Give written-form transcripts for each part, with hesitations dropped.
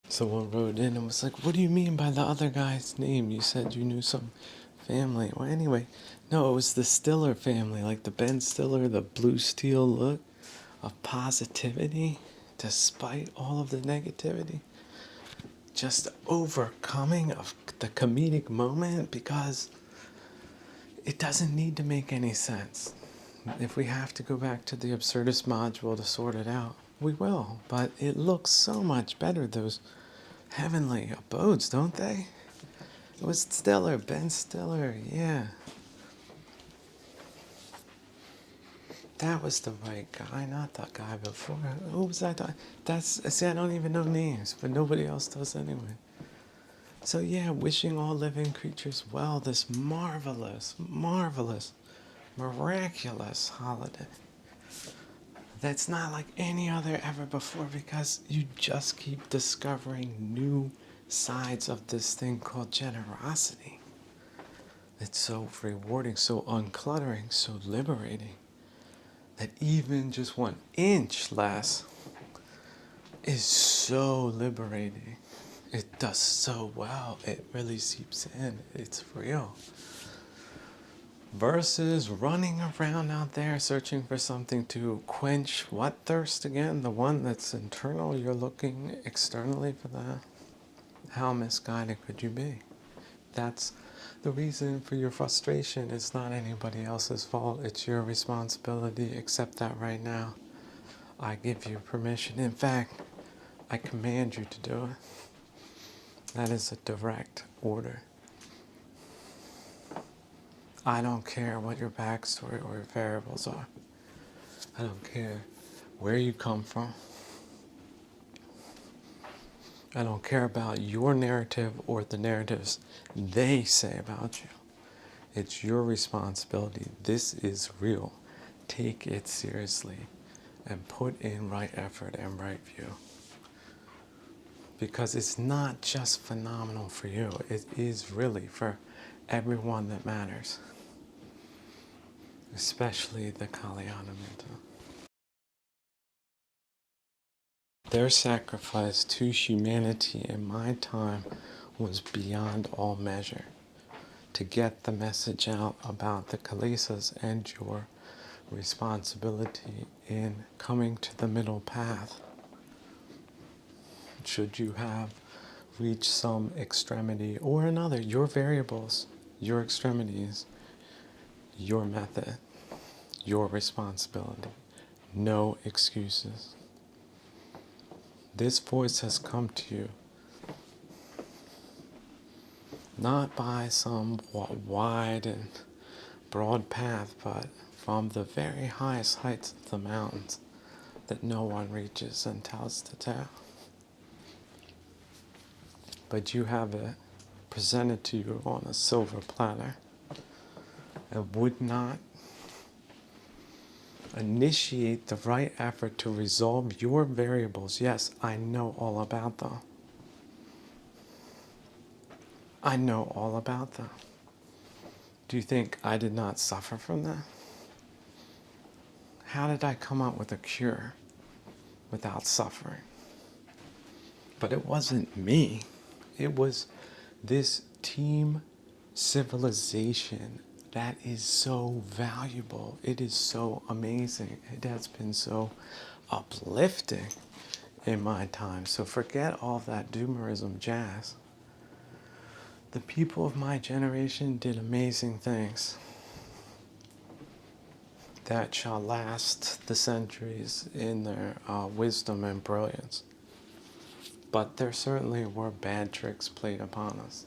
Someone wrote in and was like, what do you mean by the other guy's name? You said you knew some family. Well, anyway, no, it was the Stiller family, like the Ben Stiller, the blue steel look of positivity despite all of the negativity. Just overcoming of the comedic moment because it doesn't need to make any sense. If we have to go back to the absurdist module to sort it out, we will. But it looks so much better, those heavenly abodes, don't they? It was Stiller, Ben Stiller, yeah. That was the right guy, not the guy before. Who was that? See, I don't even know names, but nobody else does anyway. So yeah, wishing all living creatures well this marvelous, marvelous, miraculous holiday. That's not like any other ever before because you just keep discovering new sides of this thing called generosity. It's so rewarding, so uncluttering, so liberating that even just 1 inch less is so liberating. It does so well. It really seeps in. It's real. Versus running around out there searching for something to quench what thirst again? The one that's internal, you're looking externally for that? How misguided could you be? That's the reason for your frustration. It's not anybody else's fault. It's your responsibility. Accept that right now. I give you permission. In fact, I command you to do it. That is a direct order. I don't care what your backstory or your variables are. I don't care where you come from. I don't care about your narrative or the narratives they say about you. It's your responsibility. This is real. Take it seriously and put in right effort and right view. Because it's not just phenomenal for you. It is really for everyone that matters. Especially the Kalyana Mitta. Their sacrifice to humanity in my time was beyond all measure. To get the message out about the Kalisas and your responsibility in coming to the middle path. Should you have reached some extremity or another, your variables, your extremities, your method, your responsibility. No excuses. This voice has come to you not by some wide and broad path, but from the very highest heights of the mountains that no one reaches and tells to tell. But you have it presented to you on a silver platter. And would not initiate the right effort to resolve your variables. Yes, I know all about them. I know all about them. Do you think I did not suffer from that? How did I come up with a cure without suffering? But it wasn't me. It was this team civilization that is so valuable. It is so amazing. It has been so uplifting in my time. So forget all that doomerism jazz. The people of my generation did amazing things that shall last the centuries in their wisdom and brilliance. But there certainly were bad tricks played upon us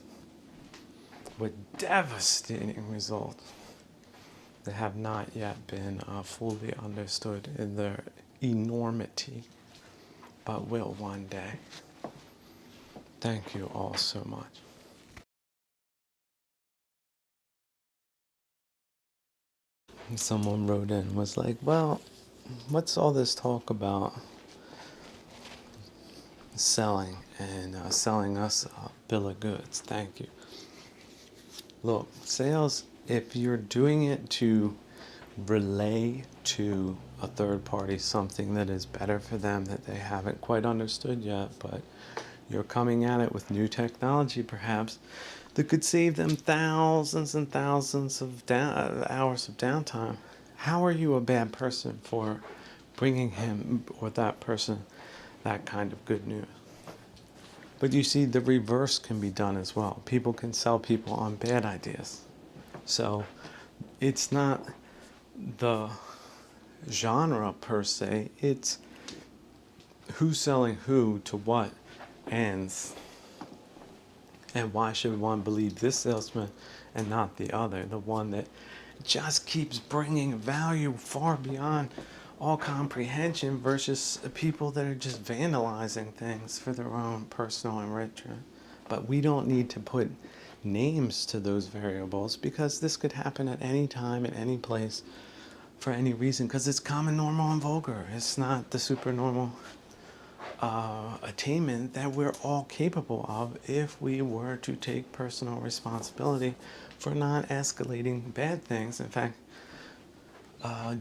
with devastating results that have not yet been fully understood in their enormity, but will one day. Thank you all so much. And someone wrote in, was like, well, what's all this talk about selling and selling us a bill of goods? Thank you. Look, sales, if you're doing it to relay to a third party something that is better for them that they haven't quite understood yet, but You're coming at it with new technology, perhaps, that could save them thousands and thousands of hours of downtime. How are you a bad person for bringing him or that person that kind of good news? But you see, the reverse can be done as well. People can sell people on bad ideas. So it's not the genre per se, it's who's selling who to what ends. And why should one believe this salesman and not the other? The one that just keeps bringing value far beyond all comprehension versus people that are just vandalizing things for their own personal enrichment. But we don't need to put names to those variables because this could happen at any time, at any place, for any reason, because it's common, normal, and vulgar. It's not the supernormal attainment that we're all capable of if we were to take personal responsibility for not escalating bad things. In fact,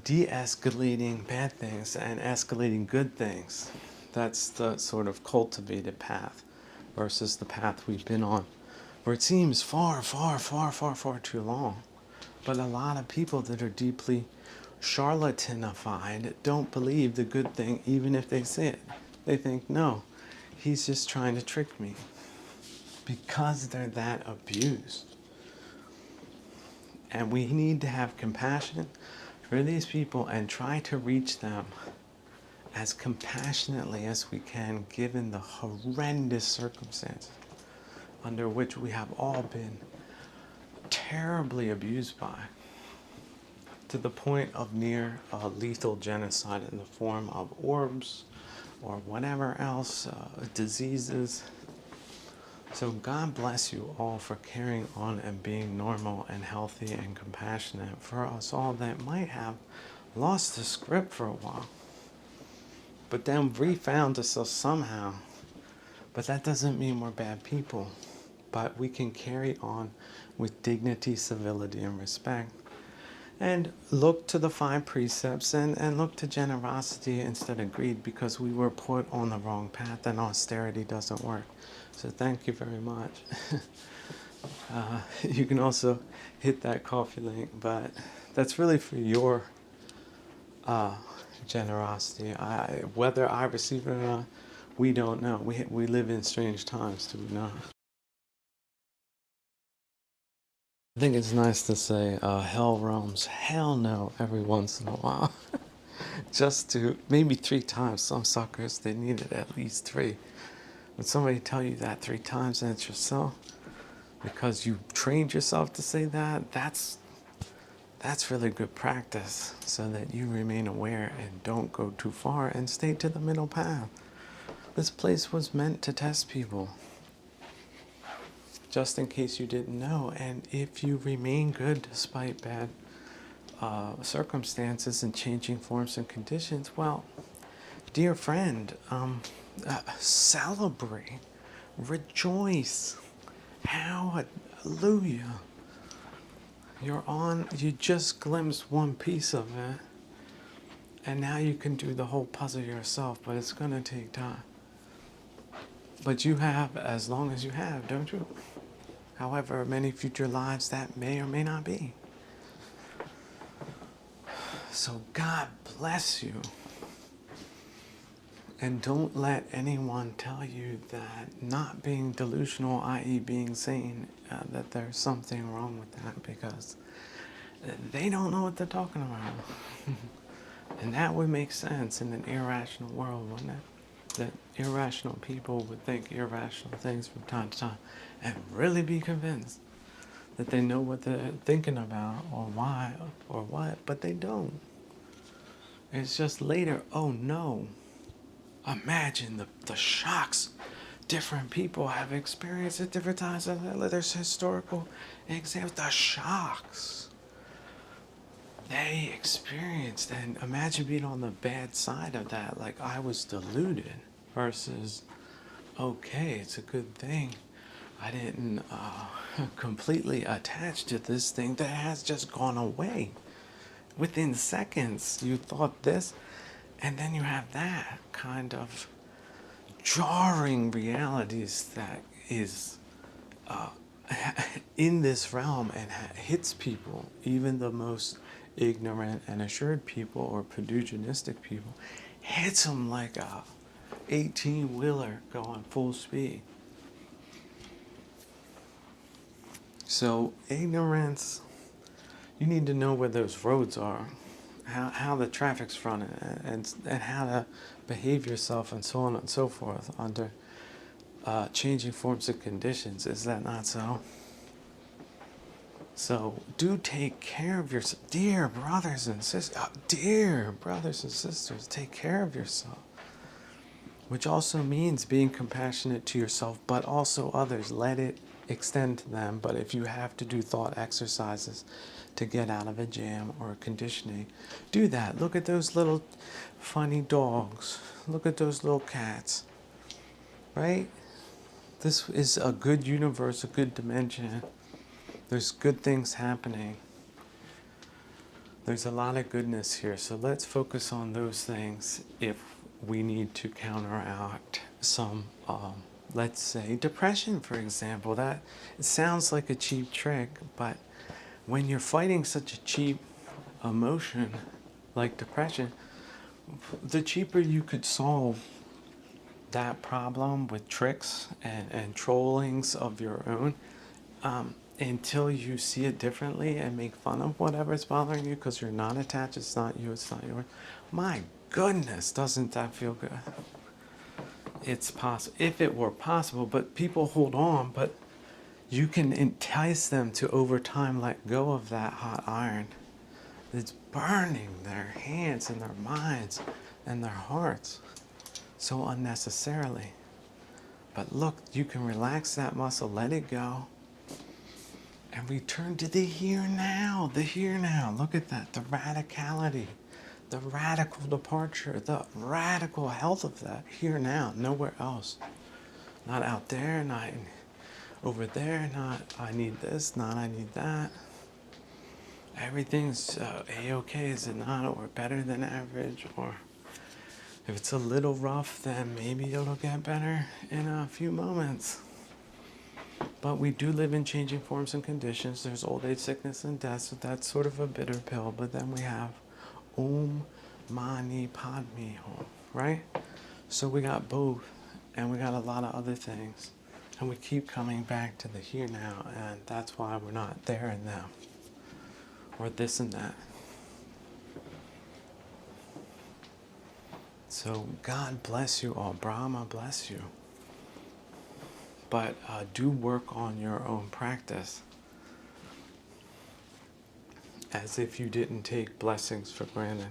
de-escalating bad things and escalating good things. That's the sort of cultivated path versus the path we've been on, where it seems far, far, far, far, far too long. But a lot of people that are deeply charlatanified don't believe the good thing even if they say it. They think, no, he's just trying to trick me, because they're that abused. And we need to have compassion for these people and try to reach them as compassionately as we can, given the horrendous circumstances under which we have all been terribly abused by, to the point of near lethal genocide in the form of orbs or whatever else, diseases. So God bless you all for carrying on and being normal and healthy and compassionate for us all that might have lost the script for a while, but then refound us somehow. But that doesn't mean we're bad people. But we can carry on with dignity, civility, and respect. And look to the 5 precepts and look to generosity instead of greed, because we were put on the wrong path and austerity doesn't work. So thank you very much. You can also hit that coffee link, but that's really for your generosity. Whether I receive it or not, we don't know. We live in strange times, do we not? I think it's nice to say hell roams, hell no, every once in a while. Just to, maybe 3 times. Some suckers, they need it at least 3. When somebody tell you that 3 times and it's yourself, because you trained yourself to say that, that's really good practice, so that you remain aware and don't go too far and stay to the middle path. This place was meant to test people, just in case you didn't know. And if you remain good despite bad circumstances and changing forms and conditions, well, dear friend, celebrate, rejoice, hallelujah. You just glimpsed one piece of it, and now you can do the whole puzzle yourself, but it's going to take time. But you have as long as you have, don't you? However many future lives that may or may not be. So God bless you. And don't let anyone tell you that not being delusional, i.e. being sane, that there's something wrong with that, because they don't know what they're talking about. And that would make sense in an irrational world, wouldn't it? That irrational people would think irrational things from time to time and really be convinced that they know what they're thinking about or why or what, but they don't. It's just later, oh no. Imagine the shocks different people have experienced at different times. There's historical examples. The shocks they experienced, and imagine being on the bad side of that, like I was deluded, versus, okay, it's a good thing I didn't completely attach to this thing that has just gone away. Within seconds, you thought this, and then you have that kind of jarring realities that is in this realm and hits people, even the most ignorant and assured people or produgianistic people, hits them like a 18-wheeler going full speed. So ignorance, you need to know where those roads are, how the traffic's running, and how to behave yourself and so on and so forth under changing forms and conditions. Is that not so? So do take care of yourself. Dear brothers and sisters, take care of yourself. Which also means being compassionate to yourself, but also others. Let it extend to them. But if you have to do thought exercises to get out of a jam or conditioning, do that. Look at those little funny dogs. Look at those little cats. Right? This is a good universe, a good dimension. There's good things happening. There's a lot of goodness here. So let's focus on those things if we need to counteract some, let's say, depression, for example. That it sounds like a cheap trick, but when you're fighting such a cheap emotion like depression, the cheaper you could solve that problem with tricks and trollings of your own, until you see it differently and make fun of whatever's bothering you because you're not attached, it's not you, it's not yours. My goodness, doesn't that feel good? It's possible, if it were possible, but people hold on, but you can entice them to over time let go of that hot iron. It's burning their hands and their minds and their hearts so unnecessarily. But look, you can relax that muscle, let it go, and return to the here now, the here now. Look at that, the radicality, the radical departure, the radical health of that here now, nowhere else. Not out there, not over there, not I need this, not I need that. Everything's a-okay, is it not? Or better than average, or if it's a little rough, then maybe it'll get better in a few moments. But we do live in changing forms and conditions. There's old age, sickness, and death, so that's sort of a bitter pill. But then we have Om Mani Padme Hum, right? So we got both, and we got a lot of other things. And we keep coming back to the here now, and that's why we're not there and now, or this and that. So God bless you all. Brahma bless you. But do work on your own practice as if you didn't take blessings for granted.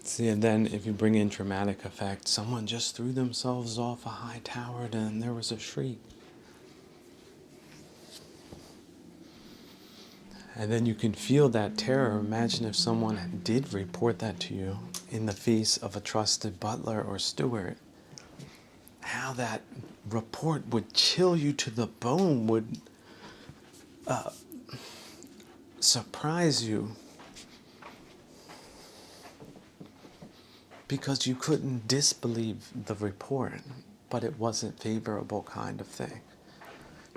See, and then if you bring in dramatic effect, someone just threw themselves off a high tower and there was a shriek. And then you can feel that terror. Imagine if someone did report that to you in the face of a trusted butler or steward. How that report would chill you to the bone, would surprise you, because you couldn't disbelieve the report, but it wasn't favorable kind of thing.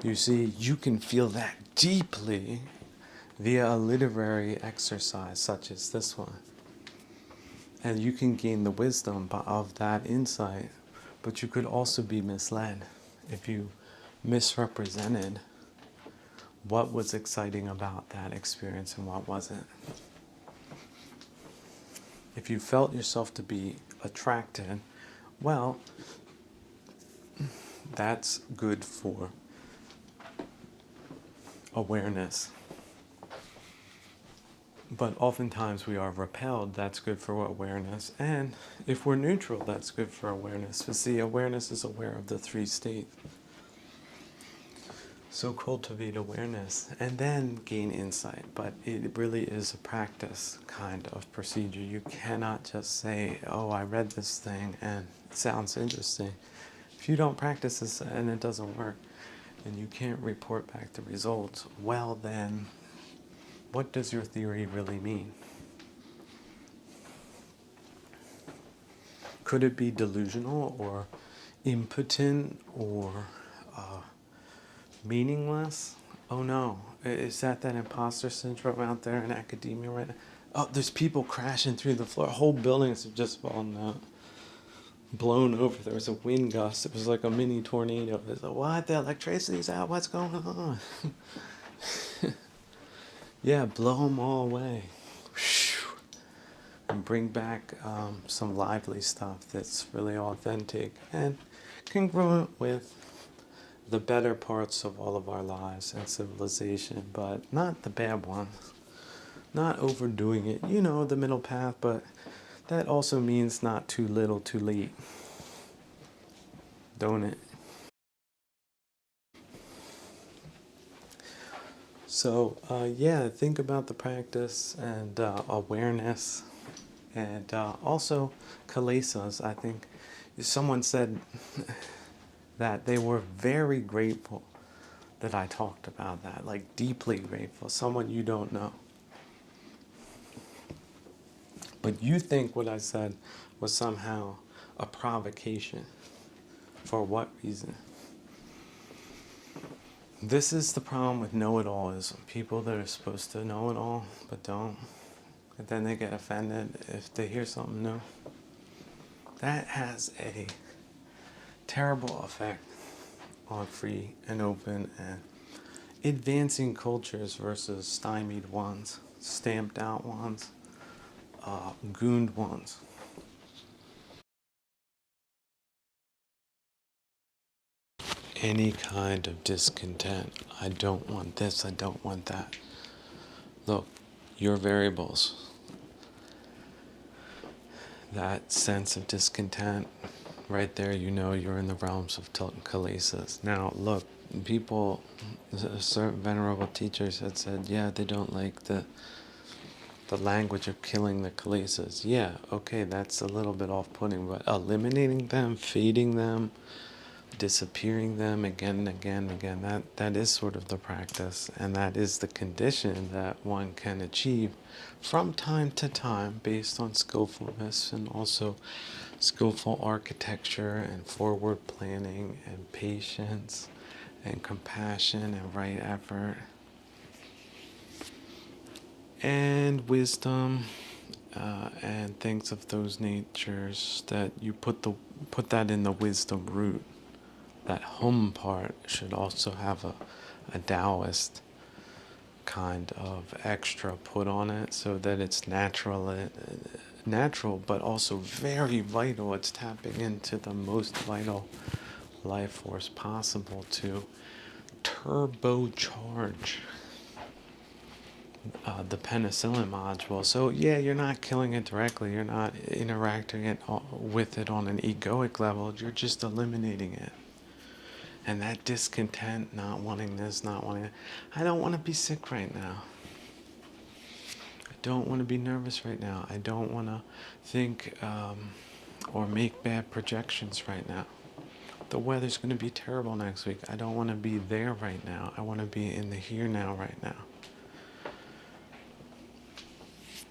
You see, you can feel that deeply via a literary exercise such as this one. And you can gain the wisdom of that insight, but you could also be misled if you misrepresented what was exciting about that experience and what wasn't. If you felt yourself to be attracted, well, that's good for awareness. But oftentimes we are repelled, that's good for awareness. And if we're neutral, that's good for awareness. But see, awareness is aware of the three states. So cultivate awareness and then gain insight. But it really is a practice kind of procedure. You cannot just say, oh, I read this thing and it sounds interesting. If you don't practice this and it doesn't work, and you can't report back the results, well then, what does your theory really mean? Could it be delusional or impotent or uh, meaningless? Oh no. Is that imposter syndrome out there in academia right now? Oh, there's people crashing through the floor. Whole buildings have just fallen out, blown over. There was a wind gust. It was like a mini tornado. It's like, what? The electricity's out. What's going on? Yeah, blow them all away. And bring back some lively stuff that's really authentic and congruent with the better parts of all of our lives and civilization, but not the bad ones. Not overdoing it. You know, the middle path, but that also means not too little, too late. Don't it? So, yeah, think about the practice and awareness. And also, kilesas. I think someone said that they were very grateful that I talked about that, like deeply grateful. Someone you don't know. But you think what I said was somehow a provocation. For what reason? This is the problem with know-it-allism. People that are supposed to know it all but don't. And then they get offended if they hear something new. That has a terrible effect on free and open and advancing cultures versus stymied ones, stamped out ones, gooned ones. Any kind of discontent. I don't want this, I don't want that. Look, your variables. That sense of discontent, right there, you know you're in the realms of kilesas. Now, look, people, certain venerable teachers had said, yeah, they don't like the language of killing the kilesas. Yeah, okay, that's a little bit off-putting, but eliminating them, fading them, disappearing them again and again and again, that is sort of the practice, and that is the condition that one can achieve from time to time based on skillfulness and also skillful architecture and forward planning and patience and compassion and right effort and wisdom and things of those natures, that you put that in the wisdom root. That hum part should also have a Taoist kind of extra put on it so that it's natural, but also very vital. It's tapping into the most vital life force possible to turbocharge the penicillin module. So yeah, you're not killing it directly. You're not interacting with it on an egoic level. You're just eliminating it. And that discontent, not wanting this, not wanting that. I don't want to be sick right now. I don't want to be nervous right now. I don't want to think or make bad projections right now. The weather's going to be terrible next week. I don't want to be there right now. I want to be in the here now right now.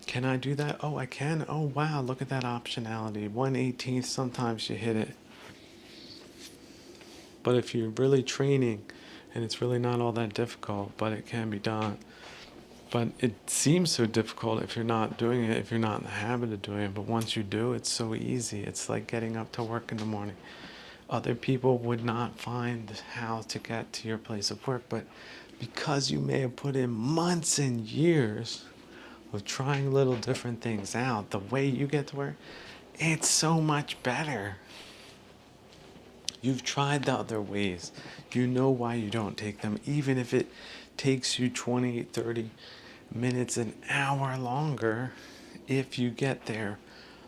Can I do that? Oh, I can. Oh, wow. Look at that optionality. 1/18th, sometimes you hit it. But if you're really training, and it's really not all that difficult, but it can be done. But it seems so difficult if you're not doing it, if you're not in the habit of doing it. But once you do, it's so easy. It's like getting up to work in the morning. Other people would not find how to get to your place of work, but because you may have put in months and years of trying little different things out, the way you get to work, it's so much better. You've tried the other ways. You know why you don't take them, even if it takes you 20, 30 minutes, an hour longer. If you get there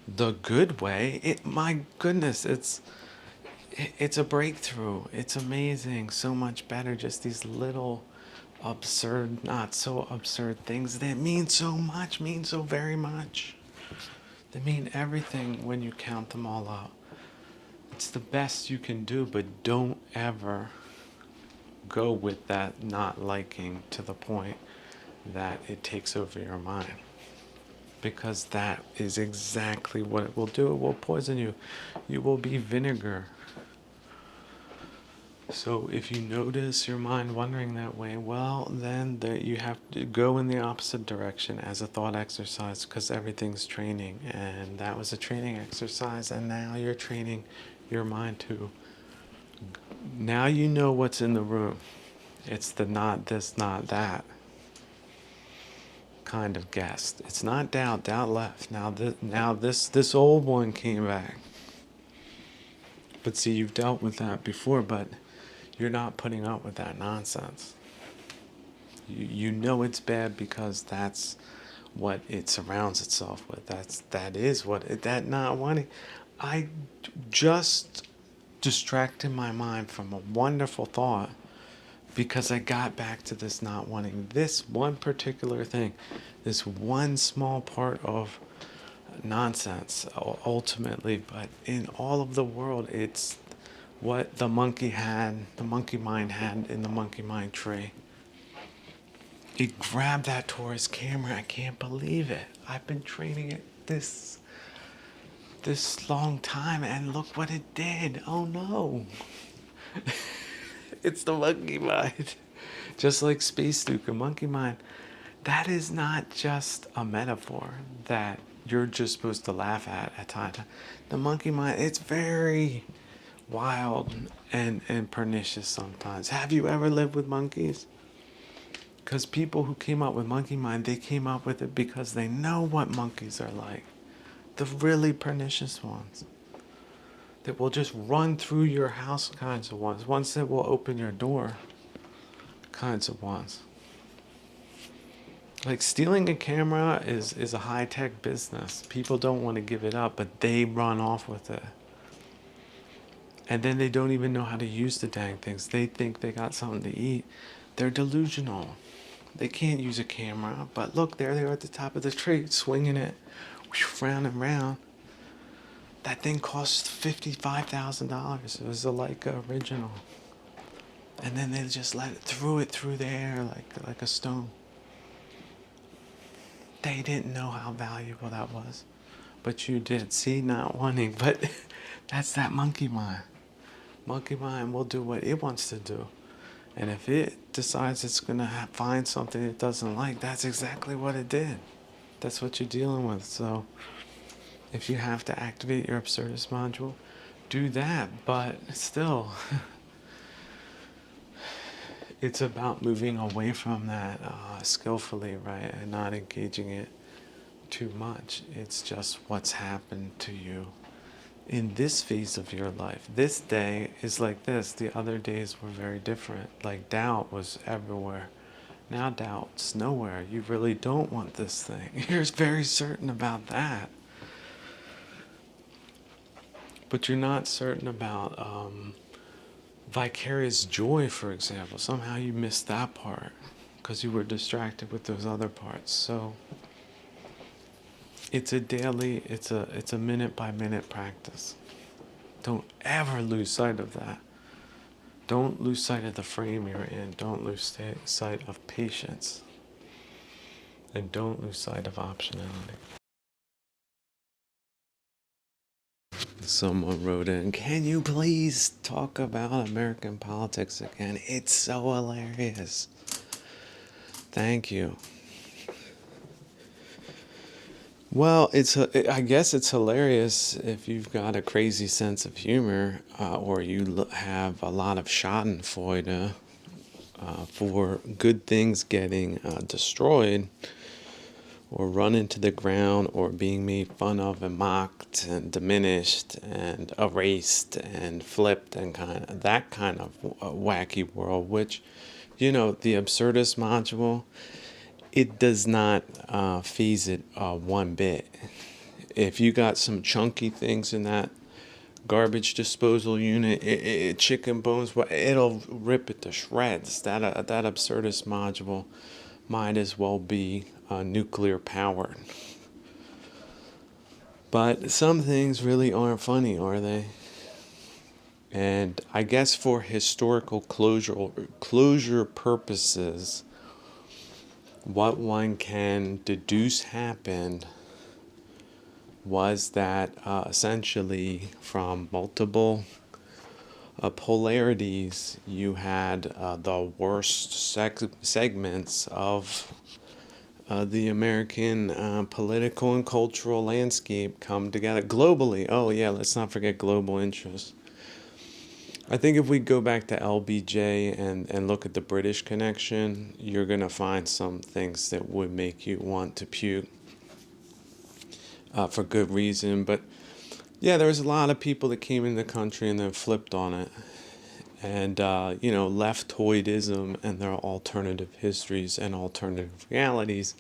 the good way, my goodness, it's a breakthrough. It's amazing. So much better. Just these little absurd, not so absurd things that mean so much, mean so very much. They mean everything when you count them all up. It's the best you can do, but don't ever go with that not liking to the point that it takes over your mind. because that is exactly what it will do. It will poison you. You will be vinegar. So if you notice your mind wandering that way, well, then you have to go in the opposite direction as a thought exercise, because everything's training. And that was a training exercise, and now you're training your mind to. Now you know what's in the room. It's the not this, not that kind of guest. It's not doubt. Doubt left. Now this old one came back. But see, you've dealt with that before, but you're not putting up with that nonsense. You know it's bad because that's what it surrounds itself with. That is what it, that not wanting. I just distracted my mind from a wonderful thought because I got back to this not wanting this one particular thing, this one small part of nonsense ultimately, but in all of the world, it's what the monkey mind had in the monkey mind tree. It grabbed that Taurus camera. I can't believe it. I've been training it this long time, and look what it did. Oh no. It's the monkey mind. Just like Space Duke, a monkey mind. That is not just a metaphor that you're just supposed to laugh at times. The monkey mind, it's very wild and pernicious sometimes. Have you ever lived with monkeys? Because people who came up with monkey mind, they came up with it because they know what monkeys are like. The really pernicious ones that will just run through your house kinds of ones that will open your door kinds of ones. Like stealing a camera is a high-tech business. People don't want to give it up, but they run off with it. And then they don't even know how to use the dang things. They think they got something to eat. They're delusional. They can't use a camera, but look, there they are at the top of the tree, swinging it, round and round. That thing cost $55,000. It was a Leica original. And then they just threw it through the air like a stone. They didn't know how valuable that was, but you did. See, not wanting, but that's that monkey mind. Monkey mind will do what it wants to do. And if it decides it's going to find something it doesn't like, that's exactly what it did. That's what you're dealing with. So if you have to activate your absurdist module, do that. But still, it's about moving away from that skillfully, right? And not engaging it too much. It's just what's happened to you in this phase of your life. This day is like this. The other days were very different. Like doubt was everywhere. Now doubt's nowhere. You really don't want this thing. You're very certain about that. But you're not certain about vicarious joy, for example. Somehow you missed that part because you were distracted with those other parts. So it's a daily, it's a minute by minute practice. Don't ever lose sight of that. Don't lose sight of the frame you're in. Don't lose sight of patience. And don't lose sight of optionality. Someone wrote in, can you please talk about American politics again? It's so hilarious. Thank you. Well, I guess it's hilarious if you've got a crazy sense of humor, or you have a lot of schadenfreude for good things getting destroyed or run into the ground or being made fun of and mocked and diminished and erased and flipped and that kind of wacky world, which, the absurdist module, it does not phase it one bit. If you got some chunky things in that garbage disposal unit, chicken bones, it'll rip it to shreds. That absurdist module might as well be nuclear powered. But some things really aren't funny, are they? And I guess for historical closure purposes, what one can deduce happened was that essentially from multiple polarities, you had the worst segments of the American political and cultural landscape come together globally. Oh, yeah, let's not forget global interests. I think if we go back to LBJ and look at the British connection, you're going to find some things that would make you want to puke for good reason. But yeah, there was a lot of people that came into the country and then flipped on it. And, leftoidism and their alternative histories and alternative realities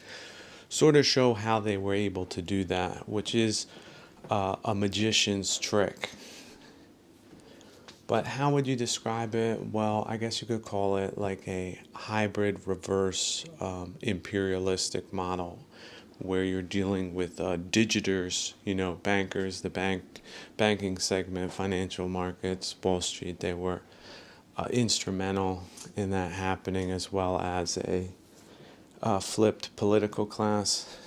sort of show how they were able to do that, which is a magician's trick. But how would you describe it? Well, I guess you could call it like a hybrid reverse imperialistic model where you're dealing with digiters, bankers, the banking segment, financial markets, Wall Street. They were instrumental in that happening, as well as a flipped political class,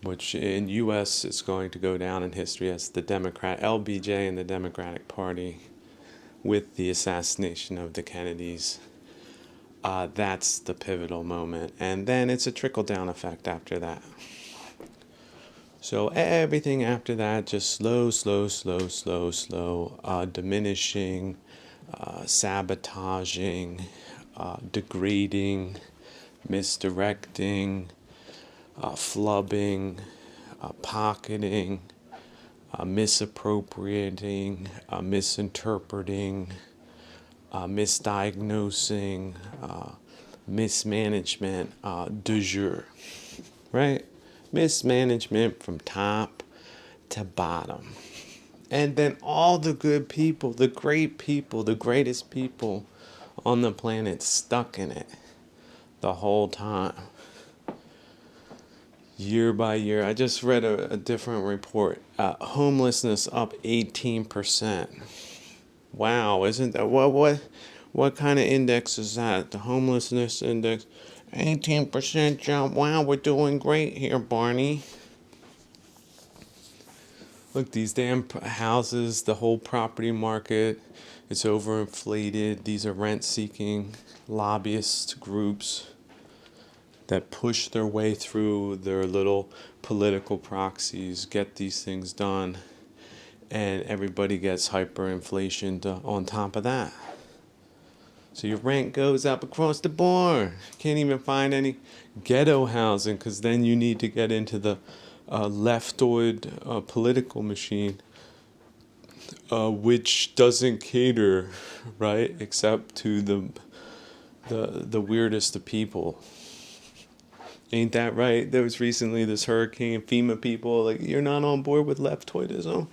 which in U.S. is going to go down in history as the LBJ and the Democratic Party with the assassination of the Kennedys. That's the pivotal moment. And then it's a trickle-down effect after that. So everything after that, just slow, diminishing, sabotaging, degrading, misdirecting, flubbing, pocketing, misappropriating, misinterpreting, misdiagnosing, mismanagement, de jure, right? Mismanagement from top to bottom. And then all the good people, the great people, the greatest people on the planet stuck in it the whole time. Year by year. I just read a different report. Homelessness up 18%. Wow, isn't that what kind of index is that? The homelessness index, 18% jump. Wow, we're doing great here, Barney. Look, these damn houses, the whole property market, it's overinflated. These are rent-seeking lobbyist groups that push their way through their little political proxies, get these things done, and everybody gets hyperinflation on top of that. So your rent goes up across the board. Can't even find any ghetto housing because then you need to get into the leftoid political machine, which doesn't cater, right, except to the weirdest of people. Ain't that right? There was recently this hurricane, FEMA people, like, you're not on board with leftoidism?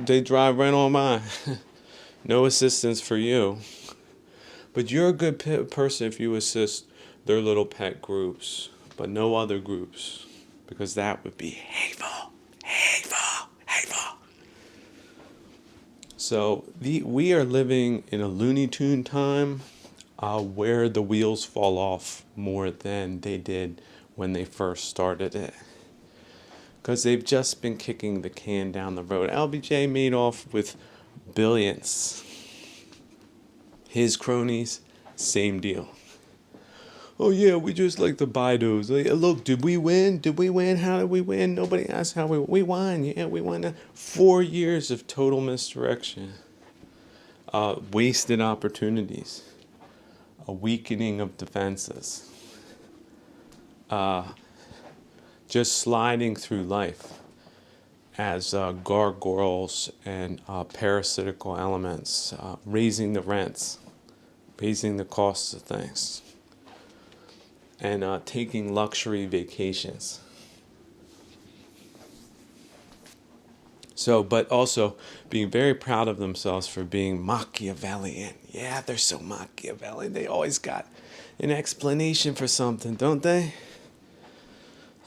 They drive right on by. No assistance for you. But you're a good person if you assist their little pet groups, but no other groups, because that would be hateful. So we are living in a Looney Tune time where the wheels fall off more than they did when they first started it. Because they've just been kicking the can down the road. LBJ made off with billions. His cronies, same deal. Oh yeah, we just like the Baidos. Like, look, did we win? How did we win? Nobody asked how we won. Yeah, we won. 4 years of total misdirection. Wasted opportunities. A weakening of defenses. Just sliding through life as gargoyles and parasitical elements, raising the rents, raising the costs of things, and taking luxury vacations. So, but also being very proud of themselves for being Machiavellian. Yeah, they're so Machiavellian. They always got an explanation for something, don't they?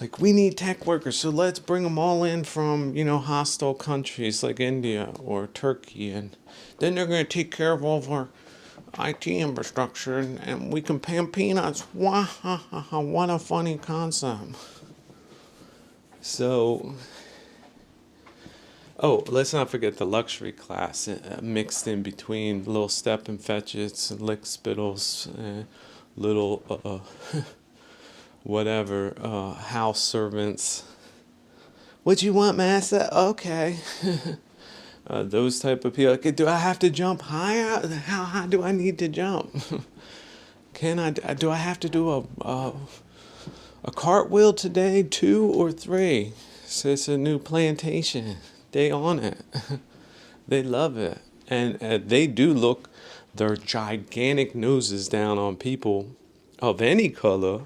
Like, we need tech workers, so let's bring them all in from, hostile countries like India or Turkey, and then they're going to take care of all of our IT infrastructure, and we can pay them peanuts. Wow, what a funny concept. So, oh, let's not forget the luxury class mixed in between little step and fetchits and lick spittles, little whatever house servants. What you want, master? Okay. Those type of people. Okay, do I have to jump higher? How high do I need to jump? Do I have to do a cartwheel today, 2 or 3? So it's a new plantation. They on it. They love it. And they do look their gigantic noses down on people of any color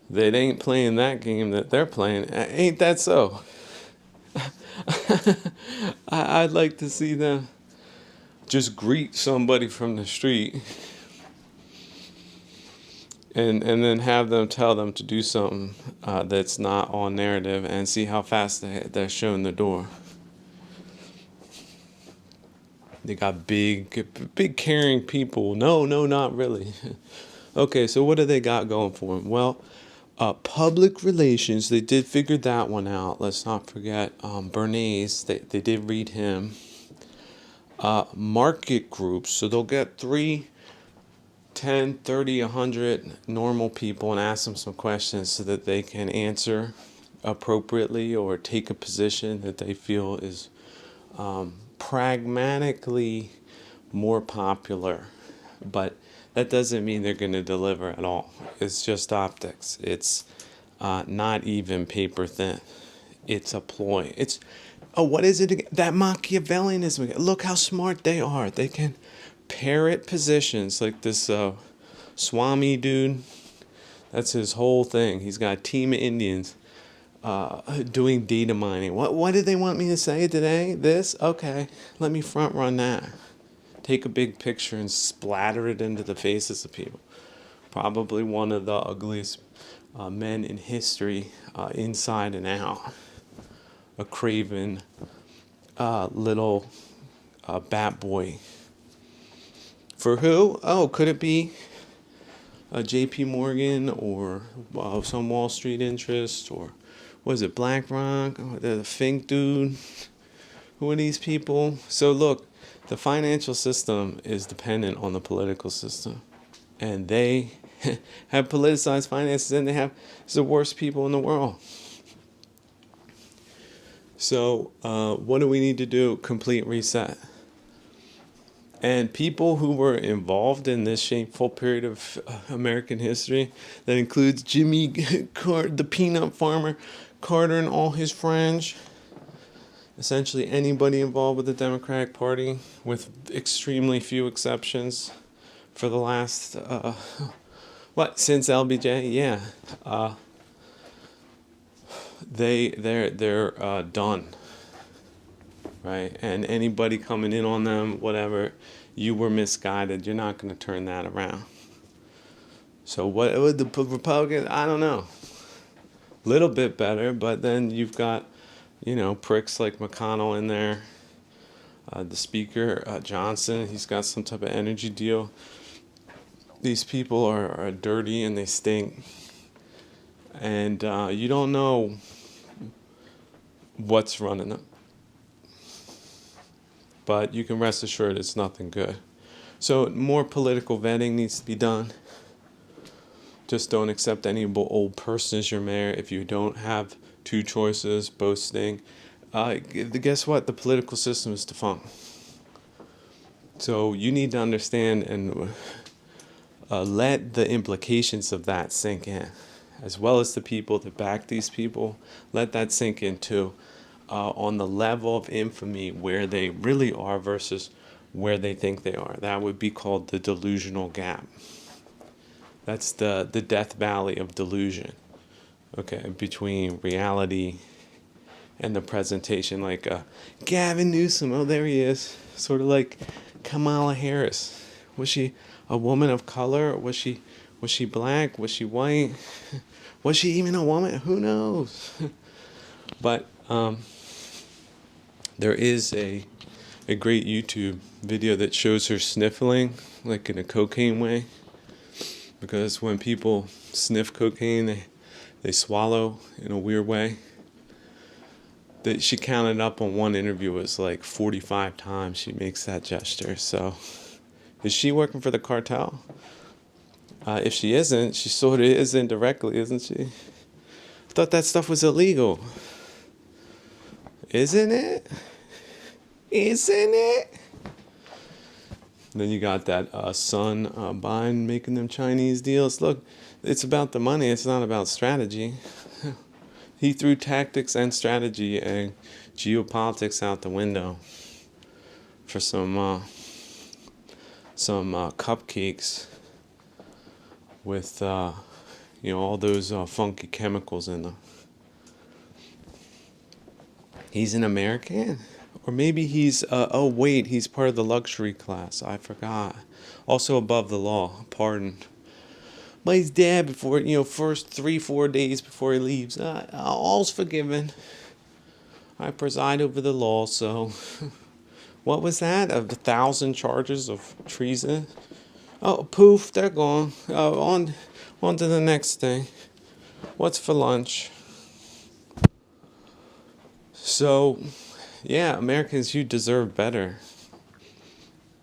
that ain't playing that game that they're playing. Ain't that so? I'd like to see them just greet somebody from the street and then have them tell them to do something that's not on narrative and see how fast they're shown the door. They got big caring people. No, not really. Okay, so what do they got going for them? Well, public relations, they did figure that one out. Let's not forget Bernays, they did read him. Market groups, so they'll get 3, 10, 30, 100 normal people and ask them some questions so that they can answer appropriately or take a position that they feel is pragmatically more popular. But that doesn't mean they're going to deliver at all. It's just optics. It's not even paper thin. It's a ploy. It's, oh, what is it again? That Machiavellianism. Look how smart they are. They can parrot positions like this Swami dude. That's his whole thing. He's got a team of Indians doing data mining. What did they want me to say today? This? Okay, let me front run that. Take a big picture and splatter it into the faces of people. Probably one of the ugliest men in history, inside and out. A craven little bat boy. For who? Oh, could it be J.P. Morgan or some Wall Street interest, or was it BlackRock? Or the Fink dude? Who are these people? So look, the financial system is dependent on the political system, and they have politicized finances, and they have the worst people in the world. So what do we need to do? Complete reset. And people who were involved in this shameful period of American history, that includes Jimmy Carter, the peanut farmer, Carter and all his friends, essentially anybody involved with the Democratic Party, with extremely few exceptions, for the last, since LBJ? Yeah. They're done. Right? And anybody coming in on them, whatever, you were misguided. You're not going to turn that around. So what would the Republicans? I don't know. Little bit better, but then you've got, pricks like McConnell in there. The speaker, Johnson, he's got some type of energy deal. These people are dirty and they stink. And you don't know what's running them. But you can rest assured it's nothing good. So more political vetting needs to be done. Just don't accept any old person as your mayor if you don't have 2 choices, both stink. Guess what? The political system is defunct. So you need to understand and let the implications of that sink in, as well as the people that back these people. Let that sink in too. On the level of infamy where they really are versus where they think they are. That would be called the delusional gap. That's the death valley of delusion, okay, between reality and the presentation. Like Gavin Newsom, oh, there he is. Sort of like Kamala Harris. Was she a woman of color? Was she black? Was she white? Was she even a woman? Who knows? But there is a great YouTube video that shows her sniffling, like in a cocaine way. Because when people sniff cocaine, they swallow in a weird way. that she counted up on one interview was like 45 times she makes that gesture. So is she working for the cartel? If she isn't, she sort of is indirectly, isn't she? I thought that stuff was illegal. Isn't it? Isn't it? Then you got that son Biden making them Chinese deals. Look, it's about the money. It's not about strategy. He threw tactics and strategy and geopolitics out the window for some cupcakes with all those funky chemicals in them. He's an American? Or maybe he's, he's part of the luxury class. I forgot. Also above the law, pardoned. But he's dead before, first 3-4 days before he leaves. All's forgiven. I preside over the law, so. What was that? Of the 1,000 charges of treason? Oh, poof, they're gone. On to the next thing. What's for lunch? So, yeah, Americans, you deserve better.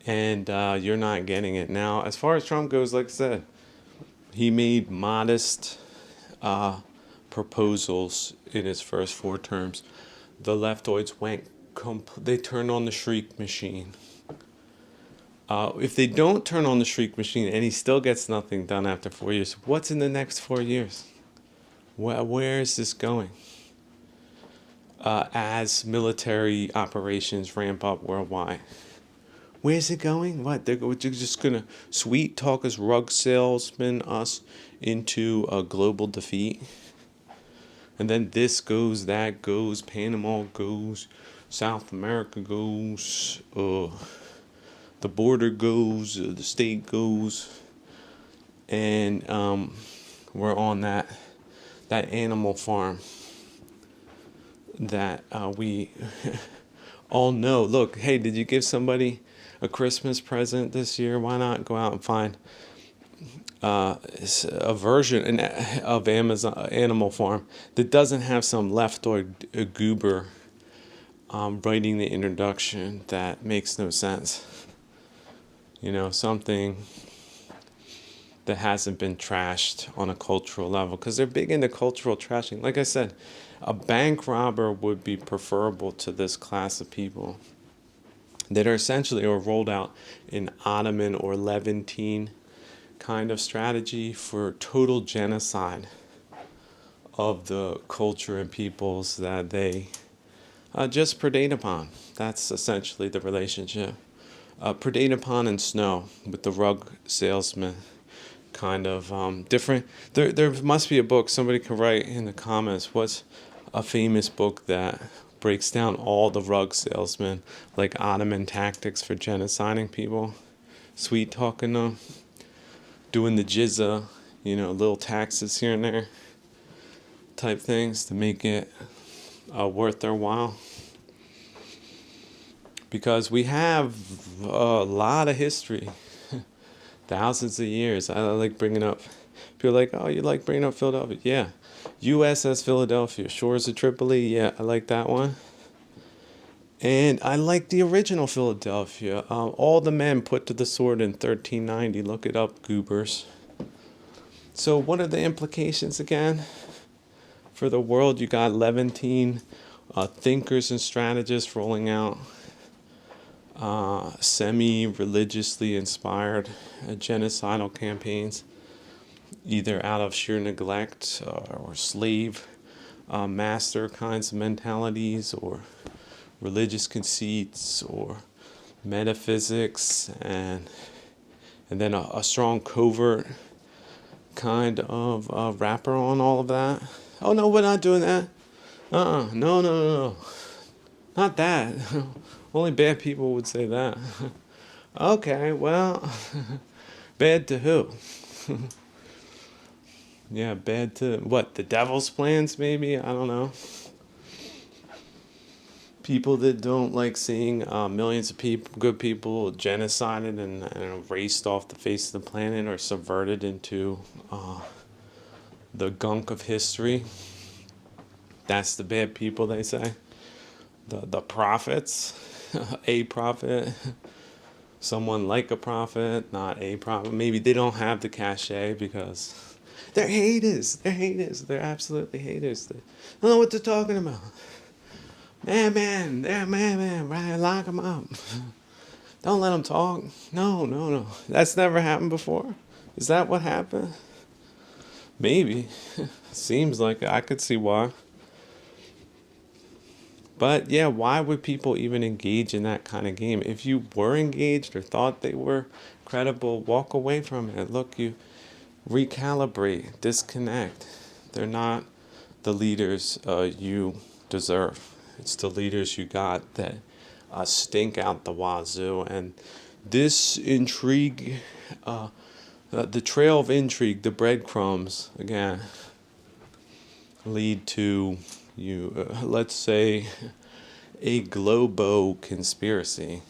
And you're not getting it. Now, as far as Trump goes, like I said, he made modest proposals in his first 4 terms. The leftoids they turned on the shriek machine. If they don't turn on the shriek machine and he still gets nothing done after 4 years, what's in the next 4 years? Where is this going? As military operations ramp up worldwide. Where's it going? What? They're just going to sweet talk us, rug salesmen us into a global defeat? And then this goes, that goes, Panama goes, South America goes, the border goes, the state goes, and we're on that animal farm that we all know. Look, hey, did you give somebody a Christmas present this year? Why not go out and find a version of Amazon Animal Farm that doesn't have some leftoid goober writing the introduction that makes no sense. Something that hasn't been trashed on a cultural level, because they're big into cultural trashing. Like I said, a bank robber would be preferable to this class of people that are essentially rolled out in Ottoman or Levantine kind of strategy for total genocide of the culture and peoples that they just predate upon. That's essentially the relationship. Predate upon and snow with the rug salesman kind of different. There must be a book. Somebody can write in the comments what's a famous book that breaks down all the rug salesmen, like Ottoman tactics for genociding people, sweet talking them, doing the jizya, little taxes here and there, type things to make it worth their while. Because we have a lot of history, thousands of years. I like bringing up, people are like, oh, you like bringing up Philadelphia? Yeah. USS Philadelphia, Shores of Tripoli, yeah, I like that one. And I like the original Philadelphia. All the men put to the sword in 1390. Look it up, goobers. So what are the implications again? For the world, you got Levantine thinkers and strategists rolling out semi-religiously inspired genocidal campaigns, either out of sheer neglect or slave master kinds of mentalities, or religious conceits, or metaphysics, and then a strong covert kind of wrapper on all of that. Oh no, we're not doing that. No, not that. Only bad people would say that. Okay, well, bad to who? Yeah, bad to what? The devil's plans, maybe? I don't know. People that don't like seeing millions of people, good people, genocided and erased off the face of the planet, or subverted into the gunk of history. That's the bad people, they say. the prophets, a prophet, someone like a prophet, not a prophet. Maybe they don't have the cachet because they're haters. They're haters. They're absolutely haters. They don't know what they're talking about. They're man, right? Lock them up. Don't let them talk. No, no, no. That's never happened before. Is that what happened? Maybe. Seems like it. I could see why. But yeah, why would people even engage in that kind of game? If you were engaged or thought they were credible, walk away from it. Look, you recalibrate, disconnect. They're not the leaders you deserve. It's the leaders you got that stink out the wazoo. And this intrigue, the trail of intrigue, the breadcrumbs, again, lead to you, let's say, a globo conspiracy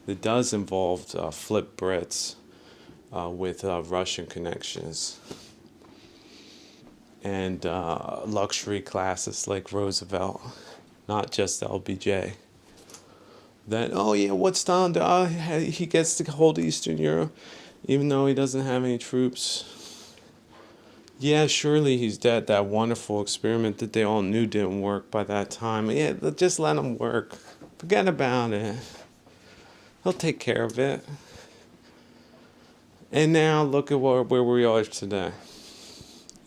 that does involve flip Brits with Russian connections and luxury classes like Roosevelt, not just LBJ. That, oh yeah, what's Don? He gets to hold Eastern Europe even though he doesn't have any troops. Yeah, surely he's dead. That wonderful experiment that they all knew didn't work by that time. Yeah, just let him work. Forget about it. He'll take care of it. And now look at where we are today.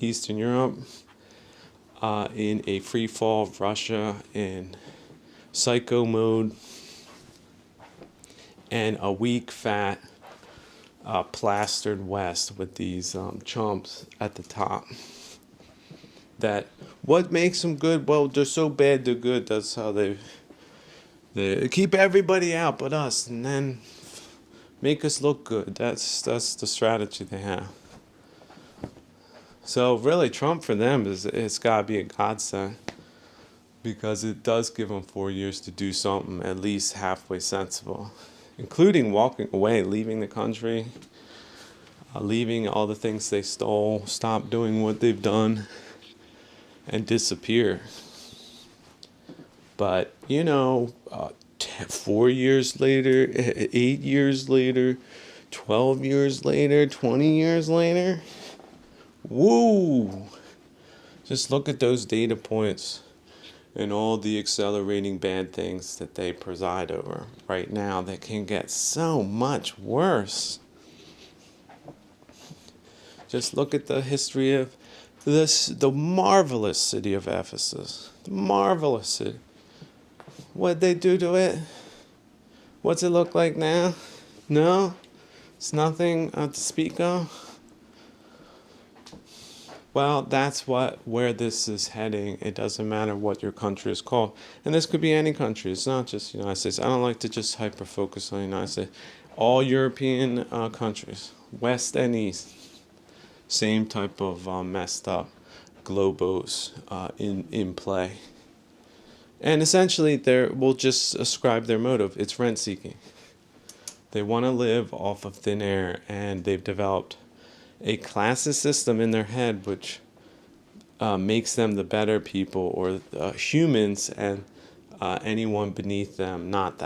Eastern Europe, in a free fall of Russia, in psycho mode, and a weak, fat, plastered West with these chumps at the top. That what makes them good? Well, they're so bad they're good. That's how they keep everybody out but us, and then make us look good. That's the strategy they have. So really, Trump for them it's got to be a godsend because it does give them 4 years to do something at least halfway sensible, including walking away, leaving the country, leaving all the things they stole, stop doing what they've done, and disappear. But 4 years later, 8 years later, 12 years later, 20 years later, woo! Just look at those data points and all the accelerating bad things that they preside over right now that can get so much worse. Just look at the history of the marvelous city of Ephesus. The marvelous city. What'd they do to it? What's it look like now? No? It's nothing to speak of? Well, that's where this is heading. It doesn't matter what your country is called. And this could be any country. It's not just the United States. I don't like to just hyper-focus on the United States. All European countries, West and East, same type of messed up globos in play. And essentially, we'll just ascribe their motive. It's rent-seeking. They want to live off of thin air, and they've developed a classist system in their head which makes them the better people or humans, and anyone beneath them not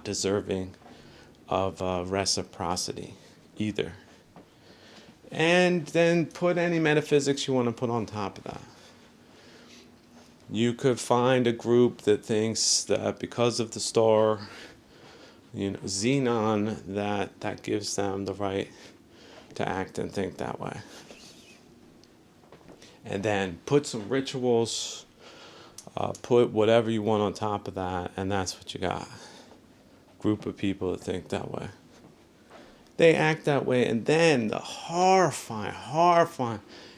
deserving of reciprocity either. And then put any metaphysics you want to put on top of that. You could find a group that thinks that because of the star, Xenon, that gives them the right to act and think that way. And then put some rituals, put whatever you want on top of that, and that's what you got. Group of people that think that way. They act that way, and then the horrifying,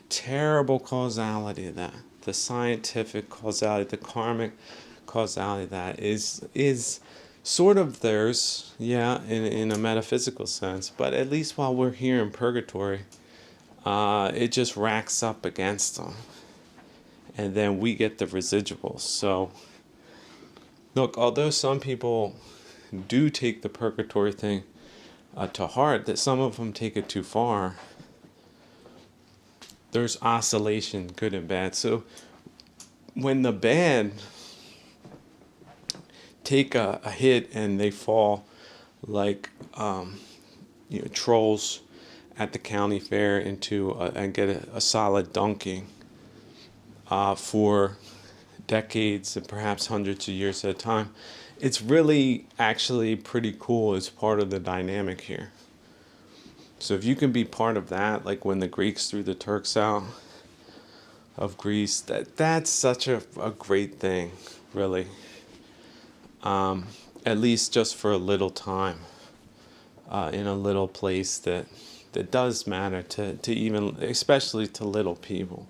terrible causality of that, the scientific causality, the karmic causality of that is sort of theirs, yeah, in a metaphysical sense, but at least while we're here in purgatory, it just racks up against them. And then we get the residuals. So, look, although some people do take the purgatory thing to heart, that some of them take it too far, there's oscillation, good and bad. So when the bad take a hit and they fall like trolls at the county fair into and get a solid dunking for decades and perhaps hundreds of years at a time. It's really actually pretty cool as part of the dynamic here. So if you can be part of that, like when the Greeks threw the Turks out of Greece, that's such a great thing, really. At least just for a little time, in a little place that does matter to even, especially to little people.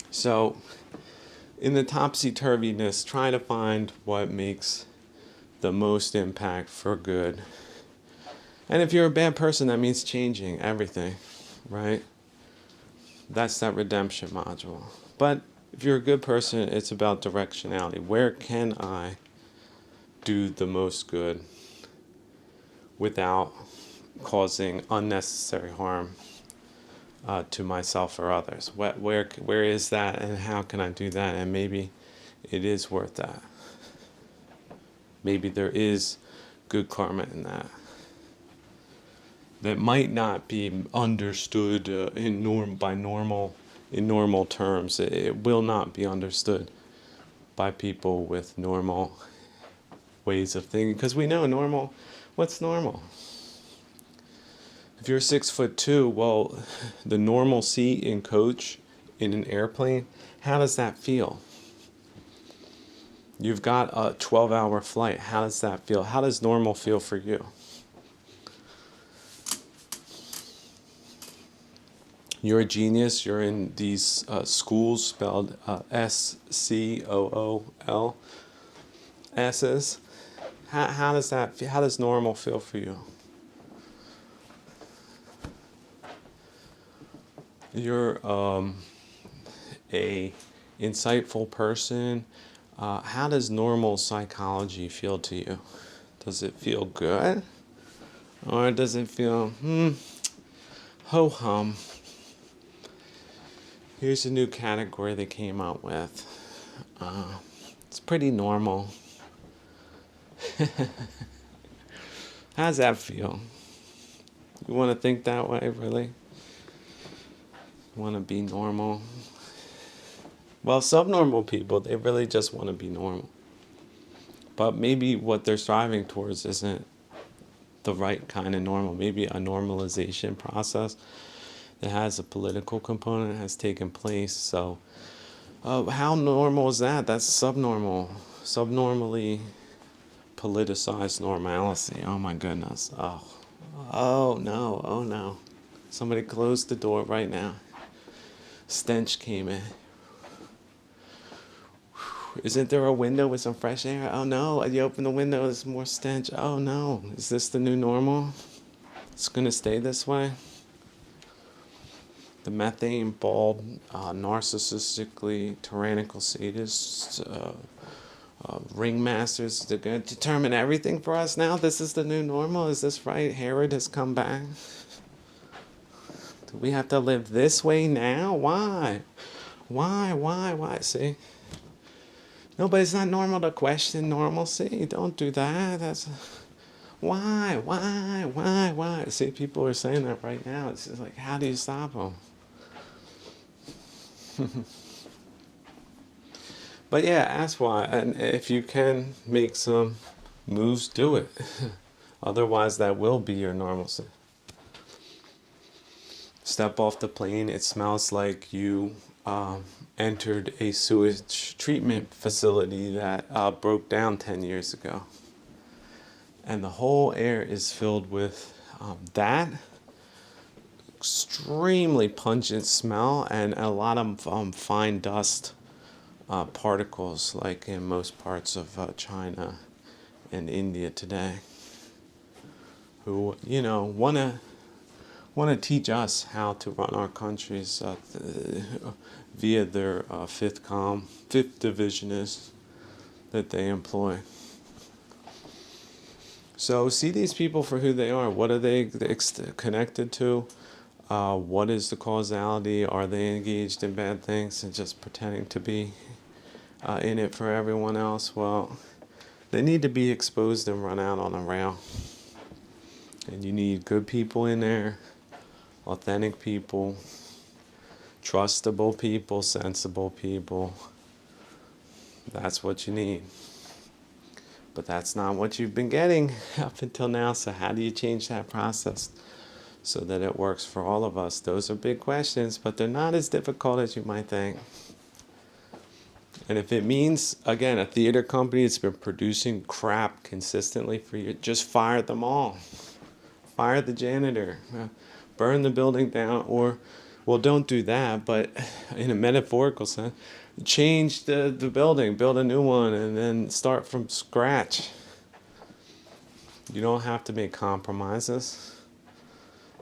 So in the topsy-turviness, try to find what makes the most impact for good. And if you're a bad person, that means changing everything, right? That's that redemption module. But if you're a good person, it's about directionality. Where can I do the most good without causing unnecessary harm to myself or others? Where is that, and how can I do that? And maybe it is worth that. Maybe there is good karma in that. That might not be understood in normal terms. It will not be understood by people with normal ways of thinking, because we know normal. What's normal? If you're 6'2", well, the normal seat in coach in an airplane, how does that feel? You've got a 12-hour flight. How does that feel? How does normal feel for you? You're a genius. You're in these schools spelled SCOOL S's. How does that feel? How does normal feel for you? You're a insightful person. How does normal psychology feel to you? Does it feel good? Or does it feel, ho-hum? Here's a new category they came out with. It's pretty normal. How does that feel? You want to think that way, really? You want to be normal? Well, subnormal people, they really just want to be normal. But maybe what they're striving towards isn't the right kind of normal. Maybe a normalization process that has a political component has taken place. So how normal is that? That's subnormal. Subnormally politicized normalcy. Oh my goodness. Oh no. Somebody close the door right now. Stench came in. Isn't there a window with some fresh air? Oh no, you open the window, there's more stench. Oh no, is this the new normal? It's gonna stay this way? The methane bulb, narcissistically tyrannical sadists, ringmasters, they're gonna determine everything for us now? This is the new normal? Is this right? Herod has come back? Do we have to live this way now? Why? Why? See? No, but it's not normal to question normalcy. Don't do that. That's why? See, people are saying that right now. It's just like, how do you stop them? But yeah, ask why, and if you can make some moves, do it. Otherwise, that will be your normalcy. Step off the plane. It smells like you entered a sewage treatment facility that broke down 10 years ago. And the whole air is filled with that extremely pungent smell and a lot of fine dust particles, like in most parts of China and India today, who, want to teach us how to run our countries via their fifth divisionists that they employ. So see these people for who they are. What are they connected to? What is the causality? Are they engaged in bad things and just pretending to be in it for everyone else. Well, they need to be exposed and run out on a rail. And you need good people in there, authentic people, trustable people, sensible people. That's what you need. But that's not what you've been getting up until now. So how do you change that process so that it works for all of us? Those are big questions, but they're not as difficult as you might think. And if it means, again, a theater company that's been producing crap consistently for years, just fire them all. Fire the janitor. Burn the building down. Or, well, don't do that, but in a metaphorical sense, change the building, build a new one, and then start from scratch. You don't have to make compromises.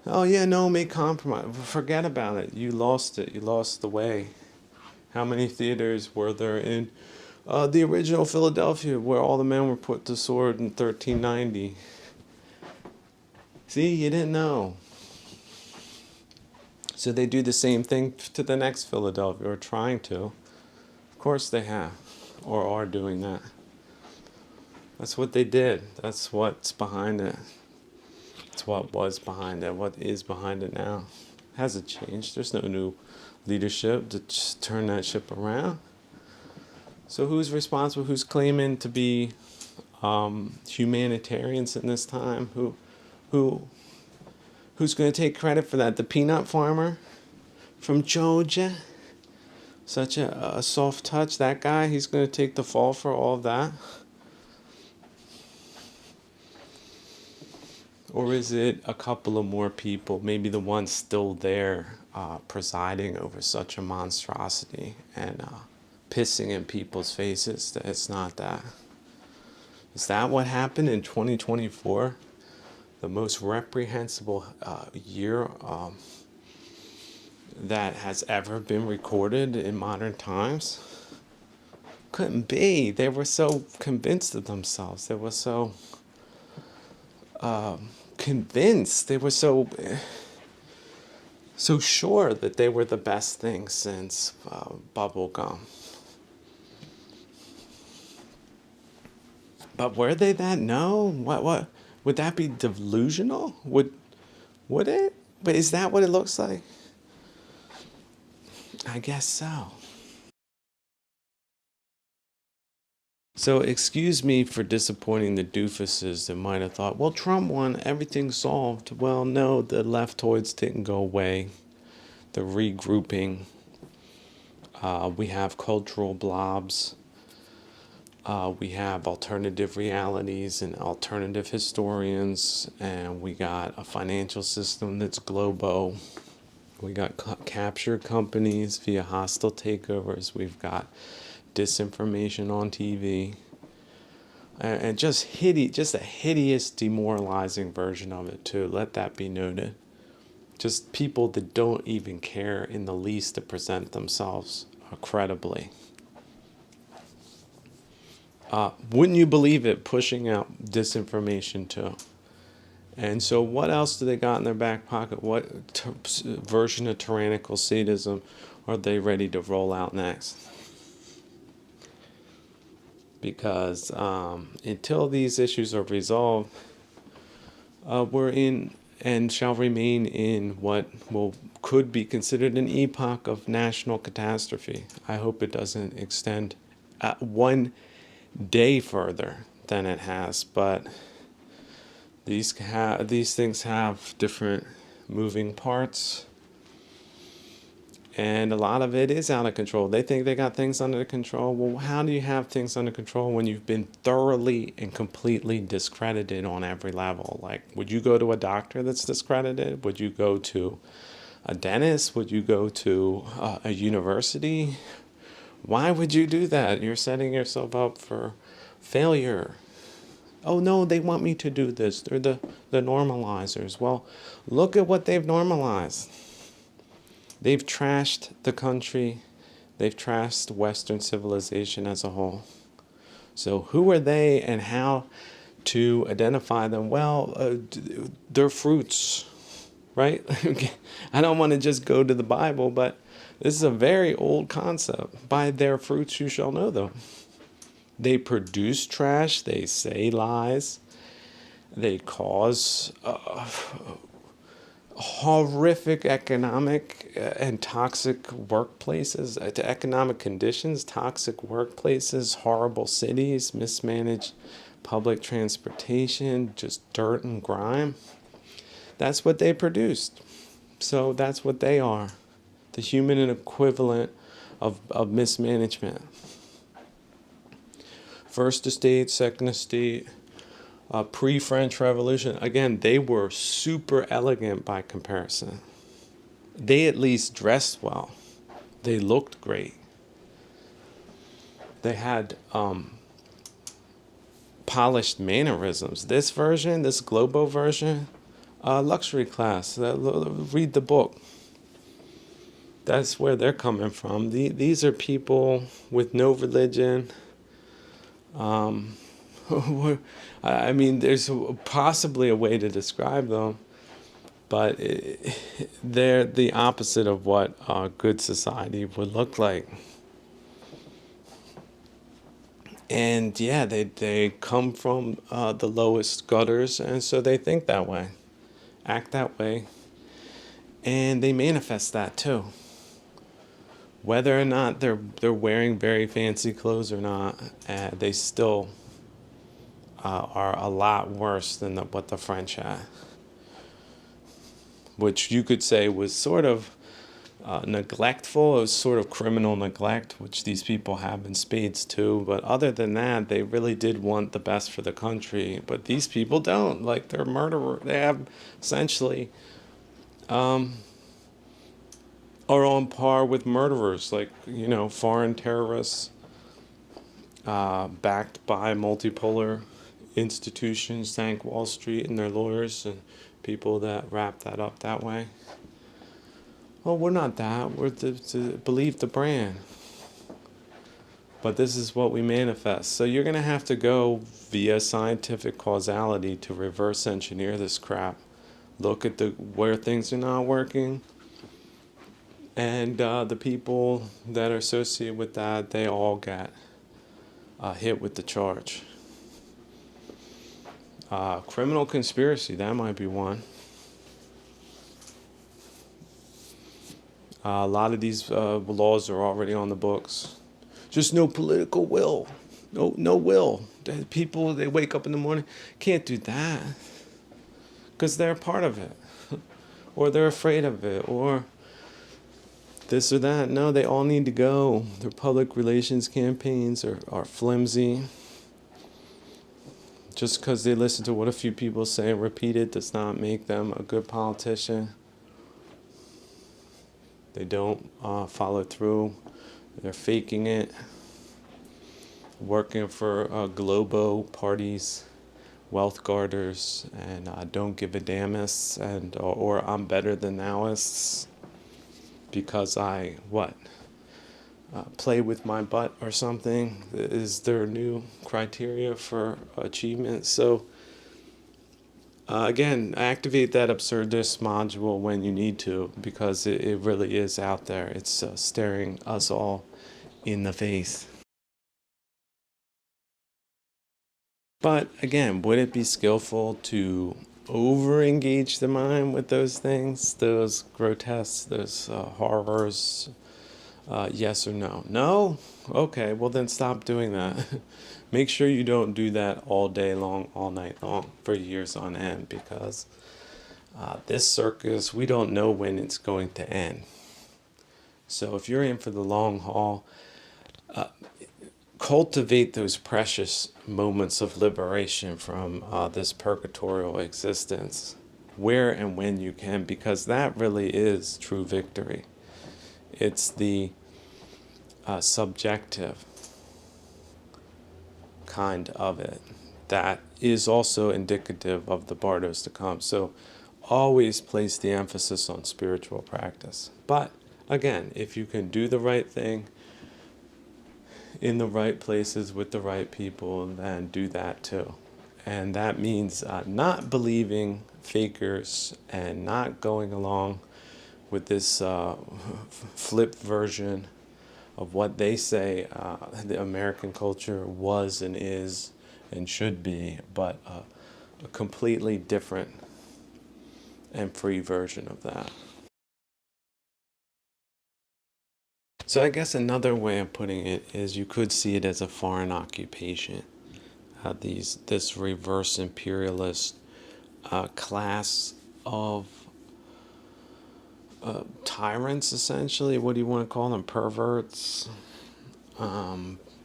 Oh, yeah, no, make compromise. Forget about it. You lost it. You lost the way. How many theaters were there in the original Philadelphia where all the men were put to sword in 1390? See, you didn't know. So they do the same thing to the next Philadelphia, or trying to. Of course they have, or are doing that. That's what they did. That's what's behind it. That's what was behind it. What is behind it now? Hasn't changed. There's no new leadership to just turn that ship around. So who's responsible? Who's claiming to be humanitarians in this time? Who's going to take credit for that? The peanut farmer from Georgia? Such a soft touch. That guy, he's going to take the fall for all of that? Or is it a couple of more people, maybe the ones still there, presiding over such a monstrosity and pissing in people's faces that it's not that? Is that what happened in 2024? The most reprehensible year that has ever been recorded in modern times? Couldn't be. They were so convinced of themselves. They were so convinced. They were so sure that they were the best thing since bubble gum. But were they that? No. What? Would that be delusional? Would it? But is that what it looks like? I guess so. So excuse me for disappointing the doofuses that might have thought, well, Trump won, everything's solved. Well, no, the leftoids didn't go away. The regrouping. We have cultural blobs. We have alternative realities and alternative historians, and we got a financial system that's globo. We got captured companies via hostile takeovers. We've got disinformation on TV, and just a hideous, demoralizing version of it too. Let that be noted. Just people that don't even care in the least to present themselves credibly. Wouldn't you believe it, pushing out disinformation too. And so what else do they got in their back pocket? What version of tyrannical sadism are they ready to roll out next? Because until these issues are resolved, we're in and shall remain in what could be considered an epoch of national catastrophe. I hope it doesn't extend one day further than it has, but these things have different moving parts, and a lot of it is out of control. They think they got things under control. Well, how do you have things under control when you've been thoroughly and completely discredited on every level? Like, would you go to a doctor that's discredited? Would you go to a dentist? Would you go to a university? Why would you do that? You're setting yourself up for failure. Oh no, they want me to do this. They're the normalizers. Well, look at what they've normalized. They've trashed the country. They've trashed Western civilization as a whole. So who are they and how to identify them? Well, they're fruits, right? I don't want to just go to the Bible, but This is a very old concept. By their fruits you shall know them. They produce trash, they say lies, they cause horrific economic and toxic workplaces, to economic conditions, toxic workplaces, horrible cities, mismanaged public transportation, just dirt and grime. That's what they produced. So that's what they are. The human equivalent of mismanagement. First estate, second estate, pre-French Revolution. Again, they were super elegant by comparison. They at least dressed well. They looked great. They had polished mannerisms. This version, this Globo version, luxury class. Read the book. That's where they're coming from. These are people with no religion. I mean, there's possibly a way to describe them, but they're the opposite of what a good society would look like. And yeah, they come from the lowest gutters, and so they think that way, act that way, and they manifest that too. Whether or not they're wearing very fancy clothes or not, they still are a lot worse than what the French had, which you could say was sort of neglectful. It was sort of criminal neglect, which these people have in spades too. But other than that, they really did want the best for the country. But these people don't. Like, they're murderers. They have essentially are on par with murderers, like, foreign terrorists backed by multipolar institutions, thank Wall Street and their lawyers and people that wrap that up that way. Well, we're not that. We're to believe the brand. But this is what we manifest. So you're going to have to go via scientific causality to reverse engineer this crap. Look at where things are not working. And the people that are associated with that, they all get hit with the charge. Criminal conspiracy, that might be one. A lot of these laws are already on the books. Just no political will. No will. People, they wake up in the morning, can't do that. Because they're a part of it. Or they're afraid of it. Or this or that. No, they all need to go. Their public relations campaigns are flimsy. Just because they listen to what a few people say and repeat it does not make them a good politician. They don't follow through. They're faking it. Working for Globo parties, wealth guarders, and don't give a damists, and or I'm better than thouists because I play with my butt or something is their new criteria for achievement. So again, activate that absurdist module when you need to, because it really is out there. It's staring us all in the face. But again, would it be skillful to over-engage the mind with those things, those grotesques, those horrors? Yes or no? No? Okay, well then stop doing that. Make sure you don't do that all day long, all night long, for years on end, because this circus, we don't know when it's going to end. So if you're in for the long haul, cultivate those precious moments of liberation from this purgatorial existence, where and when you can, because that really is true victory. It's the subjective kind of it that is also indicative of the bardos to come. So always place the emphasis on spiritual practice. But again, if you can do the right thing in the right places with the right people, then do that too. And that means not believing fakers and not going along with this flip version of what they say the American culture was and is and should be, but a completely different and free version of that. So I guess another way of putting it is you could see it as a foreign occupation. This reverse imperialist class of tyrants, essentially. What do you want to call them? Perverts,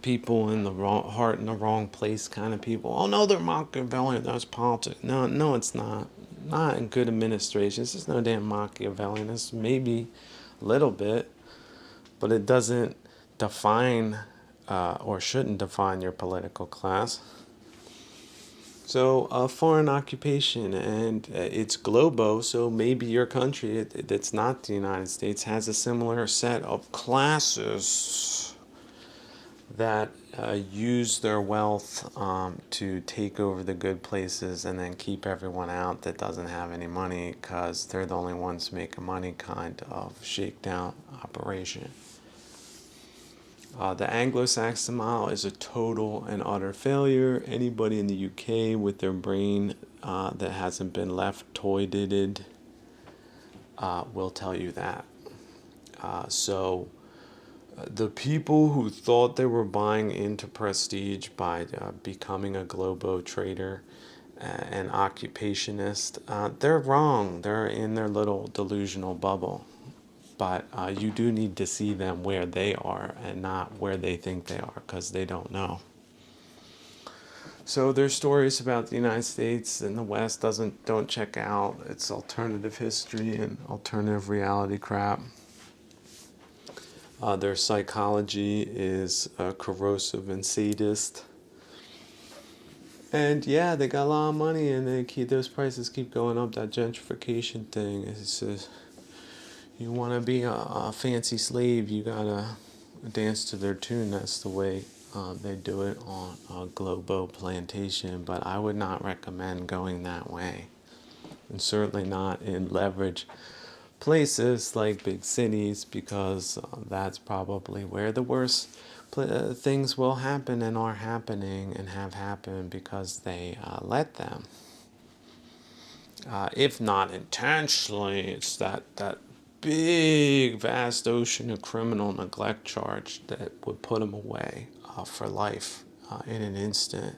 people in the wrong heart in the wrong place kind of people. Oh no, they're Machiavellian. That's politics. No, no, it's not. Not in good administration. This is no damn Machiavellian. It's maybe a little bit, but it doesn't define or shouldn't define your political class. So, foreign occupation, and it's globo, so maybe your country that's not the United States has a similar set of classes that use their wealth to take over the good places and then keep everyone out that doesn't have any money because they're the only ones making money, kind of shakedown operation. The Anglo-Saxon model is a total and utter failure. Anybody in the UK with their brain that hasn't been left toileted will tell you that. So the people who thought they were buying into prestige by becoming a globo trader and occupationist, they're wrong. They're in their little delusional bubble. But you do need to see them where they are and not where they think they are, because they don't know. So there's stories about the United States and the West don't check out. It's alternative history and alternative reality crap. Their psychology is corrosive and sadist. And yeah, they got a lot of money, and those prices keep going up. That gentrification thing is just, you want to be a fancy slave, you gotta dance to their tune. That's the way they do it on a globo plantation. But I would not recommend going that way, and certainly not in leverage places like big cities, because that's probably where the worst things will happen and are happening and have happened because they let them. If not intentionally, it's that big, vast ocean of criminal neglect charge that would put them away for life in an instant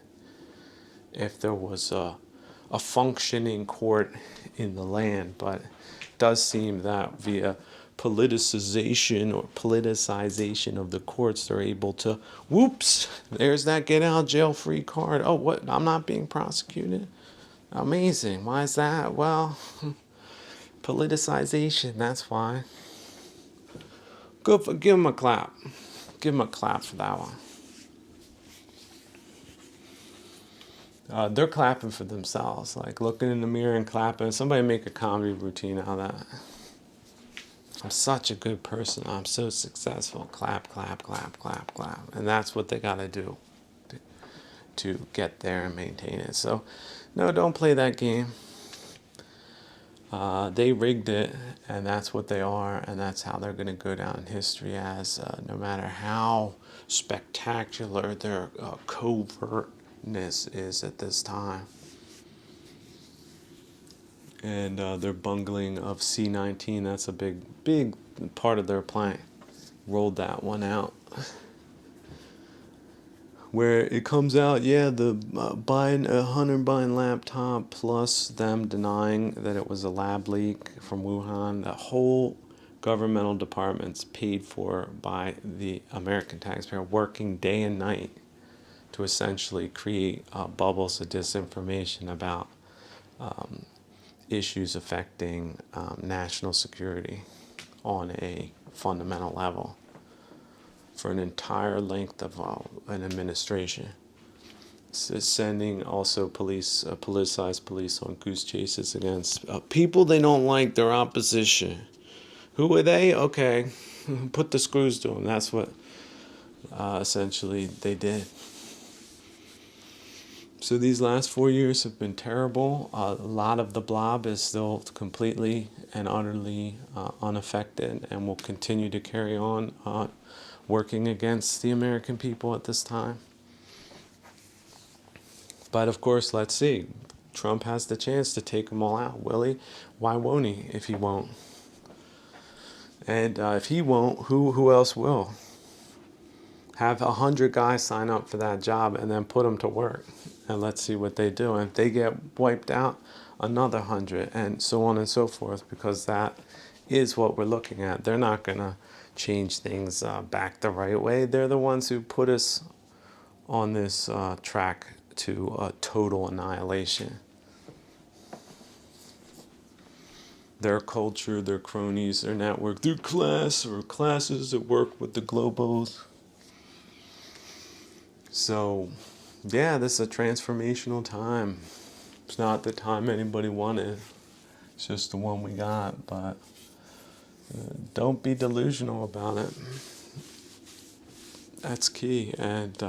if there was a functioning court in the land. But it does seem that via politicization of the courts, they're able to, whoops, there's that get out jail free card. Oh, what? I'm not being prosecuted? Amazing. Why is that? Well, politicization, that's why. Give him a clap. Give him a clap for that one. They're clapping for themselves, like looking in the mirror and clapping. Somebody make a comedy routine out of that. I'm such a good person. I'm so successful. Clap, clap, clap, clap, clap. And that's what they got to do to get there and maintain it. So, no, don't play that game. They rigged it, and that's what they are, and that's how they're going to go down in history as, no matter how spectacular their covertness is at this time. And their bungling of C-19, that's a big part of their plan. Rolled that one out. Where it comes out, yeah, the Hunter Biden laptop plus them denying that it was a lab leak from Wuhan, the whole governmental department's paid for by the American taxpayer, working day and night to essentially create bubbles of disinformation about issues affecting national security on a fundamental level for an entire length of an administration. So sending also politicized police on goose chases against people they don't like, their opposition. Who are they? Okay, put the screws to them. That's what essentially they did. So these last 4 years have been terrible. A lot of the blob is still completely and utterly unaffected and will continue to carry on working against the American people at this time. But of course, let's see. Trump has the chance to take them all out. Will he? Why won't he if he won't? And if he won't, who else will? Have 100 guys sign up for that job and then put them to work. And let's see what they do. And if they get wiped out, another 100, and so on and so forth, because that is what we're looking at. They're not going to change things back the right way. They're the ones who put us on this track to total annihilation. Their culture, their cronies, their network, their class or classes that work with the globals. So, yeah, this is a transformational time. It's not the time anybody wanted. It's just the one we got, but don't be delusional about it. That's key. And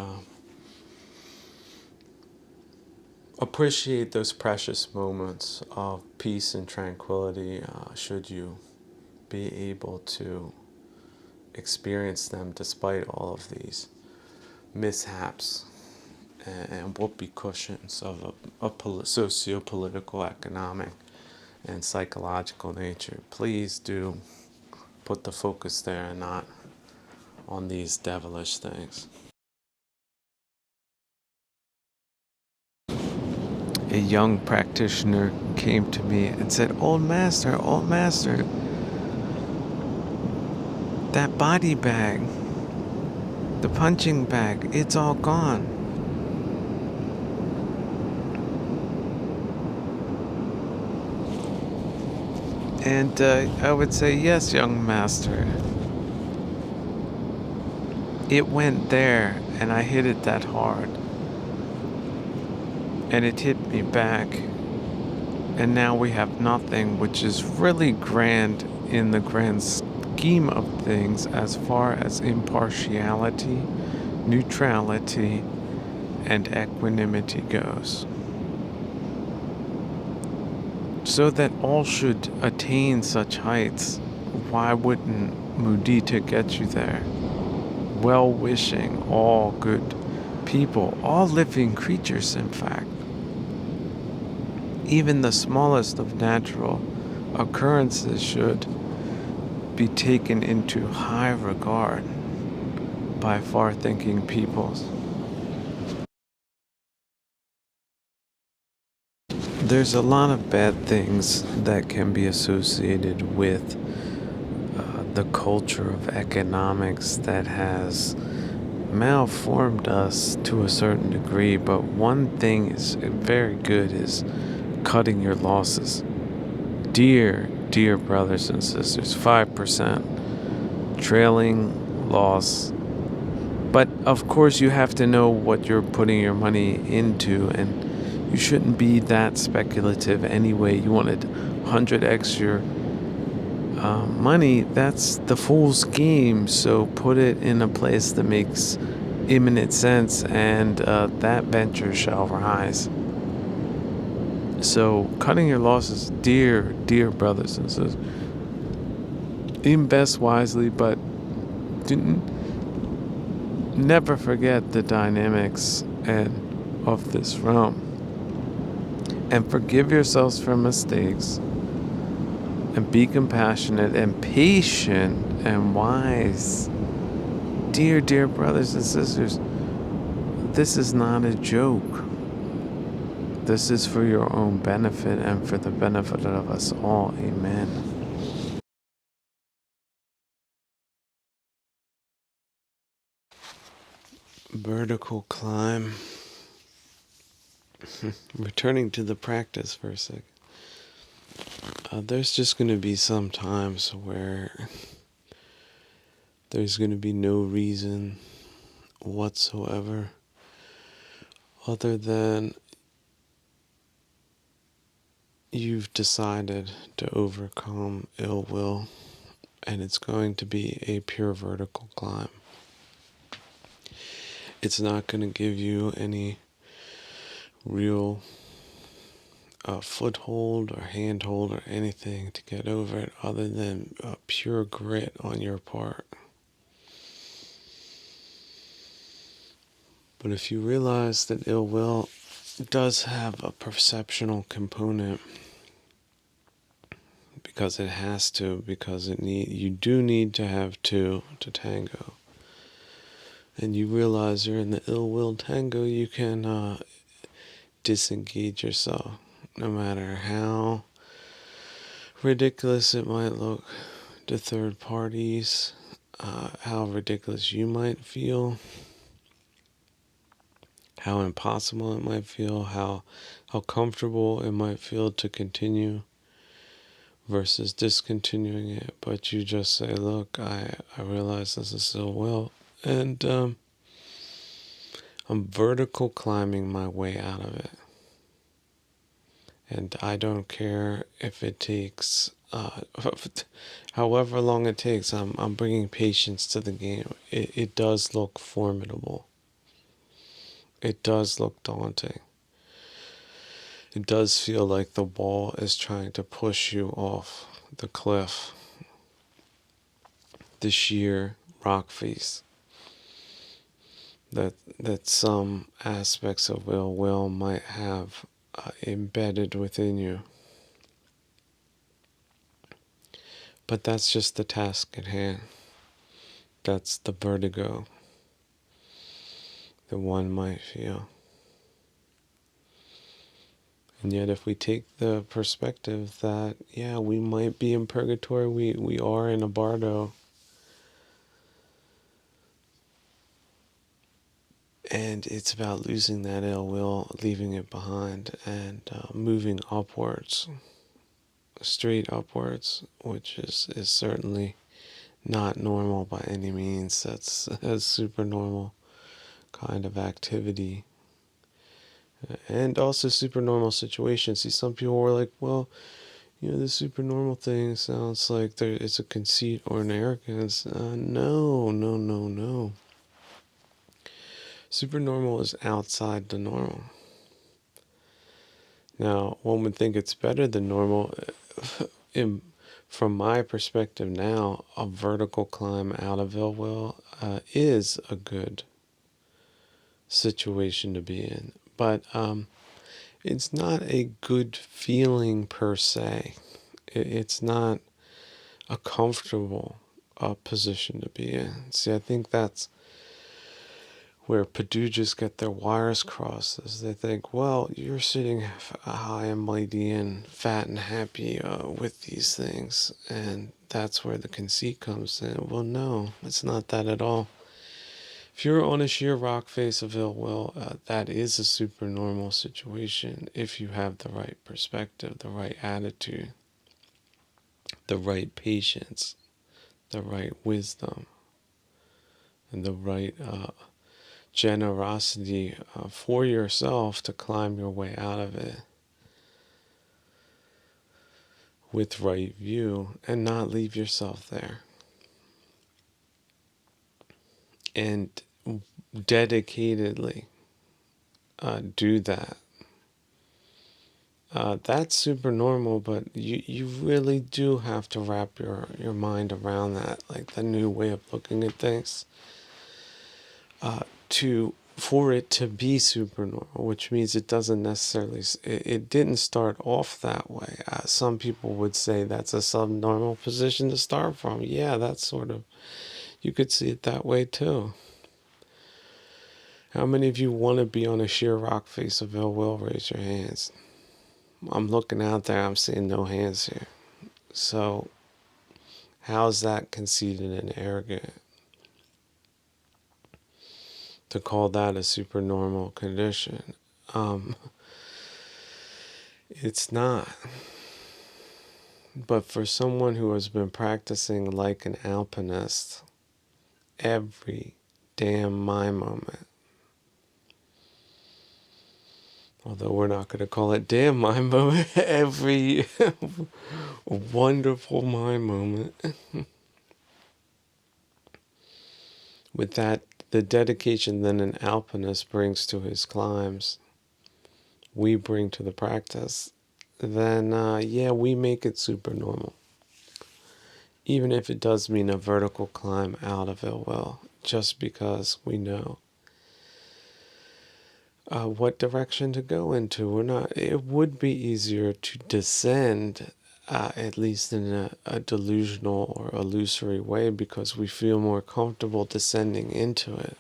appreciate those precious moments of peace and tranquility should you be able to experience them despite all of these mishaps and whoopee cushions of a socio-political, economic, and psychological nature. Please do put the focus there and not on these devilish things. A young practitioner came to me and said, old master, that body bag, the punching bag, it's all gone. And I would say, yes, young master. It went there, and I hit it that hard. And it hit me back. And now we have nothing, which is really grand in the grand scheme of things as far as impartiality, neutrality, and equanimity goes. So that all should attain such heights, why wouldn't mudita get you there? Well-wishing all good people, all living creatures, in fact. Even the smallest of natural occurrences should be taken into high regard by far-thinking peoples. There's a lot of bad things that can be associated with the culture of economics that has malformed us to a certain degree, but one thing is very good is cutting your losses. Dear brothers and sisters, 5% trailing loss. But of course you have to know what you're putting your money into, and you shouldn't be that speculative anyway. You wanted 100x your money. That's the fool's game. So put it in a place that makes imminent sense, and that venture shall rise. So cutting your losses, dear brothers and sisters, invest wisely, but never forget the dynamics of this realm. And forgive yourselves for mistakes. And be compassionate and patient and wise. Dear brothers and sisters, this is not a joke. This is for your own benefit and for the benefit of us all. Amen. Vertical climb. Returning to the practice for a second. There's just going to be some times where there's going to be no reason whatsoever other than you've decided to overcome ill will, and it's going to be a pure vertical climb. It's not going to give you any real foothold or handhold or anything to get over it other than pure grit on your part. But if you realize that ill will does have a perceptional component, because it has to, because you do need to have two to tango, and you realize you're in the ill will tango, you can disengage yourself, no matter how ridiculous it might look to third parties, how ridiculous you might feel, how impossible it might feel, how comfortable it might feel to continue versus discontinuing it. But you just say, look, I realize this is so well, and I'm vertical climbing my way out of it. And I don't care if it takes, however long it takes, I'm bringing patience to the game. It does look formidable. It does look daunting. It does feel like the wall is trying to push you off the cliff, the sheer rock face that some aspects of ill will might have embedded within you. But that's just the task at hand. That's the vertigo that one might feel. And yet if we take the perspective that, yeah, we might be in purgatory, we are in a bardo, and it's about losing that ill will, leaving it behind, and moving upwards, straight upwards, which is certainly not normal by any means. That's a super normal kind of activity. And also super normal situations. See, some people were like, well, the super normal thing sounds like it's a conceit or an arrogance. No, no, no, no. Super normal is outside the normal. Now, one would think it's better than normal. From my perspective now, a vertical climb out of ill will is a good situation to be in. But it's not a good feeling per se. It's not a comfortable position to be in. See, I think that's where Padujas get their wires crossed, is they think, well, you're sitting high and mighty and fat and happy with these things, and that's where the conceit comes in. Well, no, it's not that at all. If you're on a sheer rock face of ill will, that is a super normal situation if you have the right perspective, the right attitude, the right patience, the right wisdom, and the right generosity for yourself to climb your way out of it with right view and not leave yourself there. And dedicatedly do that. That's super normal, but you really do have to wrap your mind around that, like the new way of looking at things, for it to be super normal, which means it doesn't necessarily, it didn't start off that way. Some people would say that's a subnormal position to start from. Yeah, that's sort of, you could see it that way too. How many of you want to be on a sheer rock face of ill will? Raise your hands. I'm looking out there, I'm seeing no hands here. So, how's that conceited and arrogant? To call that a supernormal condition. It's not. But for someone who has been practicing like an alpinist every damn my moment, although we're not going to call it damn my moment, every wonderful my moment, with that, the dedication that an alpinist brings to his climbs we bring to the practice, then yeah, we make it super normal. Even if it does mean a vertical climb out of ill will, just because we know what direction to go into. We're not. It would be easier to descend, at least in a delusional or illusory way, because we feel more comfortable descending into it.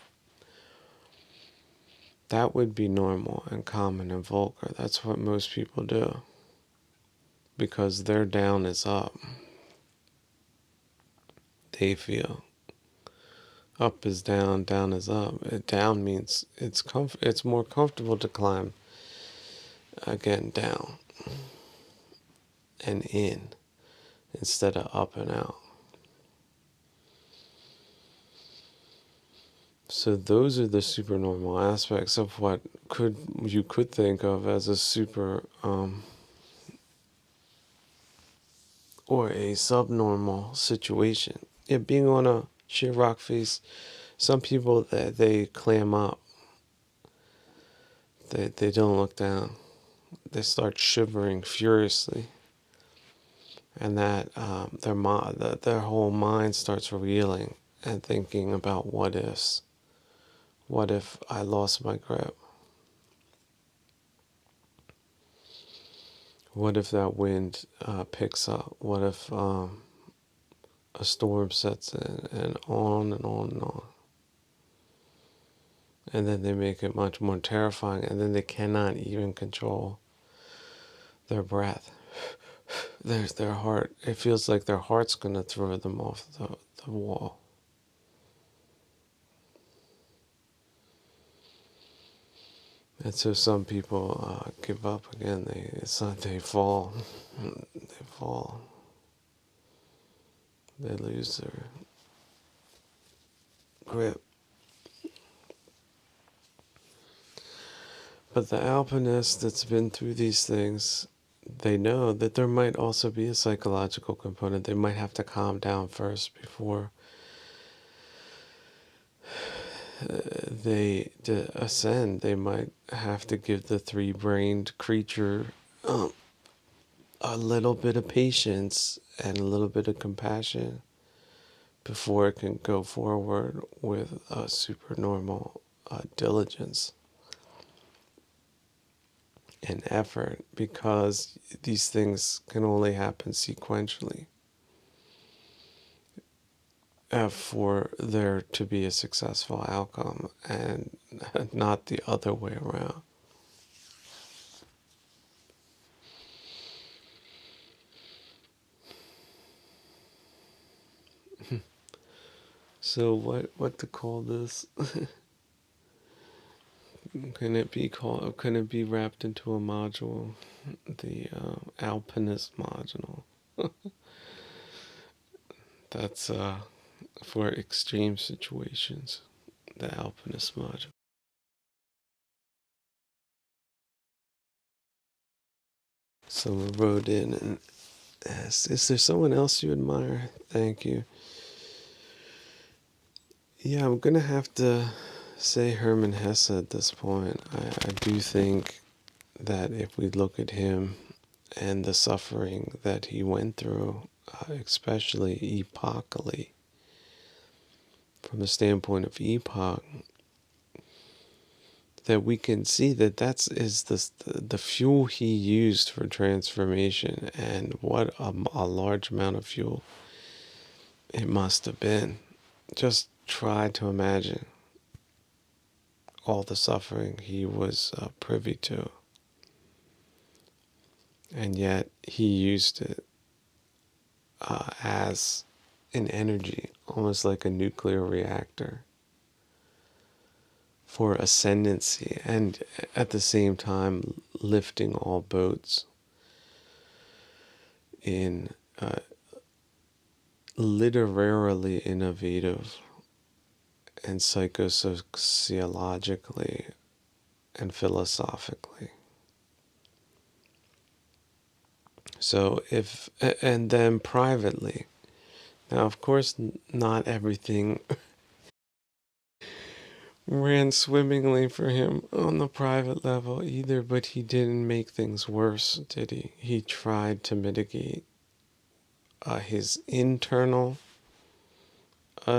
That would be normal and common and vulgar. That's what most people do, because their down is up. They feel up is down, down is up. Down means it's more comfortable to climb again down and in instead of up and out. So those are the supernormal aspects of what you could think of as a super or a subnormal situation. Yeah, being on a sheer rock face, some people that they clam up. They don't look down. They start shivering furiously, and that their whole mind starts reeling and thinking about what ifs. What if I lost my grip? What if that wind picks up? What if a storm sets in? And on and on and on. And then they make it much more terrifying, and then they cannot even control their breath. There's their heart. It feels like their heart's going to throw them off the wall. And so some people give up again. They fall. They fall. They lose their grip. But the alpinist that's been through these things, they know that there might also be a psychological component. They might have to calm down first before they ascend. They might have to give the three-brained creature a little bit of patience and a little bit of compassion before it can go forward with a supernormal diligence and effort, because these things can only happen sequentially for there to be a successful outcome, and not the other way around. So what to call this? Can it be wrapped into a module? The alpinist module. That's for extreme situations. The alpinist module. Someone wrote in and asked, "Is there someone else you admire?" Thank you. Yeah, I'm gonna have to say Hermann Hesse at this point. I do think that if we look at him and the suffering that he went through, especially epochally, from the standpoint of epoch, that we can see that is the fuel he used for transformation, and what a large amount of fuel it must have been. Just try to imagine all the suffering he was privy to, and yet he used it as an energy, almost like a nuclear reactor, for ascendancy, and at the same time lifting all boats in literarily innovative and psychosociologically and philosophically. So and then privately. Now, of course, not everything ran swimmingly for him on the private level either, but he didn't make things worse, did he? He tried to mitigate his internal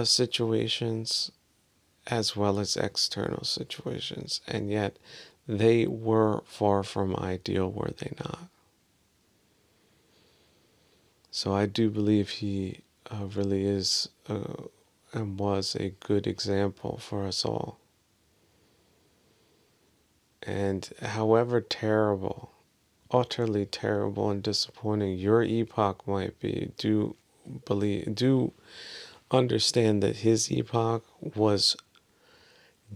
situations as well as external situations, and yet they were far from ideal, were they not? So I do believe he really is and was a good example for us all. And however terrible, utterly terrible and disappointing your epoch might be, do understand that his epoch was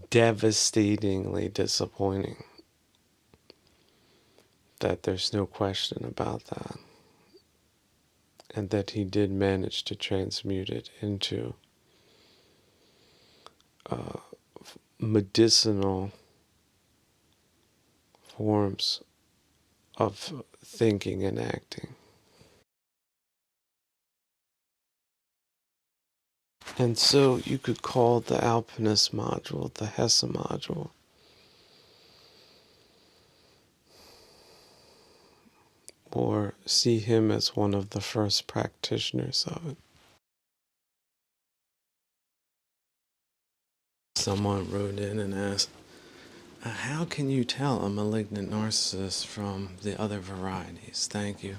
devastatingly disappointing. That there's no question about that. And that he did manage to transmute it into medicinal forms of thinking and acting. And so you could call the Alpinist module the Hesse module. Or see him as one of the first practitioners of it. Someone wrote in and asked, how can you tell a malignant narcissist from the other varieties? Thank you.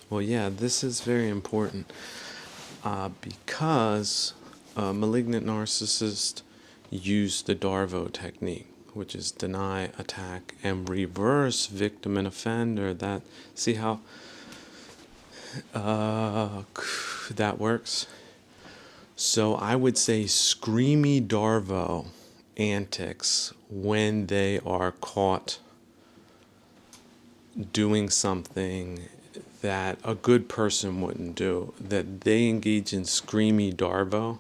Well, yeah, this is very important because malignant narcissists use the Darvo technique, which is deny, attack, and reverse victim and offender. See how that works? So I would say screamy Darvo antics when they are caught doing something that a good person wouldn't do, that they engage in screamy Darvo.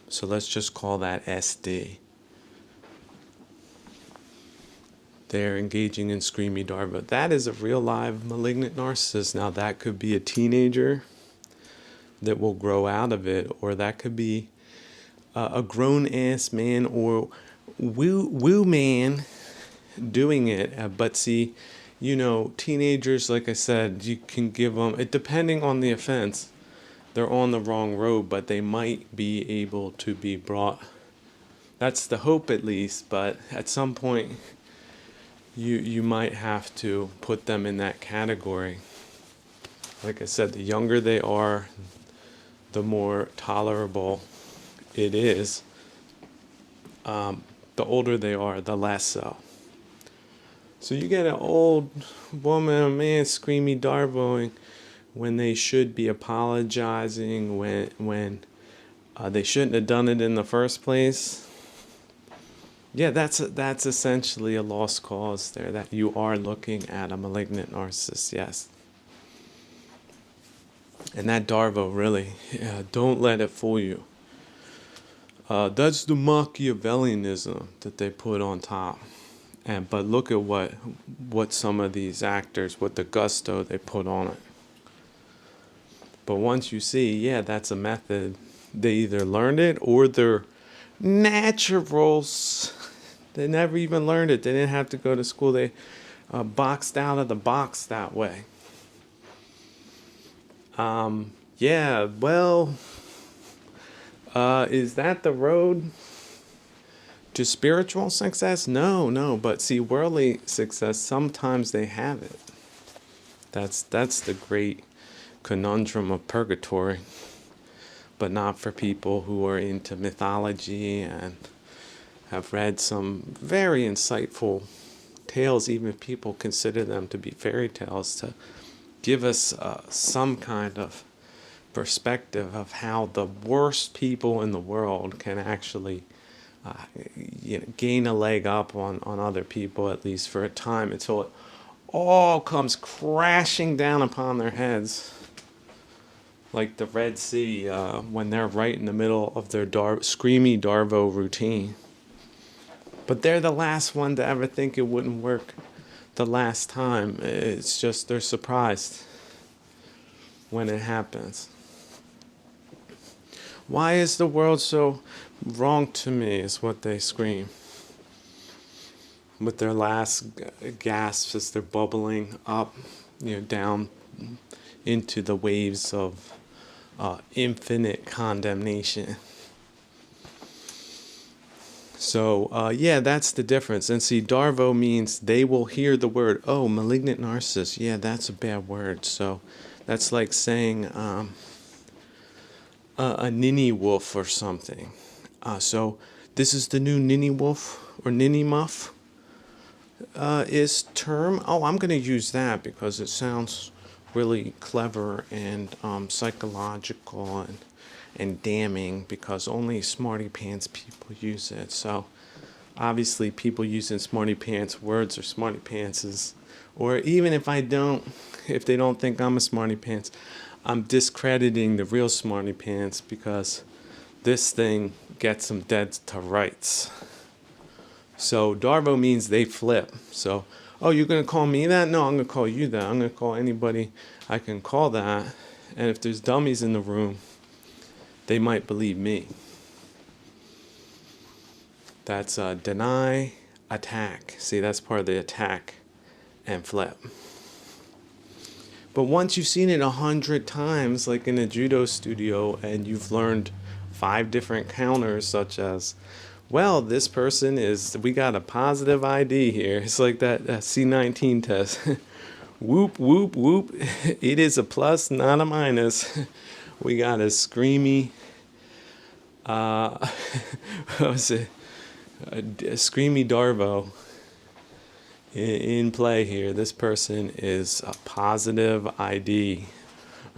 So let's just call that SD. They're engaging in screamy Darvo. That is a real live malignant narcissist. Now that could be a teenager that will grow out of it, or that could be a grown-ass man or woo man doing it. But see, teenagers, like I said, you can give them, depending on the offense, they're on the wrong road, but they might be able to be brought. That's the hope, at least. But at some point, you might have to put them in that category. Like I said, the younger they are, the more tolerable it is. The older they are, the less so. So you get an old woman or man screamy Darvoing when they should be apologizing, when they shouldn't have done it in the first place. Yeah, that's essentially a lost cause there, that you are looking at a malignant narcissist, yes. And that Darvo, really, don't let it fool you. That's the Machiavellianism that they put on top. But look at what some of these actors, what the gusto they put on it. But once you see, yeah, that's a method, they either learned it or they're naturals. They never even learned it. They didn't have to go to school. They boxed out of the box that way. Yeah, well, is that the road to spiritual success? No. But see, worldly success, sometimes they have it. That's the great conundrum of purgatory. But not for people who are into mythology and have read some very insightful tales, even if people consider them to be fairy tales, to give us some kind of perspective of how the worst people in the world can actually gain a leg up on other people, at least for a time, until it all comes crashing down upon their heads. Like the Red Sea, when they're right in the middle of their screamy Darvo routine. But they're the last one to ever think it wouldn't work the last time. It's just they're surprised when it happens. Why is the world so wrong to me, is what they scream. With their last gasps as they're bubbling up, down into the waves of infinite condemnation. So, yeah, that's the difference. And see, Darvo means they will hear the word, oh, malignant narcissist. Yeah, that's a bad word. So that's like saying a ninny wolf or something. So this is the new ninny wolf or ninny muff is term. Oh, I'm going to use that because it sounds really clever and psychological and damning, because only smarty pants people use it. So obviously people using smarty pants words or smarty pantses, or even if they don't think I'm a smarty pants, I'm discrediting the real smarty pants, because this thing gets them dead to rights. So Darvo means they flip. So, oh, you're going to call me that? No, I'm going to call you that. I'm going to call anybody I can call that. And if there's dummies in the room, they might believe me. That's deny, attack. See, that's part of the attack and flip. But once you've seen it 100 times, like in a judo studio, and you've learned 5 different counters, such as, well, this person we got a positive ID here. It's like that C19 test. Whoop, whoop, whoop. It is a plus, not a minus. We got a screamy, what was it? A screamy Darvo in play here. This person is a positive ID.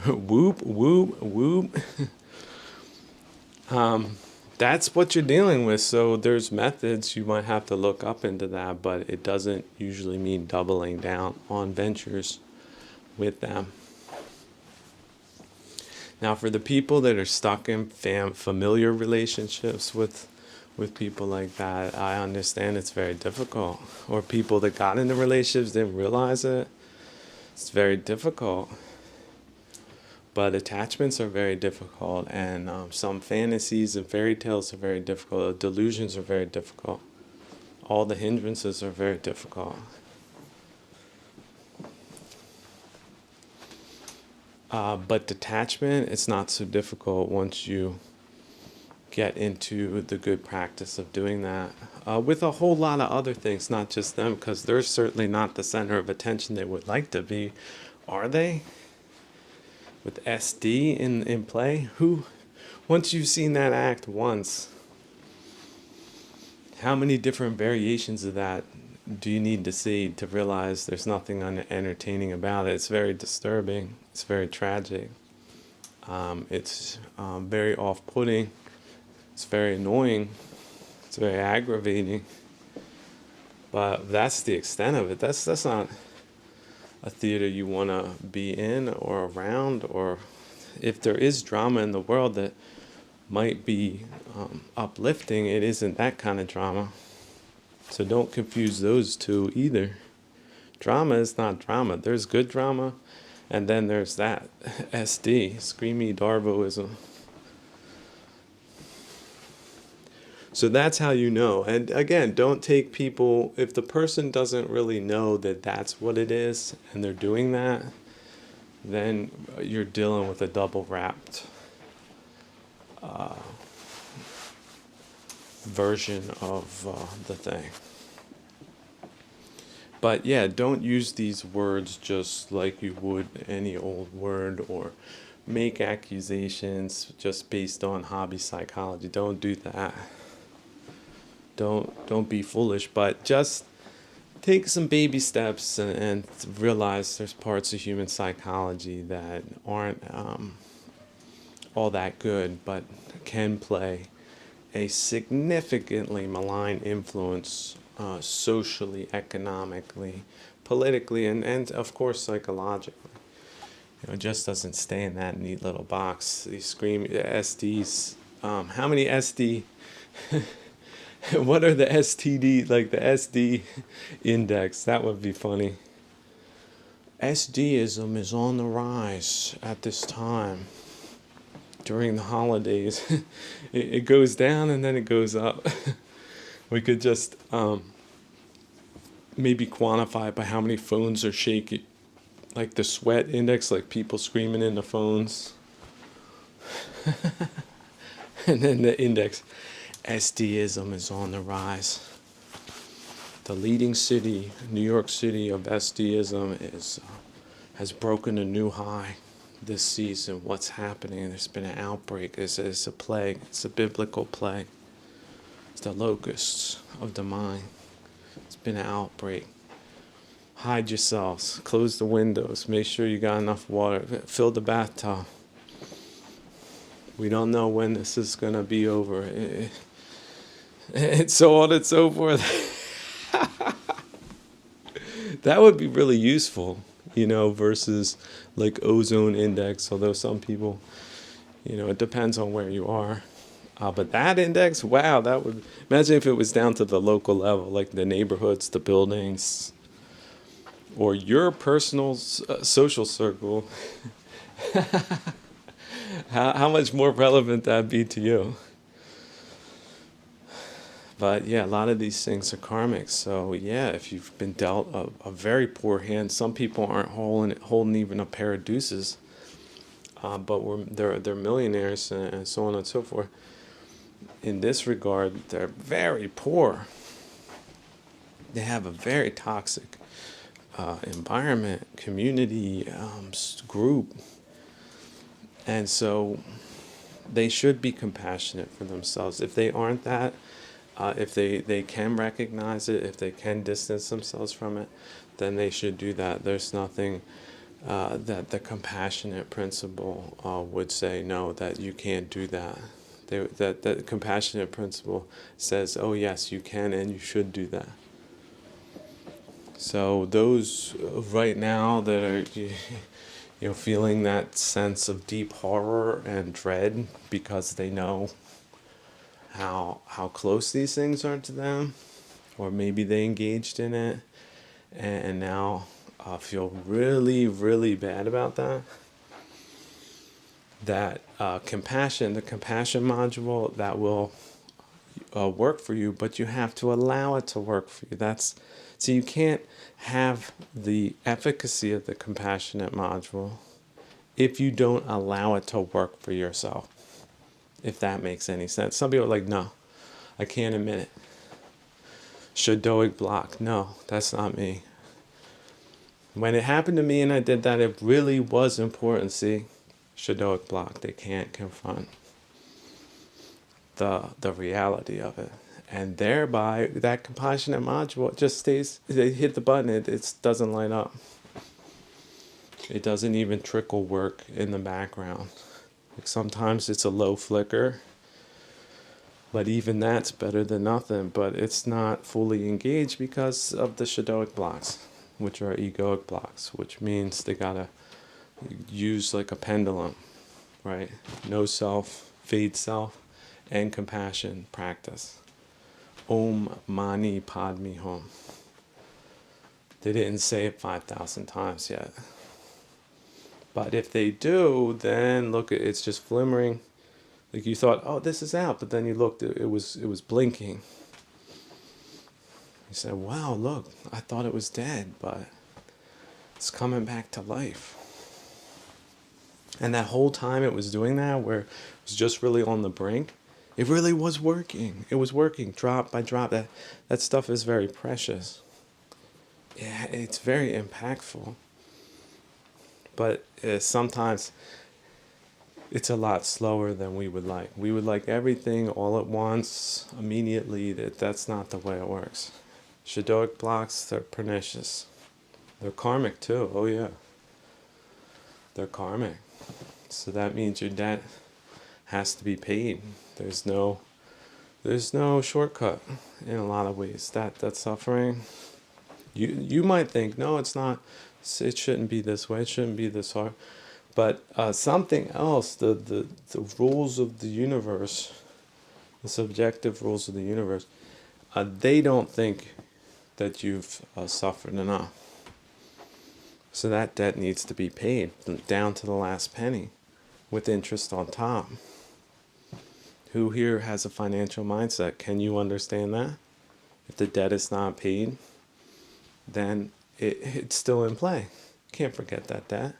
Whoop, whoop, whoop. That's what you're dealing with. So there's methods you might have to look up into that, but it doesn't usually mean doubling down on ventures with them. Now, for the people that are stuck in familiar relationships with people like that, I understand it's very difficult. Or people that got into relationships didn't realize it. It's very difficult. But attachments are very difficult, and some fantasies and fairy tales are very difficult. Delusions are very difficult. All the hindrances are very difficult. But detachment, it's not so difficult once you get into the good practice of doing that. With a whole lot of other things, not just them, because they're certainly not the center of attention they would like to be. Are they? With SD in play? Once you've seen that act once, how many different variations of that do you need to see to realize there's nothing entertaining about it? It's very disturbing. It's very tragic. It's very off-putting. It's very annoying. It's very aggravating. But that's the extent of it. That's not a theater you want to be in or around. Or if there is drama in the world that might be uplifting, it isn't that kind of drama. So don't confuse those two either. Drama is not drama. There's good drama, and then there's that SD, screamy Darvoism. So that's how you know. And again, don't take people, if the person doesn't really know that that's what it is and they're doing that, then you're dealing with a double wrapped version of the thing. But yeah, don't use these words just like you would any old word, or make accusations just based on hobby psychology. Don't do that. Don't be foolish, but just take some baby steps and realize there's parts of human psychology that aren't all that good, but can play a significantly malign influence socially, economically, politically, and of course psychologically. It just doesn't stay in that neat little box. These scream SDs. How many SD? What are the STD, like the SD index? That would be funny. SDism is on the rise at this time. during the holidays, it goes down and then it goes up. We could just maybe quantify it by how many phones are shaky, like the sweat index, like people screaming in the phones, and then the index, SDism is on the rise. The leading city, New York City, of SDism has broken a new high this season. What's happening? There's been an outbreak. It's a plague. It's a biblical plague. It's the locusts of the mind. It's been an outbreak. Hide yourselves. Close the windows. Make sure you got enough water. Fill the bathtub. We don't know when this is going to be over. And so on and so forth. That would be really useful, versus like ozone index, although some people, it depends on where you are. But that index, wow, that would, imagine if it was down to the local level, like the neighborhoods, the buildings, or your personal social circle. How much more relevant that'd be to you. But yeah, a lot of these things are karmic. So yeah, if you've been dealt a very poor hand, some people aren't holding even a pair of deuces, but they're millionaires and so on and so forth. In this regard, they're very poor. They have a very toxic environment, community, group, and so they should be compassionate for themselves. If they aren't that, if they can recognize it, if they can distance themselves from it, then they should do that. There's nothing that the compassionate principle would say, no, that you can't do that. That the compassionate principle says, oh yes, you can and you should do that. So those right now that are feeling that sense of deep horror and dread because they know how close these things are to them, or maybe they engaged in it and now feel really, really bad about that. That the compassion module, that will work for you, but you have to allow it to work for you. So you can't have the efficacy of the compassionate module if you don't allow it to work for yourself. If that makes any sense. Some people are like, no, I can't admit it. Shadoic block. No, that's not me. When it happened to me and I did that, it really was important. See, Shadoic block. They can't confront the reality of it. And thereby, that compassionate module just stays, they hit the button, it doesn't light up. It doesn't even trickle work in the background. Like sometimes it's a low flicker, but even that's better than nothing. But it's not fully engaged because of the Shadoic blocks, which are egoic blocks, which means they gotta use like a pendulum, right? No self, fade self, and compassion practice. Om Mani Padme Hum. They didn't say it 5,000 times yet. But if they do, then look, it's just flimmering. Like you thought, oh, this is out, but then you looked, it was blinking. You said, wow, look, I thought it was dead, but it's coming back to life. And that whole time it was doing that, where it was just really on the brink, it really was working. It was working drop by drop. That stuff is very precious. Yeah, it's very impactful. But sometimes it's a lot slower than we would like. We would like everything all at once, immediately. That's not the way it works. Shadoic blocks, they're pernicious. They're karmic too. Oh yeah. They're karmic. So that means your debt has to be paid. There's no shortcut in a lot of ways. That suffering, you might think, no, it's not. It shouldn't be this way. It shouldn't be this hard. But something else, the rules of the universe, the subjective rules of the universe, they don't think that you've suffered enough. So that debt needs to be paid down to the last penny. with interest on top. Who here has a financial mindset? Can you understand that? If the debt is not paid, then it's still in play. Can't forget that debt.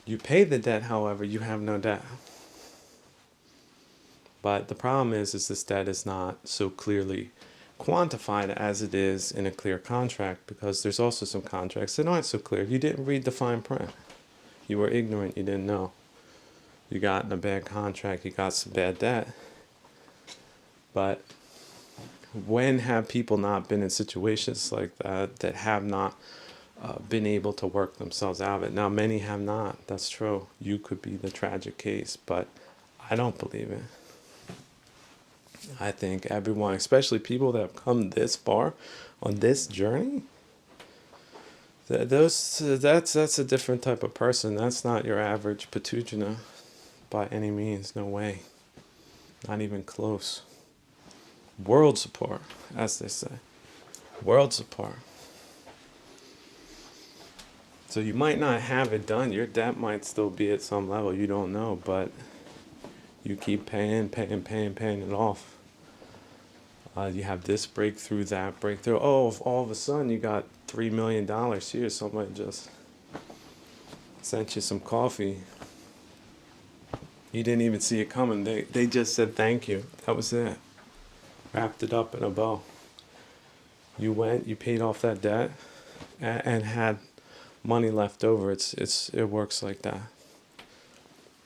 You pay the debt, however, you have no debt. But the problem is this debt is not so clearly quantified as it is in a clear contract, because there's also some contracts that aren't so clear. You didn't read the fine print. You were ignorant. You didn't know. You got in a bad contract. You got some bad debt. But when have people not been in situations like that have not been able to work themselves out of it? Now, many have not. That's true. You could be the tragic case, but I don't believe it. I think everyone, especially people that have come this far on this journey, that's a different type of person. That's not your average Patujana by any means. No way. Not even close. Worlds apart, as they say. Worlds apart. So you might not have it done. Your debt might still be at some level. You don't know, but you keep paying it off. You have this breakthrough, that breakthrough. Oh, all of a sudden you got $3 million here. Somebody just sent you some coffee. You didn't even see it coming. They just said thank you. That was it. Wrapped it up in a bow. You went, you paid off that debt, and had money left over. It works like that.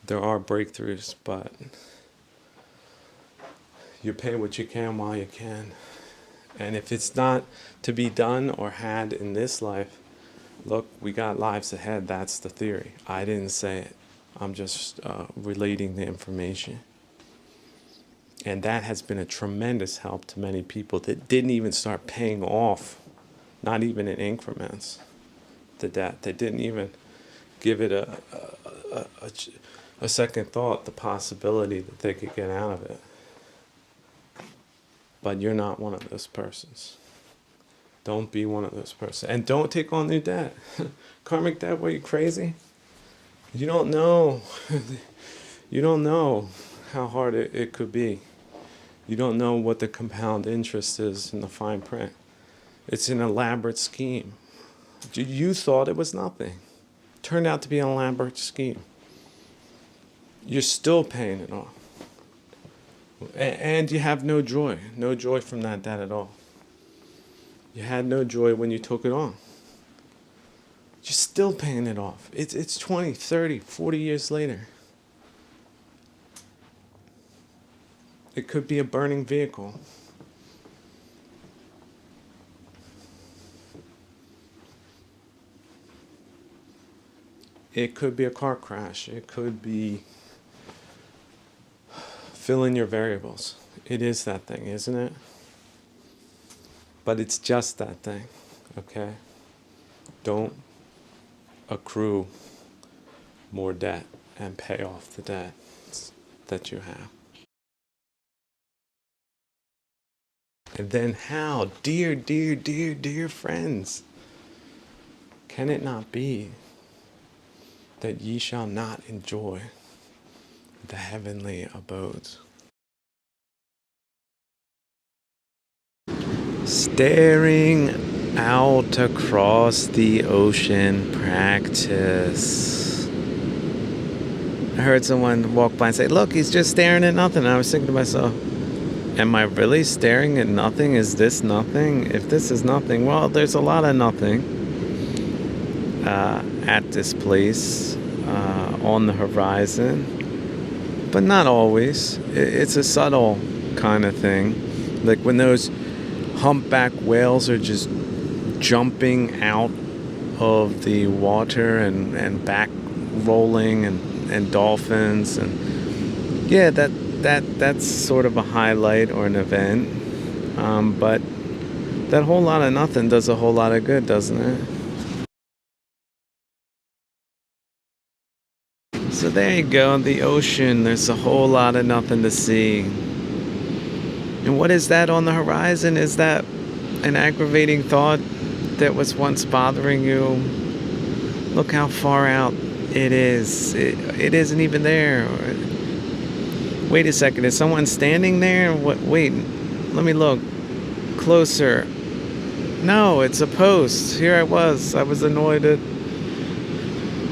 There are breakthroughs, but you pay what you can while you can. And if it's not to be done or had in this life, look, we got lives ahead. That's the theory. I didn't say it. I'm just relating the information. And that has been a tremendous help to many people that didn't even start paying off, not even in increments, the debt. They didn't even give it a second thought, the possibility that they could get out of it. But you're not one of those persons. Don't be one of those persons. And don't take on new debt. Karmic debt, what, are you crazy? You don't know. You don't know how hard it could be. You don't know what the compound interest is in the fine print. It's an elaborate scheme. You thought it was nothing. Turned out to be an elaborate scheme. You're still paying it off. And you have no joy from that debt at all. You had no joy when you took it on. You're still paying it off. It's 20, 30, 40 years later. It could be a burning vehicle. It could be a car crash. It could be fill in your variables. It is that thing, isn't it? But it's just that thing, okay? Don't accrue more debt and pay off the debt that you have. And then how, dear friends, can it not be that ye shall not enjoy the heavenly abodes? Staring out across the ocean practice. I heard someone walk by and say, look, he's just staring at nothing. And I was thinking to myself, am I really staring at nothing? Is this nothing? If this is nothing, well, there's a lot of nothing at this place on the horizon, but not always. It's a subtle kind of thing. Like when those humpback whales are just jumping out of the water and back rolling and dolphins, and yeah, that's sort of a highlight or an event, but that whole lot of nothing does a whole lot of good, doesn't it? So there you go, in the ocean, there's a whole lot of nothing to see. And what is that on the horizon? Is that an aggravating thought that was once bothering you? Look how far out It is. It isn't even there. Wait a second. Is someone standing there? What? Wait. Let me look closer. No, it's a post. Here I was. I was annoyed at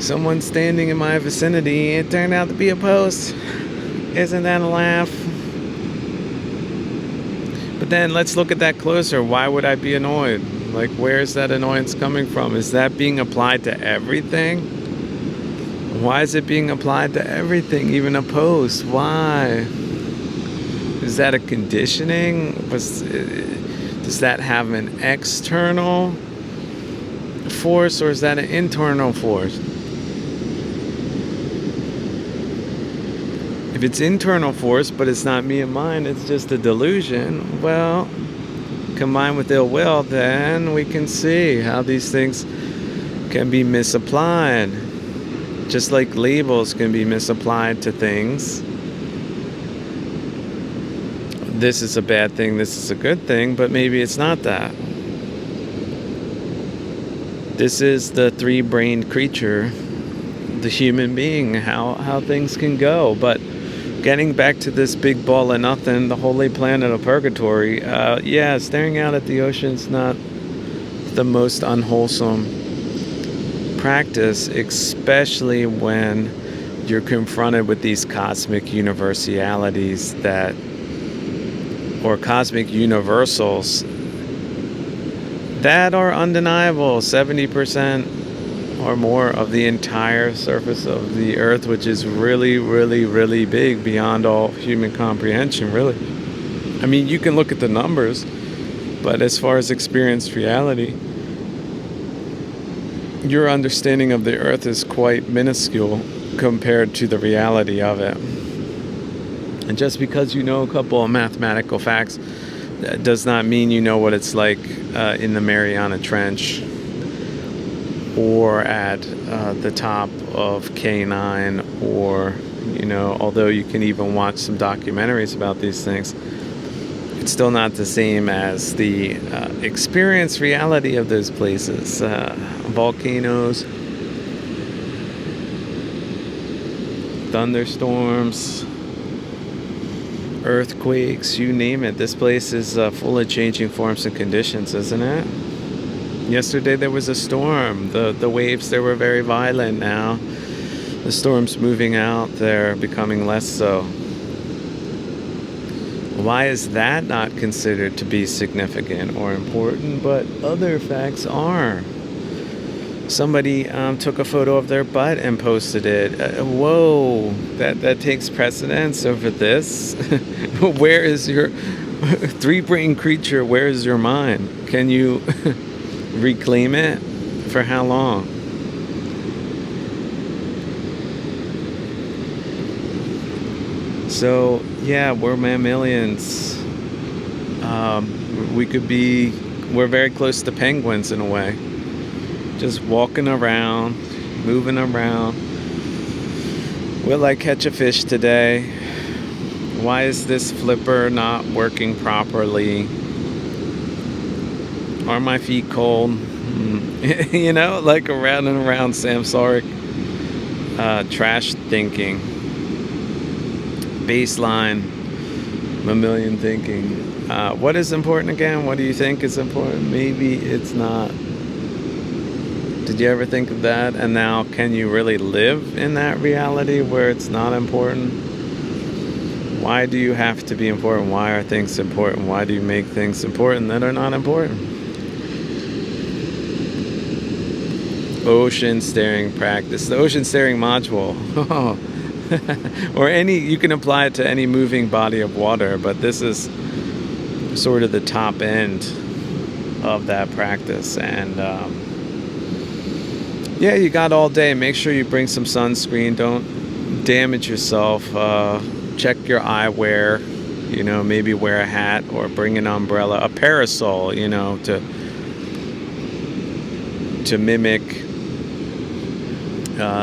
someone standing in my vicinity. It turned out to be a post. Isn't that a laugh? But then let's look at that closer. Why would I be annoyed? Like, where's that annoyance coming from? Is that being applied to everything? Why is it being applied to everything, even a post? Why? Is that a conditioning? Does that have an external force, or is that an internal force? If it's internal force, but it's not me and mine, it's just a delusion, well, combined with ill will, then we can see how these things can be misapplied. Just like labels can be misapplied to things. This is a bad thing, this is a good thing, but maybe it's not that. This is the three-brained creature, the human being, how things can go. But getting back to this big ball of nothing, the holy planet of purgatory, staring out at the ocean's not the most unwholesome practice, especially when you're confronted with these cosmic universalities or cosmic universals that are undeniable. 70% or more of the entire surface of the earth, which is really, really, really big, beyond all human comprehension, really. I mean, you can look at the numbers, but as far as experienced reality, your understanding of the earth is quite minuscule compared to the reality of it. And just because you know a couple of mathematical facts does not mean you know what it's like in the Mariana Trench or at the top of K9, or, although you can even watch some documentaries about these things, it's still not the same as the experienced reality of those places. Volcanoes, thunderstorms, earthquakes, you name it. This place is full of changing forms and conditions, isn't it? Yesterday there was a storm. The waves there were very violent. Now the storm's moving out. They're becoming less so. Why is that not considered to be significant or important, but other facts are? Somebody took a photo of their butt and posted it. Whoa, that takes precedence over this. Where is your three-brained creature? Where is your mind? Can you reclaim it? For how long? So, yeah, we're mammalians. We're very close to penguins in a way. Just walking around, moving around. Will I catch a fish today? Why is this flipper not working properly? Are my feet cold? Like around and around samsaric trash thinking. Baseline mammalian thinking. What is important again? What do you think is important? Maybe it's not. Did you ever think of that? And now, can you really live in that reality where it's not important? Why do you have to be important? Why are things important? Why do you make things important that are not important? Ocean staring practice. The ocean staring module. Or you can apply it to any moving body of water, but this is sort of the top end of that practice. And you got all day. Make sure you bring some sunscreen. Don't damage yourself. Check your eyewear. Maybe wear a hat or bring an umbrella, a parasol, to mimic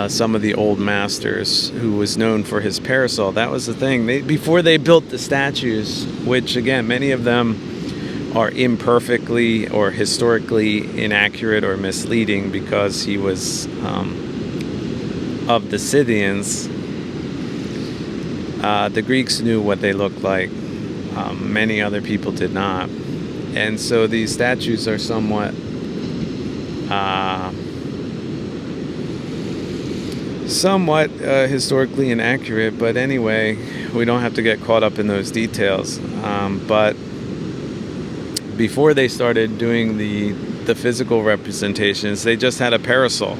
some of the old masters, who was known for his parasol. That was the thing. Before they built the statues, which again, many of them are imperfectly or historically inaccurate or misleading, because he was of the Scythians, the Greeks knew what they looked like. Many other people did not. And so these statues are somewhat historically inaccurate, but anyway, we don't have to get caught up in those details. But before they started doing the physical representations, they just had a parasol.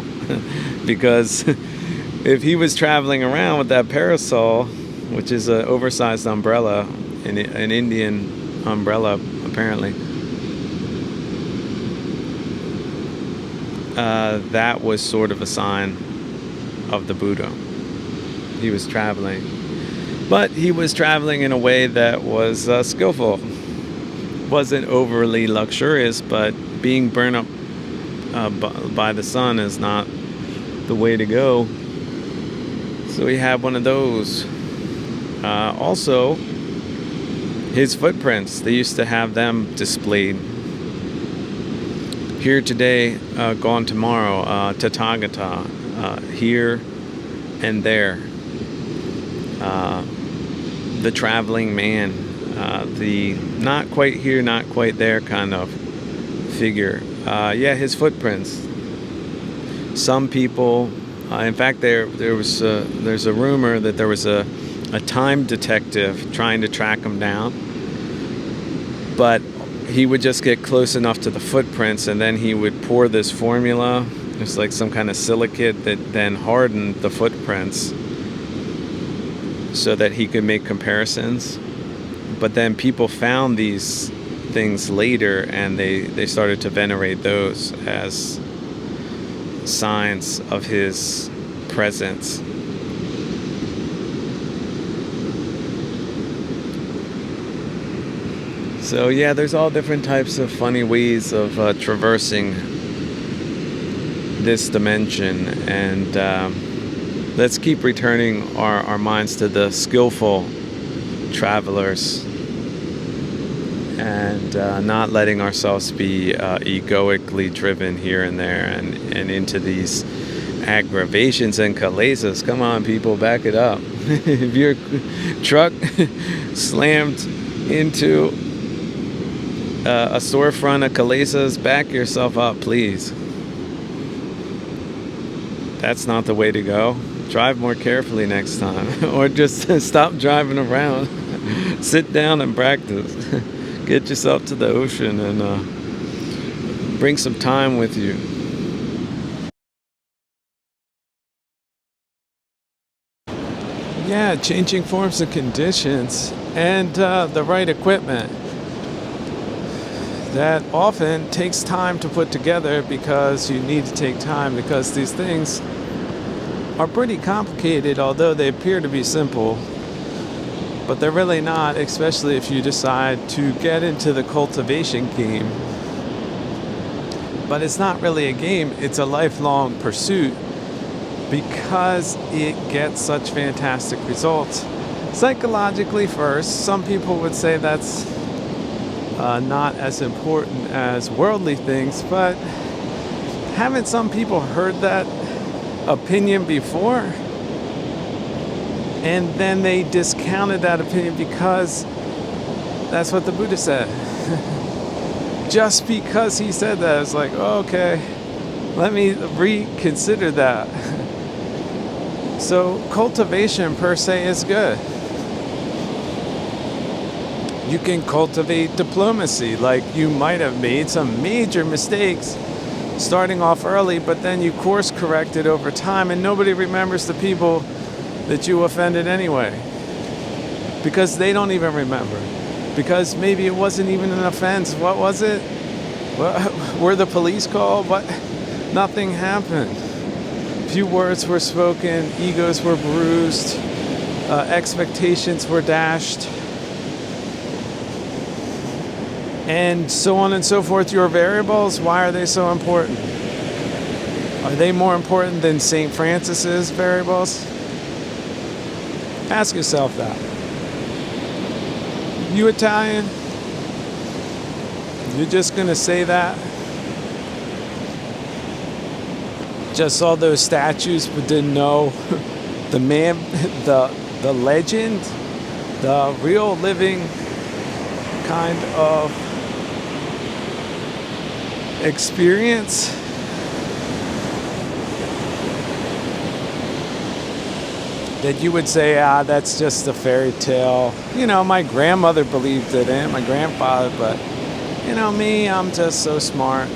Because if he was traveling around with that parasol, which is an oversized umbrella, an Indian umbrella apparently, that was sort of a sign of the Buddha. He was traveling. But he was traveling in a way that was skillful. Wasn't overly luxurious, but being burned up by the sun is not the way to go. So he had one of those. Also, his footprints, they used to have them displayed. Here today, gone tomorrow, Tathagata, here and there. The traveling man, the not quite here, not quite there kind of figure. Yeah, his footprints. Some people, in fact, there's a rumor that there was a time detective trying to track him down, but he would just get close enough to the footprints, and then he would pour this formula. It's like some kind of silicate that then hardened the footprints so that he could make comparisons. But then people found these things later, and they started to venerate those as signs of his presence. So yeah, there's all different types of funny ways of traversing this dimension, and let's keep returning our minds to the skillful travelers, and not letting ourselves be egoically driven here and there and into these aggravations and kilesas. Come on, people, back it up. If your truck slammed into a storefront of kilesas, back yourself up, please. That's not the way to go. Drive more carefully next time. Or just stop driving around. Sit down and practice. Get yourself to the ocean and bring some time with you. Yeah, changing forms and conditions, and the right equipment. That often takes time to put together, because you need to take time, because these things are pretty complicated, although they appear to be simple. But they're really not, especially if you decide to get into the cultivation game. But it's not really a game, it's a lifelong pursuit, because it gets such fantastic results. Psychologically first, some people would say that's not as important as worldly things, but haven't some people heard that opinion before? And then they discounted that opinion because that's what the Buddha said. Just because he said that, it's like, oh, okay, let me reconsider that. So cultivation per se is good. You can cultivate diplomacy. Like, you might have made some major mistakes starting off early, but then you course corrected over time, and nobody remembers the people that you offended anyway, because they don't even remember, because maybe it wasn't even an offense. What was it? Were the police called? What? Nothing happened. Few words were spoken, egos were bruised, expectations were dashed, and so on and so forth. Your variables, why are they so important? Are they more important than St. Francis's variables? Ask yourself that. You Italian? You're just going to say that? just saw those statues but didn't know the man, the legend, the real living kind of experience. That you would say, that's just a fairy tale. You know, my grandmother believed it in, my grandfather, but you know, me, I'm just so smart.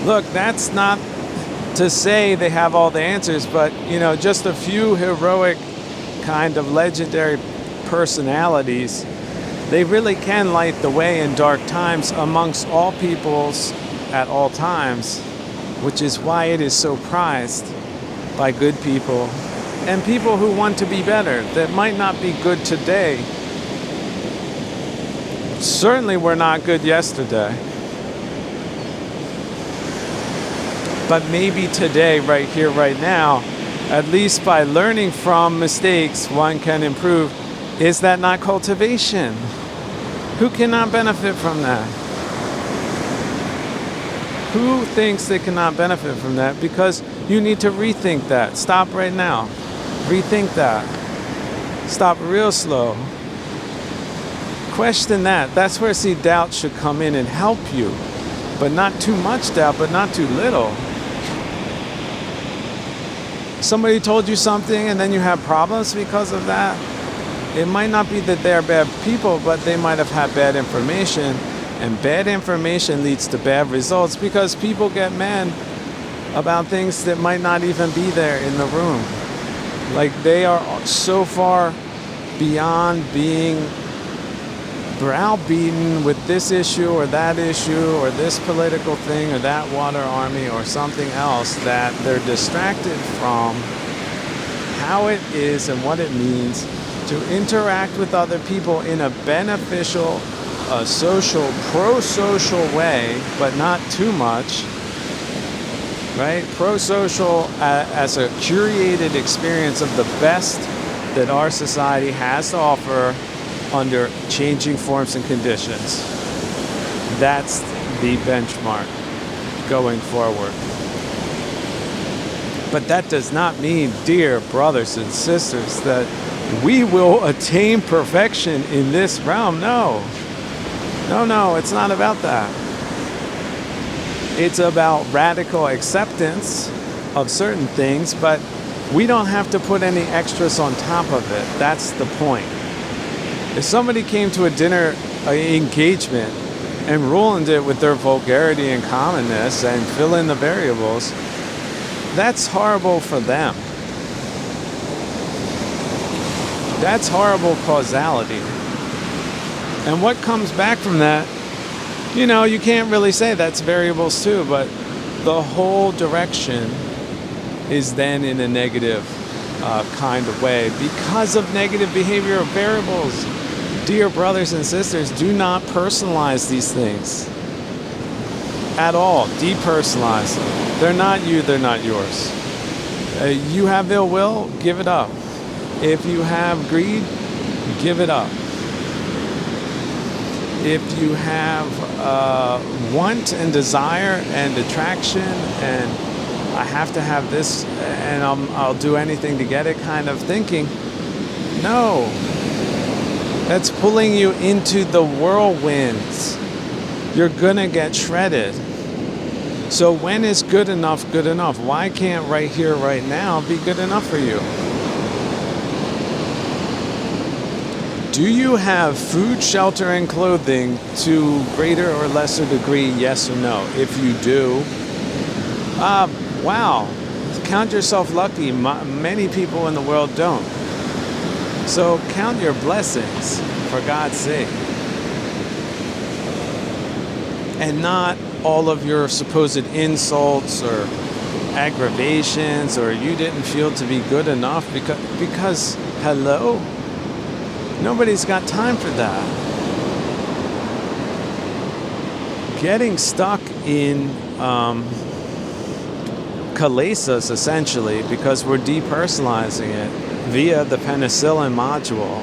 Look, that's not to say they have all the answers, but you know, just a few heroic kind of legendary personalities, they really can light the way in dark times amongst all peoples at all times, which is why it is so prized by good people and people who want to be better, that might not be good today. Certainly were not good yesterday. But maybe today, right here, right now, at least by learning from mistakes, one can improve. Is that not cultivation? Who cannot benefit from that? Who thinks they cannot benefit from that? Because you need to rethink that. Stop right now. Rethink that. Stop real slow. Question that. That's where, see, doubt should come in and help you. But not too much doubt, but not too little. Somebody told you something and then you have problems because of that. It might not be that they're bad people, but they might have had bad information. And bad information leads to bad results because people get mad about things that might not even be there in the room. Like they are so far beyond being browbeaten with this issue or that issue or this political thing or that water army or something else that they're distracted from how it is and what it means to interact with other people in a beneficial, social, pro-social way, but not too much, right? Pro-social as a curated experience of the best that our society has to offer under changing forms and conditions. That's the benchmark going forward. But that does not mean, dear brothers and sisters, that we will attain perfection in this realm. No, it's not about that. It's about radical acceptance of certain things, but we don't have to put any extras on top of it. That's the point. If somebody came to a dinner engagement and ruined it with their vulgarity and commonness and fill in the variables, that's horrible for them. That's horrible causality. And what comes back from that, you know, you can't really say that's variables too, but the whole direction is then in a negative kind of way because of negative behavioral variables. Dear brothers and sisters, do not personalize these things at all. Depersonalize them. They're not you, they're not yours. You have ill will, give it up. If you have greed, give it up. If you have want and desire and attraction and I have to have this and I'll do anything to get it kind of thinking, no. That's pulling you into the whirlwinds. You're gonna get shredded. So when is good enough good enough? Why can't right here, right now be good enough for you? Do you have food, shelter, and clothing to greater or lesser degree, yes or no? If you do, wow, count yourself lucky. Many people in the world don't. So count your blessings, for God's sake. And not all of your supposed insults or aggravations or you didn't feel to be good enough because hello? Nobody's got time for that. Getting stuck in kalesis, essentially, because we're depersonalizing it via the penicillin module,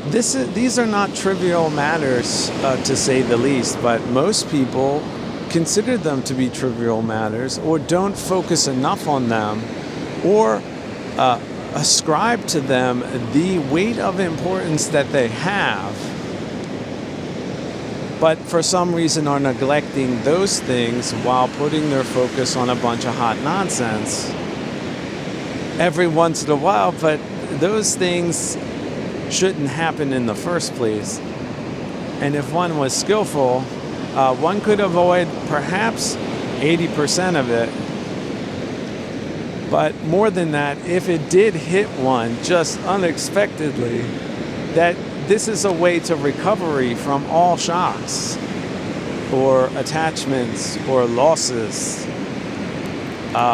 These are not trivial matters, to say the least, but most people consider them to be trivial matters or don't focus enough on them or ascribe to them the weight of importance that they have, but for some reason are neglecting those things while putting their focus on a bunch of hot nonsense every once in a while. But those things shouldn't happen in the first place. And if one was skillful, one could avoid perhaps 80% of it. But more than that, if it did hit one just unexpectedly, that this is a way to recovery from all shocks or attachments or losses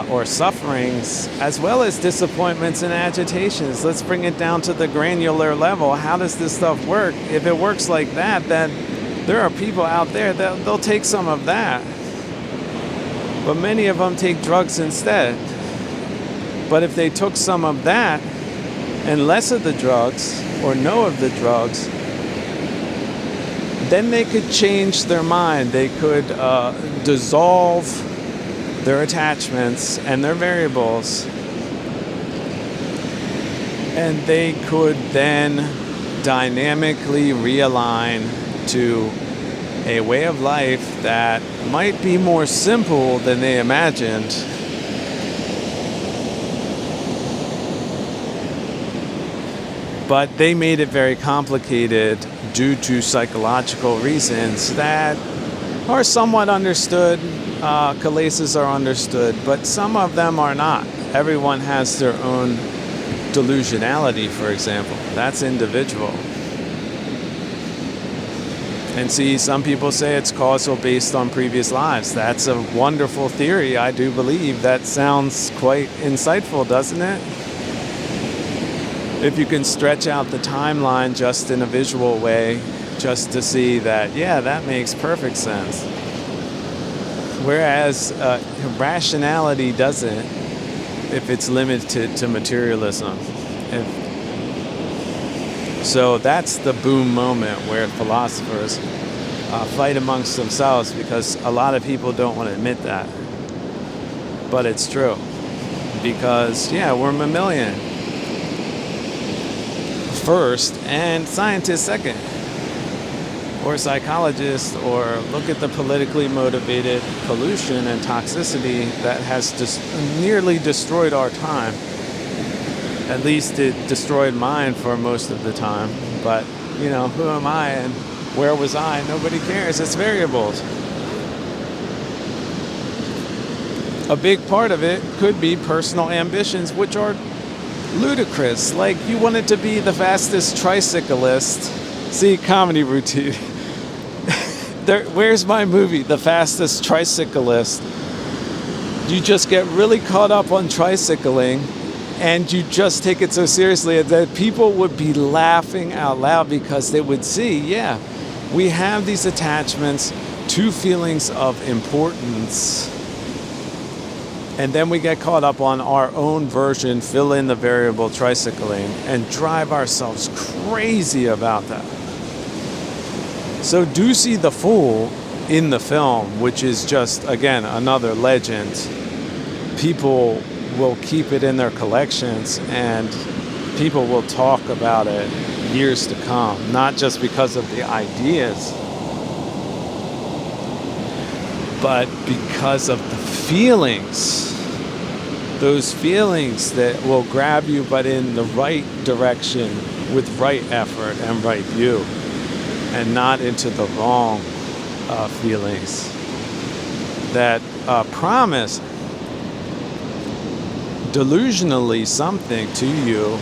or sufferings, as well as disappointments and agitations. Let's bring it down to the granular level. How does this stuff work? If it works like that, then there are people out there that they'll take some of that. But many of them take drugs instead. But if they took some of that and less of the drugs, or no of the drugs, then they could change their mind. They could dissolve their attachments and their variables, and they could then dynamically realign to a way of life that might be more simple than they imagined. But they made it very complicated due to psychological reasons that are somewhat understood. Cases are understood, but some of them are not. Everyone has their own delusionality, for example. That's individual. And see, some people say it's causal based on previous lives. That's a wonderful theory, I do believe. That sounds quite insightful, doesn't it? If you can stretch out the timeline just in a visual way, just to see that, yeah, that makes perfect sense. Whereas rationality doesn't, if it's limited to materialism. So that's the boom moment where philosophers fight amongst themselves, because a lot of people don't want to admit that. But it's true. Because, yeah, we're mammalian first and scientists second, or psychologists, or look at the politically motivated pollution and toxicity that has nearly destroyed our time. At least it destroyed mine for most of the time. But, you know, who am I and where was I? Nobody cares. It's variables. A big part of it could be personal ambitions, which are ludicrous. Like, you wanted to be the fastest tricyclist. See, comedy routine. Where's my movie, The Fastest Tricyclist? You just get really caught up on tricycling, and you just take it so seriously that people would be laughing out loud, because they would see, yeah, we have these attachments to feelings of importance. And then we get caught up on our own version, fill in the variable tricycling, and drive ourselves crazy about that. So Ducey the Fool in the film, which is just, again, another legend, people will keep it in their collections and people will talk about it years to come, not just because of the ideas, but because of the feelings. Those feelings that will grab you, but in the right direction, with right effort and right view, and not into the wrong feelings that promise delusionally something to you,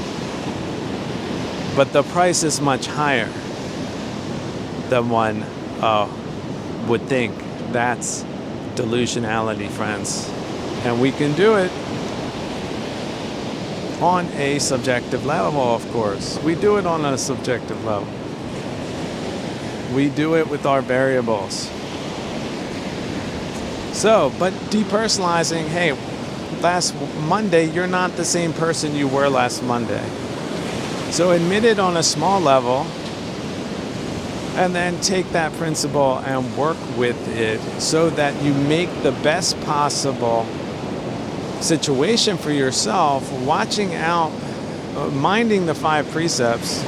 but the price is much higher than one would think. That's delusionality, friends. And we can do it on a subjective level, of course. We do it on a subjective level. We do it with our variables. So, but depersonalizing, hey, last Monday, you're not the same person you were last Monday. So admit it on a small level, and then take that principle and work with it so that you make the best possible situation for yourself, watching out, minding the 5 precepts,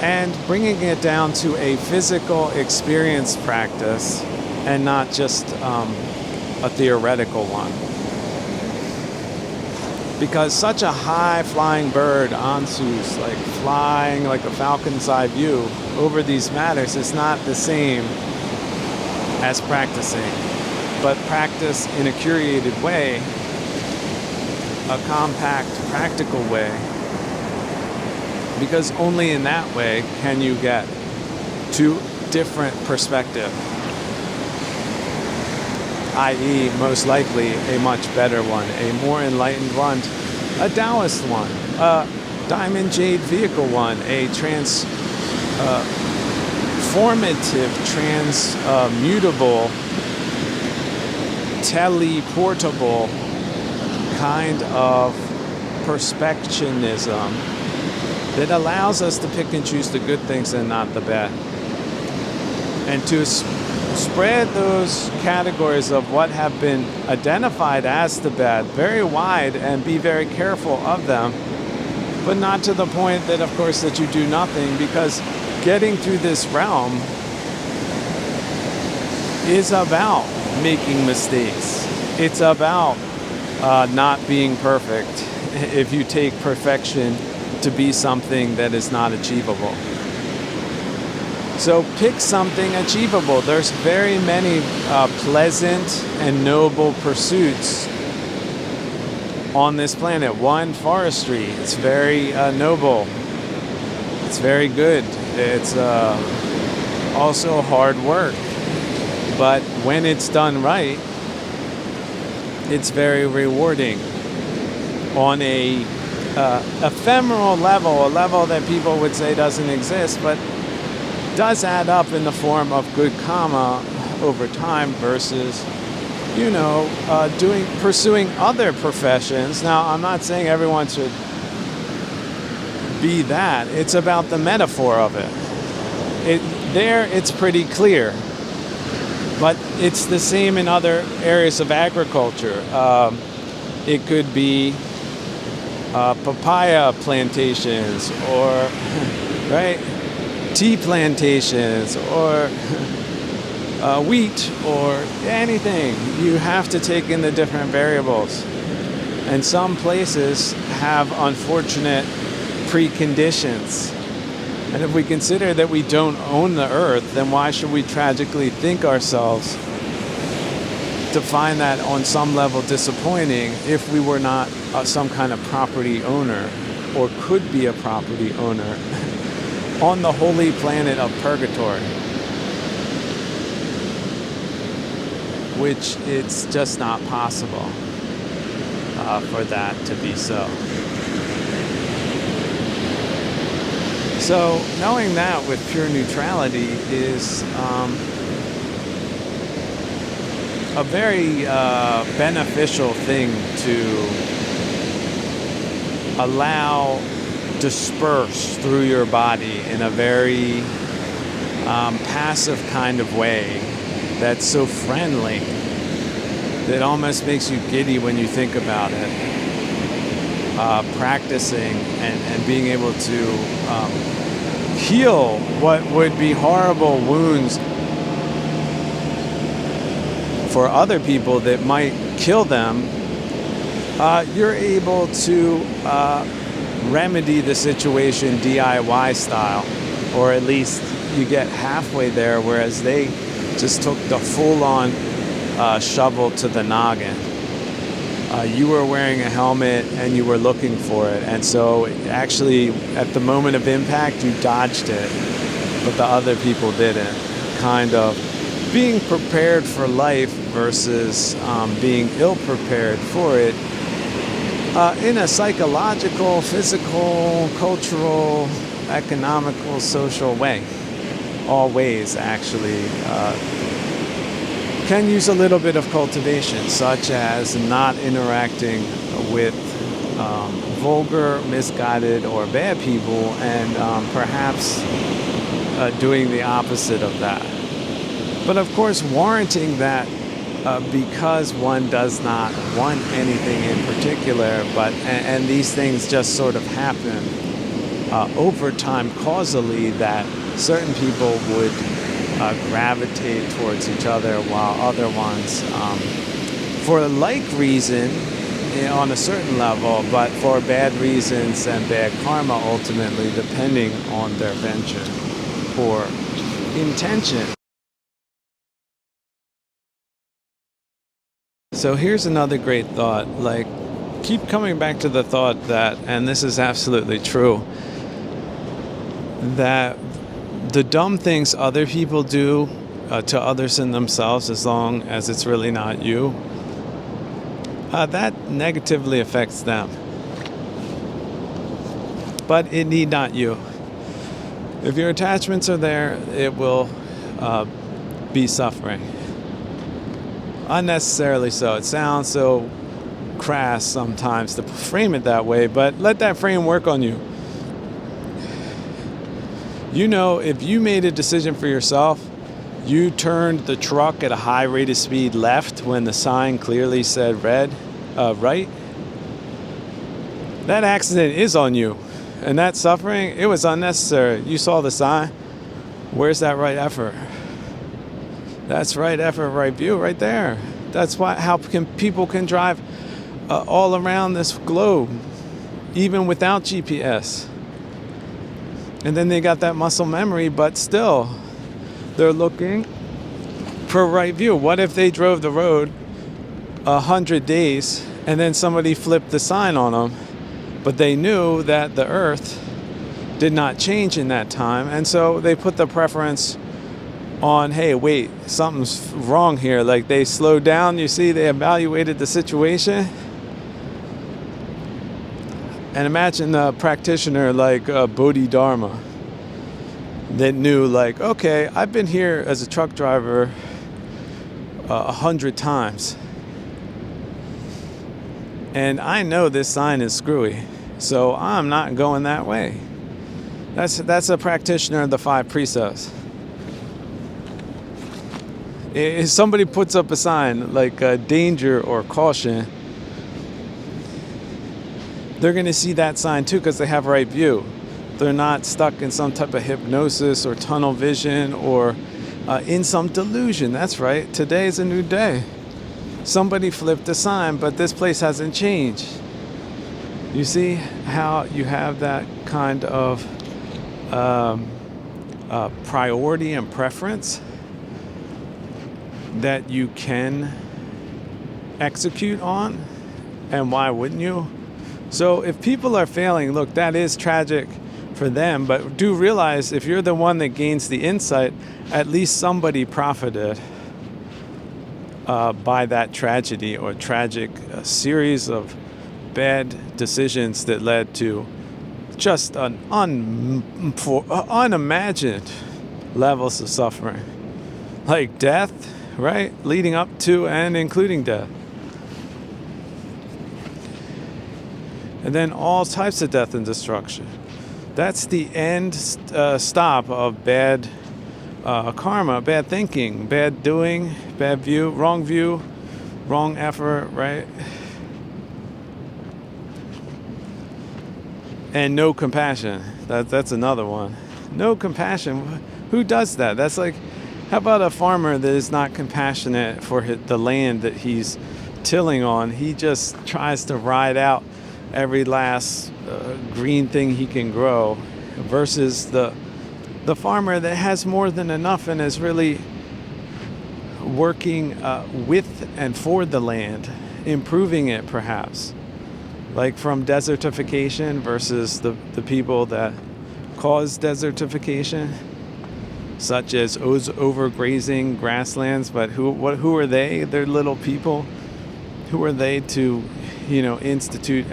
and bringing it down to a physical experience practice and not just a theoretical one. Because such a high flying bird, Ansu's, like flying like a falcon's eye view over these matters, is not the same as practicing. But practice in a curated way, a compact, practical way, because only in that way can you get to different perspective, i.e. most likely a much better one, a more enlightened one, a Taoist one, a diamond jade vehicle one, a transformative, transmutable, teleportable kind of perspectionism that allows us to pick and choose the good things and not the bad. And to spread those categories of what have been identified as the bad very wide and be very careful of them, but not to the point that, of course, that you do nothing, because getting through this realm is about making mistakes. It's about not being perfect if you take perfection to be something that is not achievable. So pick something achievable. There's very many pleasant and noble pursuits on this planet. One, forestry. It's very noble. It's very good. It's also hard work. But when it's done right, it's very rewarding on a ephemeral level, a level that people would say doesn't exist, but does add up in the form of good karma over time versus, pursuing other professions. Now, I'm not saying everyone should be that. It's about the metaphor of it. It's pretty clear. But it's the same in other areas of agriculture. It could be papaya plantations or, right, tea plantations or wheat or anything. You have to take in the different variables. And some places have unfortunate preconditions. And if we consider that we don't own the earth, then why should we tragically think ourselves to find that on some level disappointing if we were not some kind of property owner or could be a property owner on the holy planet of purgatory, which it's just not possible for that to be so. So knowing that with pure neutrality is a very beneficial thing to allow disperse through your body in a very passive kind of way that's so friendly that almost makes you giddy when you think about it. Practicing and being able to heal what would be horrible wounds for other people that might kill them, you're able to remedy the situation DIY style, or at least you get halfway there, whereas they just took the full-on shovel to the noggin. You were wearing a helmet and you were looking for it, and so actually at the moment of impact you dodged it, but the other people didn't. Kind of being prepared for life versus being ill-prepared for it in a psychological, physical, cultural, economical, social way. All ways actually can use a little bit of cultivation, such as not interacting with vulgar, misguided, or bad people, and perhaps doing the opposite of that. But of course, warranting that because one does not want anything in particular, and these things just sort of happen over time causally, that certain people would gravitate towards each other while other ones, for a like reason, on a certain level, but for bad reasons and bad karma ultimately, depending on their venture or intention. So here's another great thought. Like, keep coming back to the thought that, and this is absolutely true, that the dumb things other people do to others and themselves, as long as it's really not you, that negatively affects them. But it need not you. If your attachments are there, it will be suffering. Unnecessarily so. It sounds so crass sometimes to frame it that way, but let that frame work on you. You know, if you made a decision for yourself, you turned the truck at a high rate of speed left when the sign clearly said right, that accident is on you. And that suffering, it was unnecessary. You saw the sign. Where's that right effort? That's right effort, right view, right there. That's how people can drive all around this globe, even without GPS. And then they got that muscle memory, but still, they're looking for right view. What if they drove the road 100 days and then somebody flipped the sign on them, but they knew that the earth did not change in that time, and so they put the preference on, hey, wait, something's wrong here. Like, they slowed down, you see, they evaluated the situation. And imagine a practitioner like Bodhidharma that knew, like, okay, I've been here as a truck driver 100 times. And I know this sign is screwy, so I'm not going that way. That's a practitioner of the 5 precepts. If somebody puts up a sign like danger or caution, they're going to see that sign too because they have right view. They're not stuck in some type of hypnosis or tunnel vision or in some delusion. That's right. Today is a new day. Somebody flipped the sign, but this place hasn't changed. You see how you have that kind of priority and preference that you can execute on, and why wouldn't you? So if people are failing, look, that is tragic for them, but do realize if you're the one that gains the insight, at least somebody profited by that tragedy or tragic series of bad decisions that led to just an unimagined levels of suffering, like death, right? Leading up to and including death. And then all types of death and destruction. That's the end stop of bad karma, bad thinking, bad doing, bad view, wrong effort, right? And no compassion. That's another one. No compassion. Who does that? That's like, how about a farmer that is not compassionate for the land that he's tilling on? He just tries to ride out every last green thing he can grow, versus the farmer that has more than enough and is really working with and for the land, improving it perhaps. Like from desertification versus the people that cause desertification, such as overgrazing grasslands. But who are they? They're little people. Who are they to, institute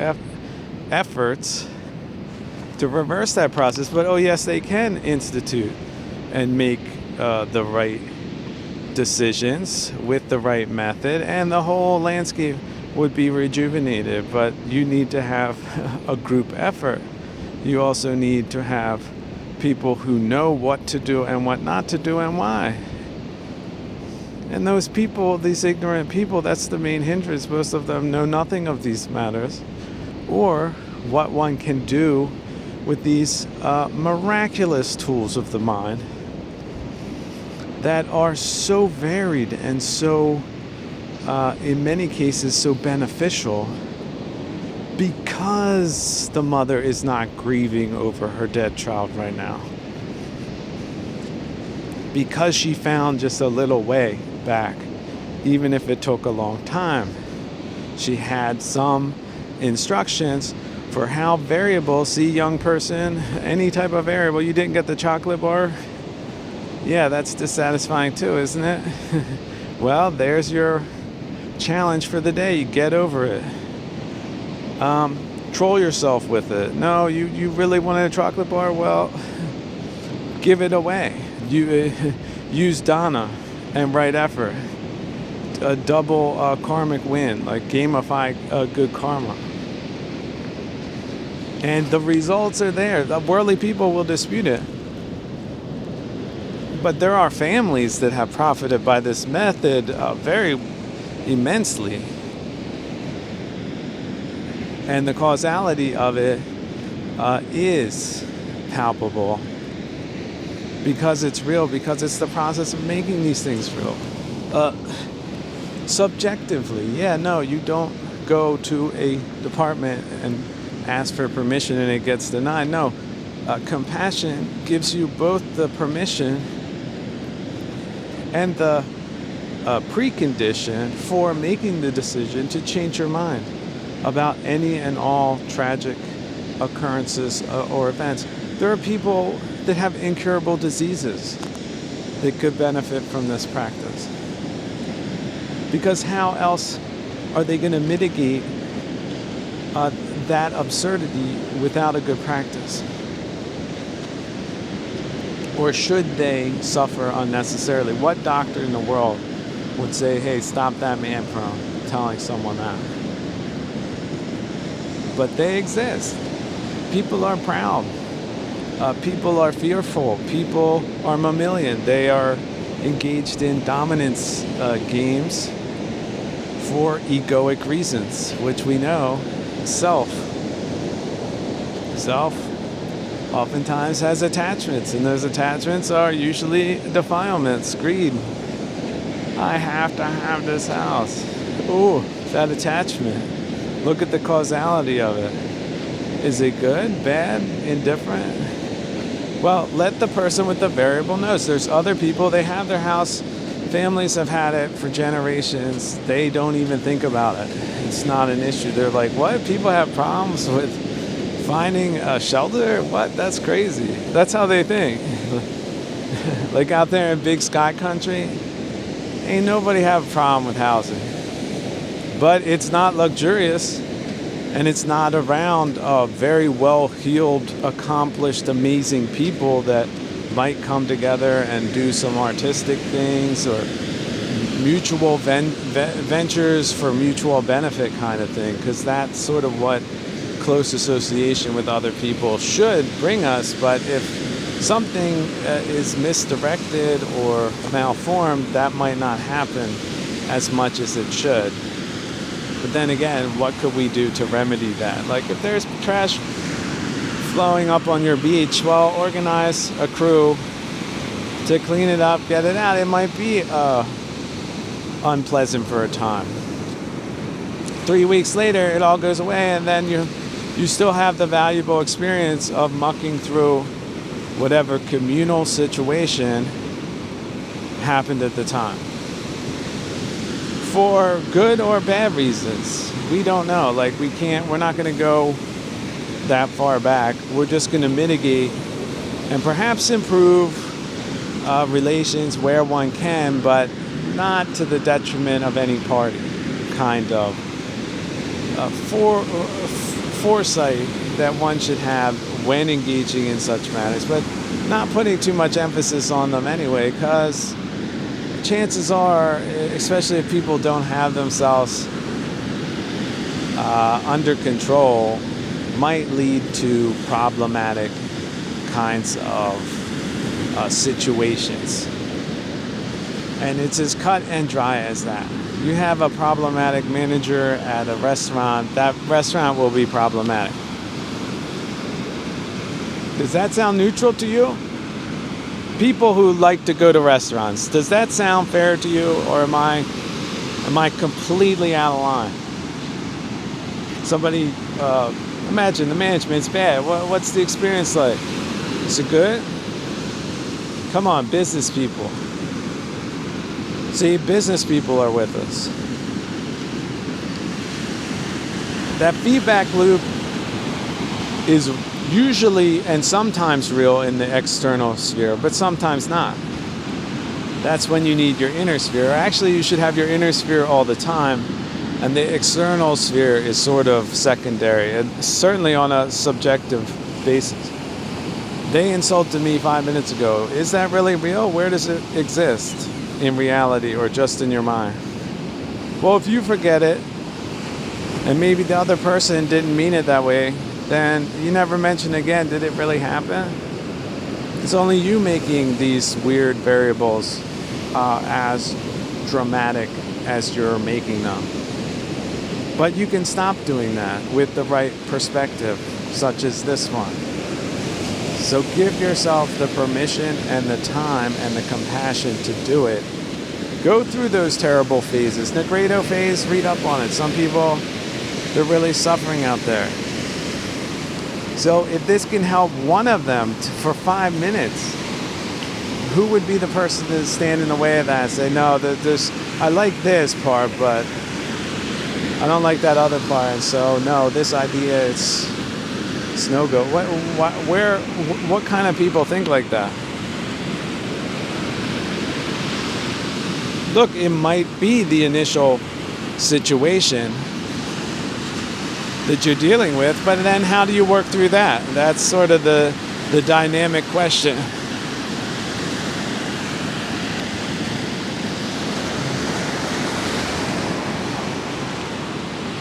efforts to reverse that process? But oh yes, they can institute and make the right decisions with the right method, and the whole landscape would be rejuvenated, but you need to have a group effort. You also need to have people who know what to do and what not to do and why. And those people, these ignorant people, that's the main hindrance. Most of them know nothing of these matters or what one can do with these miraculous tools of the mind that are so varied and so, in many cases, so beneficial because the mother is not grieving over her dead child right now. Because she found just a little way back, even if it took a long time. She had some instructions for how variable, see, young person, any type of variable. You didn't get the chocolate bar? Yeah, that's dissatisfying too, isn't it? Well, there's your challenge for the day. You get over it. Troll yourself with it. No, you really wanted a chocolate bar? Well, give it away. You use dana and right effort. A double karmic win, like gamify good karma. And the results are there. The worldly people will dispute it. But there are families that have profited by this method very immensely. And the causality of it is palpable. Because it's real, because it's the process of making these things real. Subjectively, you don't go to a department and ask for permission and it gets denied. No, compassion gives you both the permission and the precondition for making the decision to change your mind about any and all tragic occurrences or events. There are people that have incurable diseases that could benefit from this practice. Because how else are they going to mitigate that absurdity without a good practice? Or should they suffer unnecessarily? What doctor in the world would say, hey, stop that man from telling someone that? But they exist. People are proud. People are fearful. People are mammalian. They are engaged in dominance games for egoic reasons, which we know self oftentimes has attachments, and those attachments are usually defilements, greed. I have to have this house. Ooh, that attachment. Look at the causality of it. Is it good, bad, indifferent? Well, let the person with the variable knows. There's other people, they have their house. Families have had it for generations. They don't even think about it. It's not an issue. They're like, what? People have problems with finding a shelter? What? That's crazy. That's how they think. Like out there in big sky country, ain't nobody have a problem with housing. But it's not luxurious, and it's not around very well-heeled, accomplished, amazing people that might come together and do some artistic things or mutual ventures for mutual benefit kind of thing, because that's sort of what close association with other people should bring us. But if something is misdirected or malformed, that might not happen as much as it should. But then again, what could we do to remedy that? Like if there's trash flowing up on your beach, well, organize a crew to clean it up, get it out. It might be unpleasant for a time. 3 weeks later, it all goes away, and then you still have the valuable experience of mucking through whatever communal situation happened at the time. For good or bad reasons, we don't know. Like we're not going to go that far back. We're just going to mitigate and perhaps improve relations where one can, but not to the detriment of any party. Kind of foresight that one should have when engaging in such matters, but not putting too much emphasis on them anyway, because chances are, especially if people don't have themselves under control might lead to problematic kinds of situations. And it's as cut and dry as that. You have a problematic manager at a restaurant, that restaurant will be problematic. Does that sound neutral to you? People who like to go to restaurants, does that sound fair to you, or am I completely out of line? Somebody, imagine the management's bad. What's the experience like? Is it good? Come on, business people. See, business people are with us. That feedback loop is usually and sometimes real in the external sphere, but sometimes not. That's when you need your inner sphere. Actually, you should have your inner sphere all the time, and the external sphere is sort of secondary, and certainly on a subjective basis. They insulted me 5 minutes ago. Is that really real? Where does it exist? In reality or just in your mind? Well, if you forget it, and maybe the other person didn't mean it that way, then you never mention again, did it really happen? It's only you making these weird variables as dramatic as you're making them. But you can stop doing that with the right perspective, such as this one. So give yourself the permission and the time and the compassion to do it. Go through those terrible phases. Nigredo phase, read up on it. Some people, they're really suffering out there. So if this can help one of them for 5 minutes, who would be the person to stand in the way of that and say, no, I like this part, but I don't like that other part, and so no, this idea, it's no go. What kind of people think like that? Look, it might be the initial situation that you're dealing with, but then how do you work through that? That's sort of the dynamic question.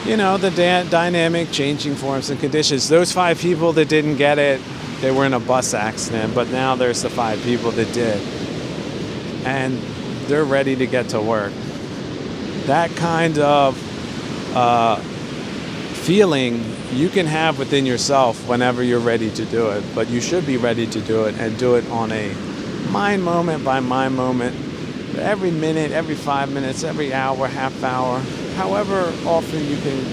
You know, the dynamic changing forms and conditions. Those 5 people that didn't get it, they were in a bus accident, but now there's the 5 people that did. And they're ready to get to work. That kind of feeling you can have within yourself whenever you're ready to do it, but you should be ready to do it and do it on a mind moment by mind moment, every minute, every 5 minutes, every hour, half hour, however often you can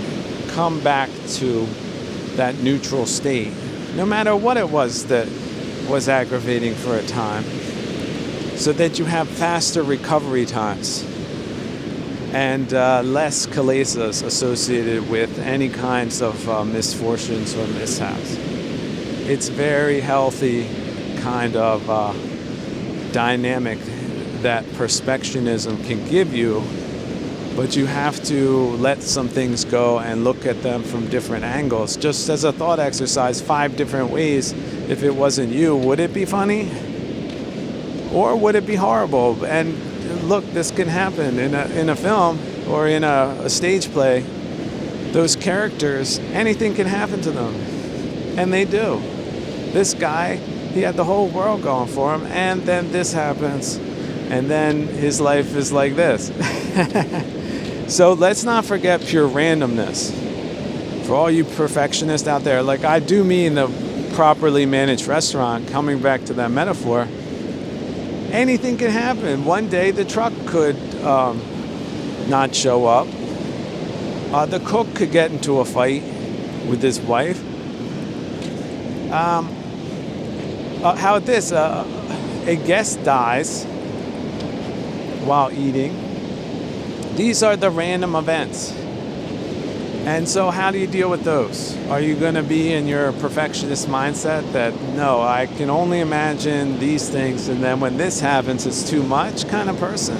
come back to that neutral state, no matter what it was that was aggravating for a time, so that you have faster recovery times and less kilesas associated with any kinds of misfortunes or mishaps. It's very healthy kind of dynamic that perfectionism can give you, but you have to let some things go and look at them from different angles. Just as a thought exercise, 5 different ways. If it wasn't you, would it be funny? Or would it be horrible? And look, this can happen in a film or in a stage play. Those characters, anything can happen to them. And they do. This guy, he had the whole world going for him, and then this happens. And then his life is like this. So let's not forget pure randomness. For all you perfectionists out there, like I do mean the properly managed restaurant, coming back to that metaphor, anything can happen. One day the truck could not show up. The cook could get into a fight with his wife. How about this? A guest dies while eating. These are the random events. And so how do you deal with those? Are you going to be in your perfectionist mindset that, no, I can only imagine these things, and then when this happens, it's too much kind of person?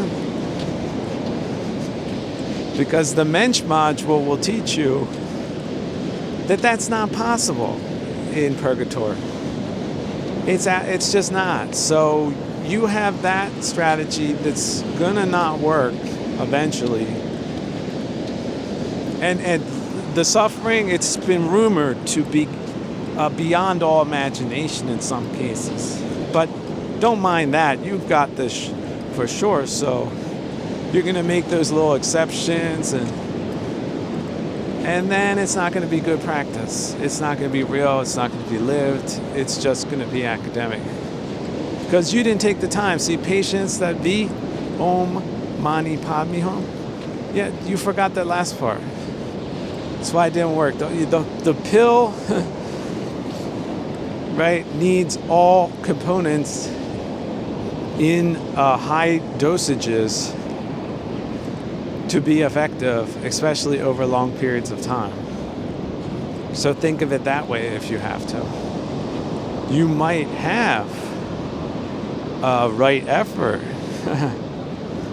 Because the Mensch module will teach you that that's not possible in purgatory. It's just not. So you have that strategy that's going to not work eventually. And the suffering, it's been rumored to be beyond all imagination in some cases. But don't mind that. You've got this for sure. So you're going to make those little exceptions, and then it's not going to be good practice. It's not going to be real. It's not going to be lived. It's just going to be academic. Because you didn't take the time. See, patience, that V, Om Mani Padme Hum. Yeah, you forgot that last part. That's why it didn't work. The pill, right, needs all components in high dosages to be effective, especially over long periods of time. So think of it that way if you have to. You might have right effort.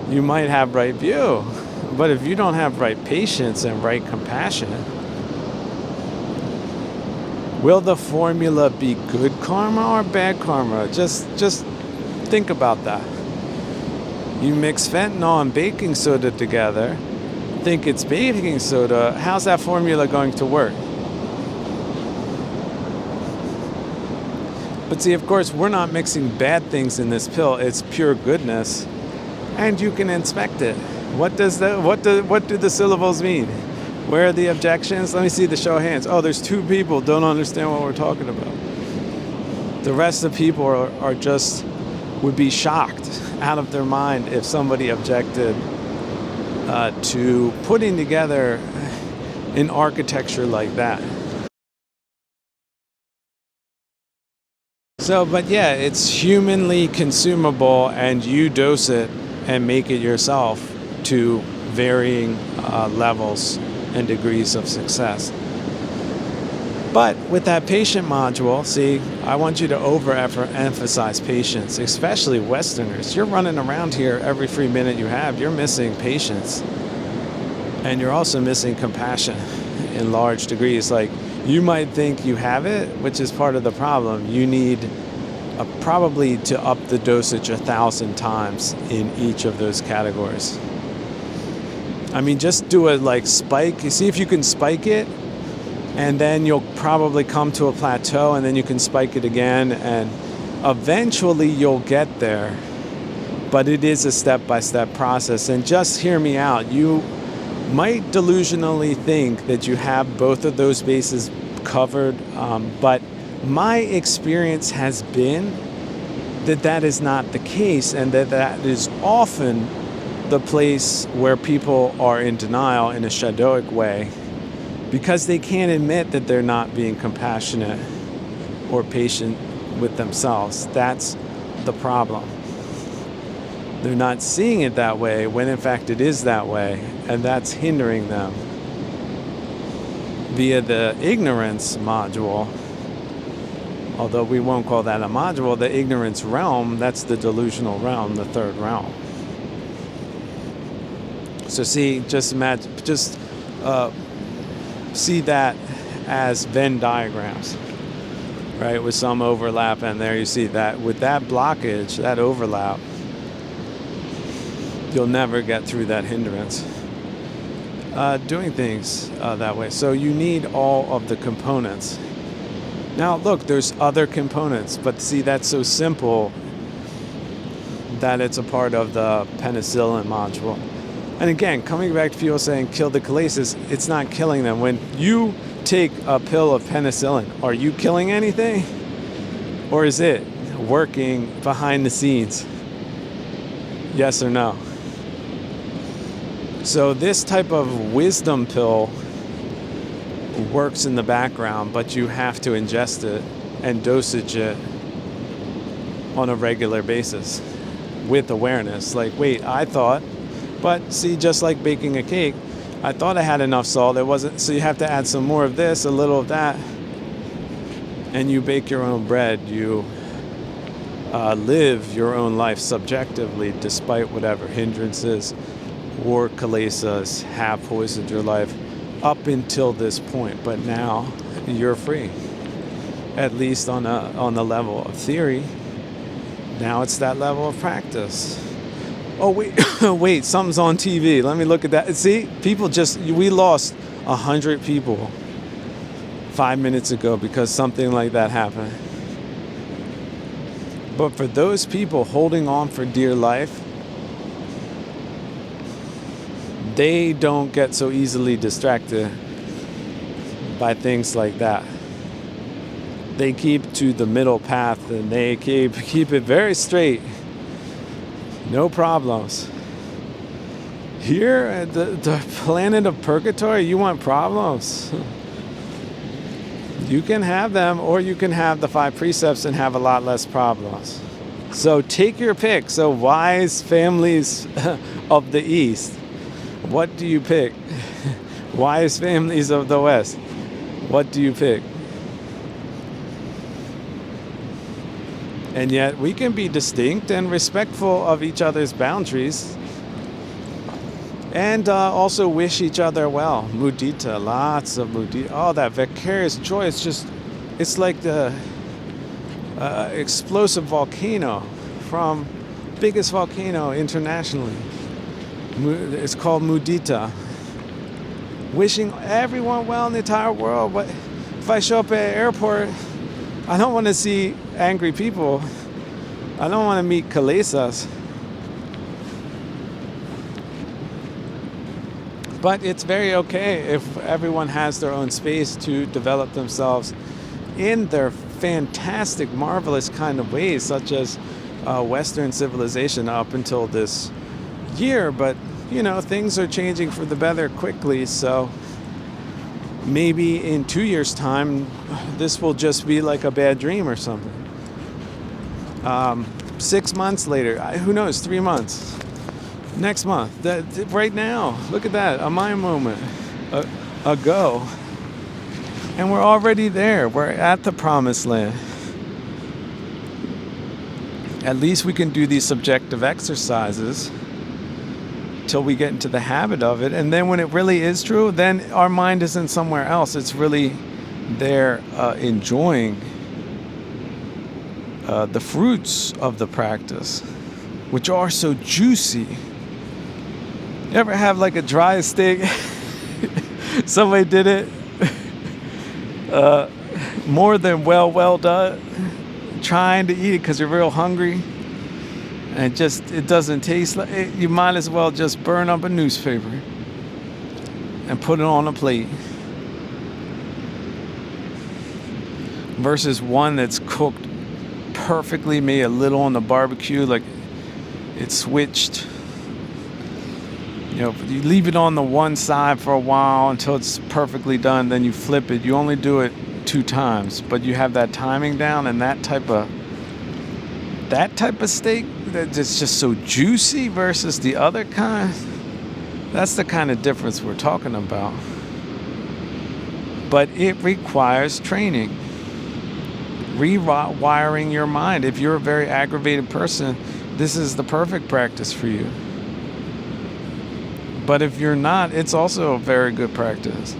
You might have right view. But if you don't have right patience and right compassion, will the formula be good karma or bad karma? Just think about that. You mix fentanyl and baking soda together, think it's baking soda, how's that formula going to work? But see, of course, we're not mixing bad things in this pill. It's pure goodness, and you can inspect it. What do the syllables mean? Where are the objections? Let me see the show of hands. Oh, there's 2 people don't understand what we're talking about. The rest of the people are just would be shocked out of their mind if somebody objected to putting together an architecture like that. So, but yeah, it's humanly consumable, and you dose it and make it yourself to varying levels and degrees of success. But with that patient module, see, I want you to emphasize patience, especially Westerners. You're running around here every free minute you have. You're missing patience. And you're also missing compassion in large degrees. Like, you might think you have it, which is part of the problem. You need probably to up the dosage 1,000 times in each of those categories. I mean, just do a like spike. You see if you can spike it, and then you'll probably come to a plateau, and then you can spike it again, and eventually you'll get there. But it is a step-by-step process. And just hear me out. You might delusionally think that you have both of those bases covered, but my experience has been that that is not the case, and that is often the place where people are in denial in a shadoic way, because they can't admit that they're not being compassionate or patient with themselves. That's the problem. They're not seeing it that way when in fact it is that way, and that's hindering them. Via the ignorance module, although we won't call that a module, the ignorance realm, that's the delusional realm, the third realm. So see, just imagine, see that as Venn diagrams, right? With some overlap, and there you see that with that blockage, that overlap, you'll never get through that hindrance. Doing things that way. So you need all of the components. Now look, there's other components, but see, that's so simple that it's a part of the penicillin module. And again, coming back to people saying kill the chalasis, it's not killing them. When you take a pill of penicillin, are you killing anything? Or is it working behind the scenes? Yes or no? So this type of wisdom pill works in the background, but you have to ingest it and dosage it on a regular basis with awareness. Like, wait, I thought, but see, just like baking a cake, I thought I had enough salt. It wasn't, so you have to add some more of this, a little of that, and you bake your own bread. You live your own life subjectively, despite whatever hindrances or kilesas have poisoned your life up until this point. But now you're free, at least on the level of theory. Now it's that level of practice. Oh wait, wait, something's on TV. Let me look at that. See, people we lost 100 people 5 minutes ago because something like that happened. But for those people holding on for dear life, they don't get so easily distracted by things like that. They keep to the middle path and they keep it very straight. No problems. Here at the planet of purgatory, you want problems. You can have them, or you can have the 5 precepts and have a lot less problems. So take your pick. So wise families of the East, what do you pick? Wise families of the West, what do you pick? And yet we can be distinct and respectful of each other's boundaries, and also wish each other well. Mudita, lots of mudita. Oh, that vicarious joy. It's like the explosive volcano from biggest volcano internationally. It's called mudita. Wishing everyone well in the entire world. But if I show up at an airport, I don't want to see angry people. I don't want to meet kalesas. But it's very okay if everyone has their own space to develop themselves in their fantastic, marvelous kind of ways, such as Western civilization up until this year. But, things are changing for the better quickly. So maybe in 2 years' time, this will just be like a bad dream or something. 6 months later, who knows, 3 months. Next month, right now, look at that, a mind moment ago. And we're already there. We're at the promised land. At least we can do these subjective exercises till we get into the habit of it. And then when it really is true, then our mind isn't somewhere else. It's really there enjoying the fruits of the practice, which are so juicy. You ever have like a dry steak? Somebody did it more than well done, trying to eat it because you're real hungry, and it doesn't taste like it. You might as well just burn up a newspaper and put it on a plate, versus one that's cooked perfectly, made a little on the barbecue, like it switched. You leave it on the one side for a while until it's perfectly done, then you flip it. You only do it 2 times, but you have that timing down, and that type of steak that's just so juicy versus the other kind. That's the kind of difference we're talking about. But it requires training, rewiring your mind. If you're a very aggravated person, this is the perfect practice for you. But if you're not, it's also a very good practice,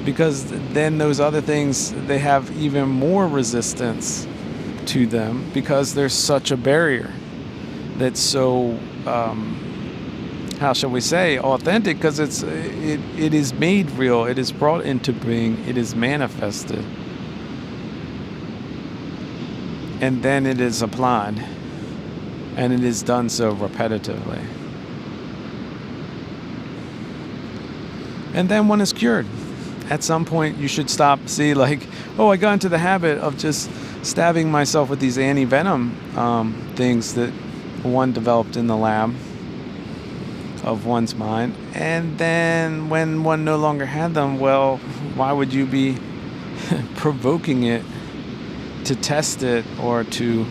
because then those other things, they have even more resistance to them because there's such a barrier that's so, how shall we say, authentic, because it is made real, it is brought into being, it is manifested, and then it is applied, and it is done so repetitively. And then one is cured. At some point, you should stop. See, I got into the habit of just stabbing myself with these anti-venom things that one developed in the lab of one's mind. And then when one no longer had them, well, why would you be provoking it to test it or to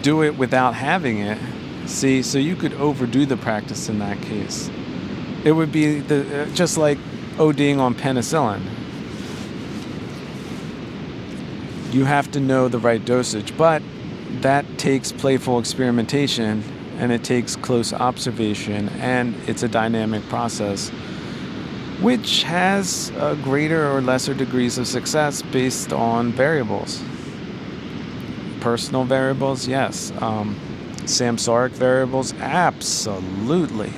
do it without having it? See, so you could overdo the practice in that case. It would be just like ODing on penicillin. You have to know the right dosage, but that takes playful experimentation, and it takes close observation, and it's a dynamic process, which has greater or lesser degrees of success based on variables. Personal variables, yes. Samsaric variables, absolutely.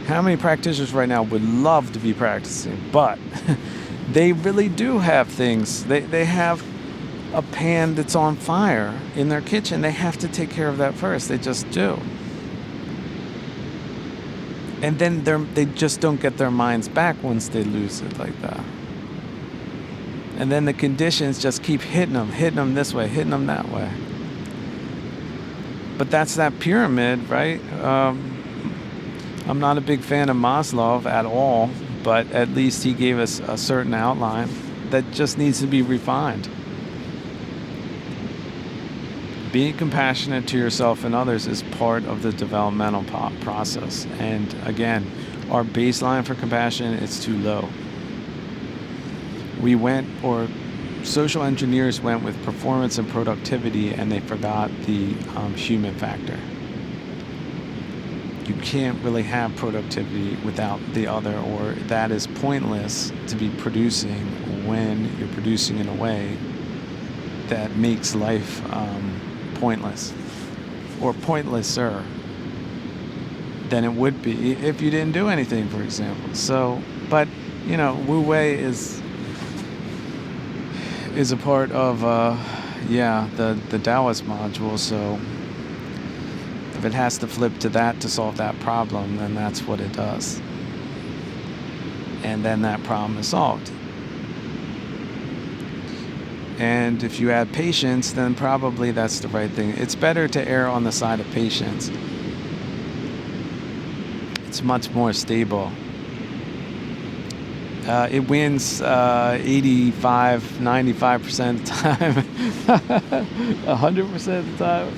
How many practitioners right now would love to be practicing, but they really do have things. They have a pan that's on fire in their kitchen. They have to take care of that first. They just do. And then they just don't get their minds back once they lose it like that. And then the conditions just keep hitting them this way, hitting them that way. But that's that pyramid, right? I'm not a big fan of Maslow at all, but at least he gave us a certain outline that just needs to be refined. Being compassionate to yourself and others is part of the developmental process. And again, our baseline for compassion is too low. Social engineers went with performance and productivity, and they forgot the human factor. You can't really have productivity without the other, or that is pointless to be producing when you're producing in a way that makes life pointless, or pointlesser than it would be if you didn't do anything, for example. So, but Wu Wei is a part of the Taoist module. So if it has to flip to that to solve that problem, then that's what it does, and then that problem is solved. And if you add patience, then probably that's the right thing. It's better to err on the side of patience. It's much more stable. It wins 85, 95% of the time. 100% of the time.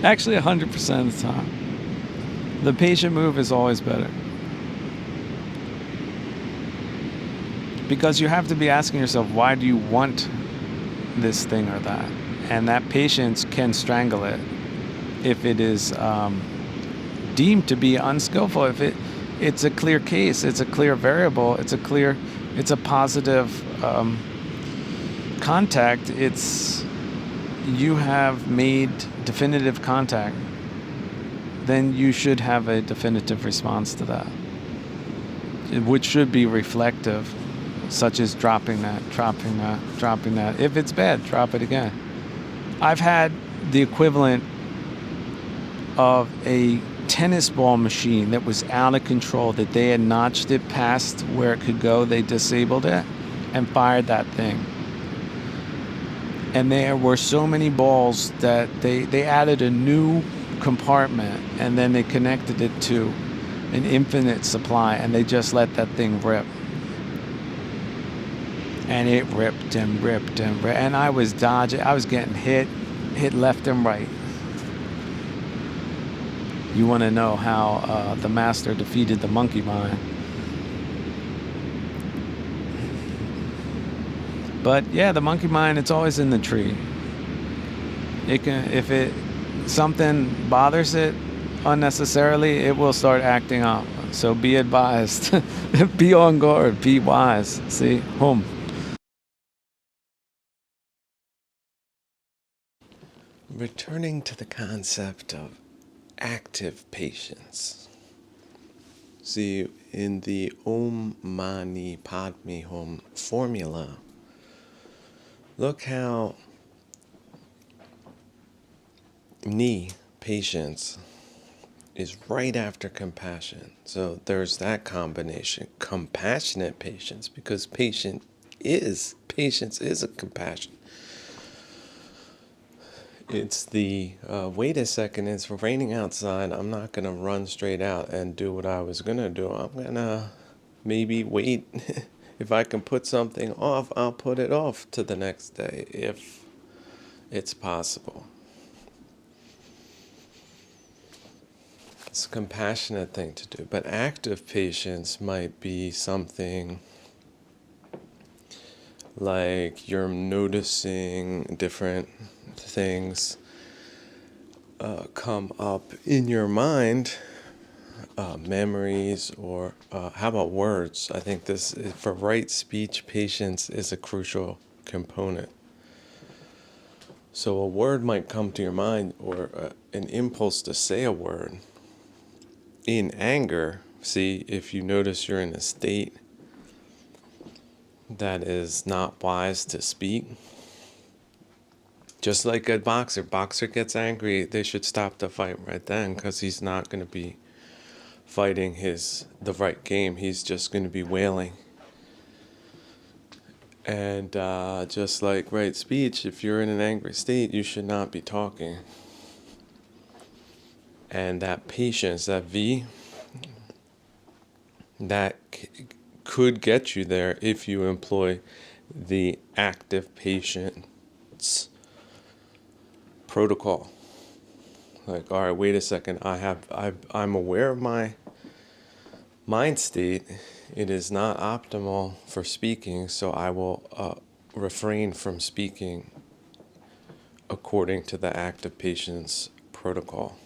Actually, 100% of the time. The patient move is always better. Because you have to be asking yourself, why do you want this thing or that? And that patience can strangle it if it is deemed to be unskillful. If it's a clear case, it's a clear variable, it's a positive contact. You have made definitive contact. Then you should have a definitive response to that, which should be reflective, such as dropping that. If it's bad, drop it again. I've had the equivalent of a tennis ball machine that was out of control, that they had notched it past where it could go. They disabled it and fired that thing. And there were so many balls that they added a new compartment, and then they connected it to an infinite supply, and they just let that thing rip. And it ripped and ripped and ripped. And I was dodging. I was getting hit left and right. You want to know how the master defeated the monkey mind. But yeah, the monkey mind, it's always in the tree. If something bothers it unnecessarily, it will start acting up. So be advised. Be on guard. Be wise. See? Home. Returning to the concept of active patience. See, in the Om Mani Padme Hum formula, look how Ni, patience, is right after compassion. So there's that combination. Compassionate patience, because patience is a compassion. It's the, wait a second, it's raining outside. I'm not going to run straight out and do what I was going to do. I'm going to maybe wait. If I can put something off, I'll put it off to the next day if it's possible. It's a compassionate thing to do. But active patience might be something like you're noticing different things come up in your mind, memories, or how about words? I think for right speech, patience is a crucial component. So a word might come to your mind, or an impulse to say a word, in anger, see, if you notice you're in a state that is not wise to speak, just like a boxer gets angry, they should stop the fight right then, because he's not going to be fighting the right game. He's just going to be wailing. And just like right speech, if you're in an angry state, you should not be talking. And that patience, that V, that could get you there if you employ the active patience protocol. Like, all right, wait a second. I'm aware of my mind state. It is not optimal for speaking, so I will refrain from speaking according to the active patience protocol.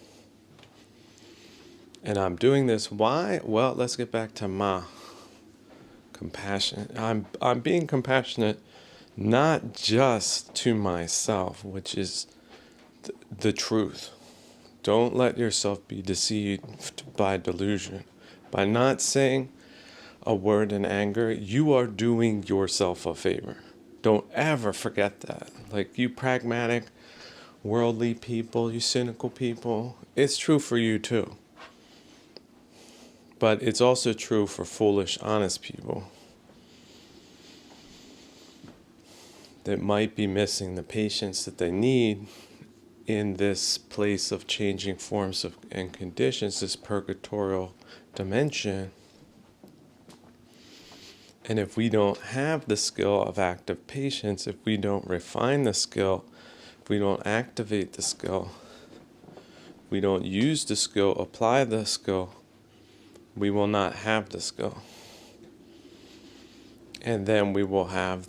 And I'm doing this. Why? Well, let's get back to Ma. Compassion. I'm being compassionate, not just to myself, which is the truth. Don't let yourself be deceived by delusion. By not saying a word in anger, you are doing yourself a favor. Don't ever forget that. Like, you pragmatic, worldly people, you cynical people, it's true for you too. But it's also true for foolish, honest people that might be missing the patience that they need in this place of changing forms and conditions, this purgatorial dimension. And if we don't have the skill of active patience, if we don't refine the skill, if we don't activate the skill, we don't use the skill, apply the skill, we will not have the skill. And then we will have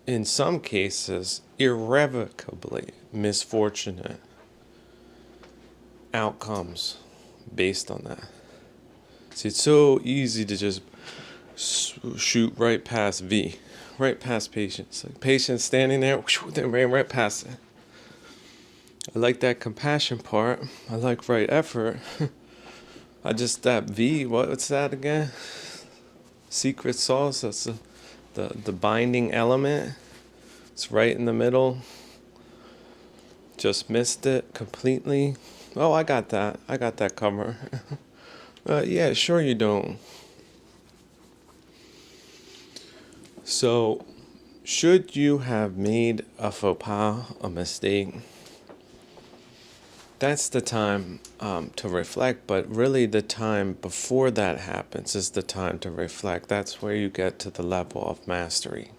in some cases, irrevocably misfortunate outcomes based on that. See, it's so easy to just shoot right past V, right past patience. Like, patience standing there, they ran right past it. I like that compassion part. I like right effort. That V, what's that again? Secret sauce, that's the binding element. It's right in the middle. Just missed it completely. Oh, I got that cover. Yeah, sure you don't. So, should you have made a faux pas, a mistake, that's the time to reflect. But really the time before that happens is the time to reflect. That's where you get to the level of mastery.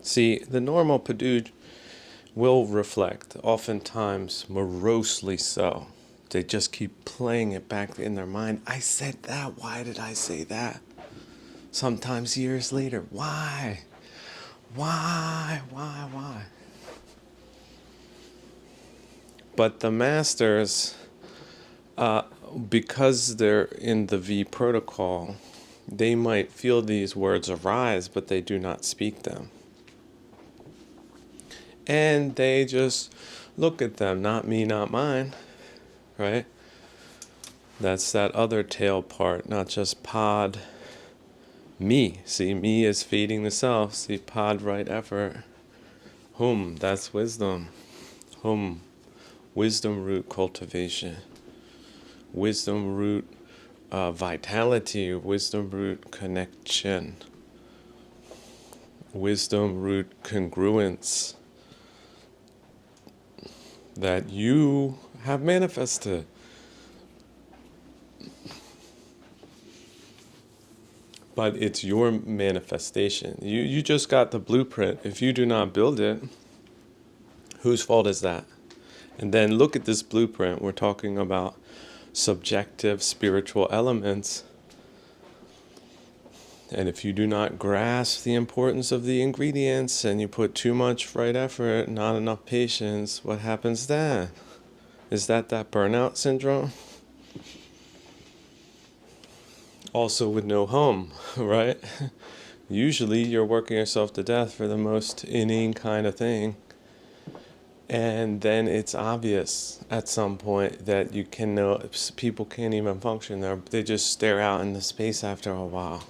See, the normal Paduj will reflect, oftentimes morosely so. They just keep playing it back in their mind. I said that. Why did I say that? Sometimes years later. Why? But the masters, because they're in the V protocol, they might feel these words arise, but they do not speak them. And they just look at them, not me, not mine, right? That's that other tail part, not just pod, me. See, me is feeding the self. See, pod, right effort. Hum, that's wisdom. Hum, wisdom root cultivation. Wisdom root vitality, wisdom root connection. Wisdom root congruence that you have manifested. But it's your manifestation. You just got the blueprint. If you do not build it, whose fault is that? And then look at this blueprint. We're talking about subjective spiritual elements. And if you do not grasp the importance of the ingredients and you put too much right effort, not enough patience, what happens then? Is that burnout syndrome? Also with no home, right? Usually you're working yourself to death for the most inane kind of thing. And then it's obvious at some point that you can know people can't even function. They just stare out into space after a while.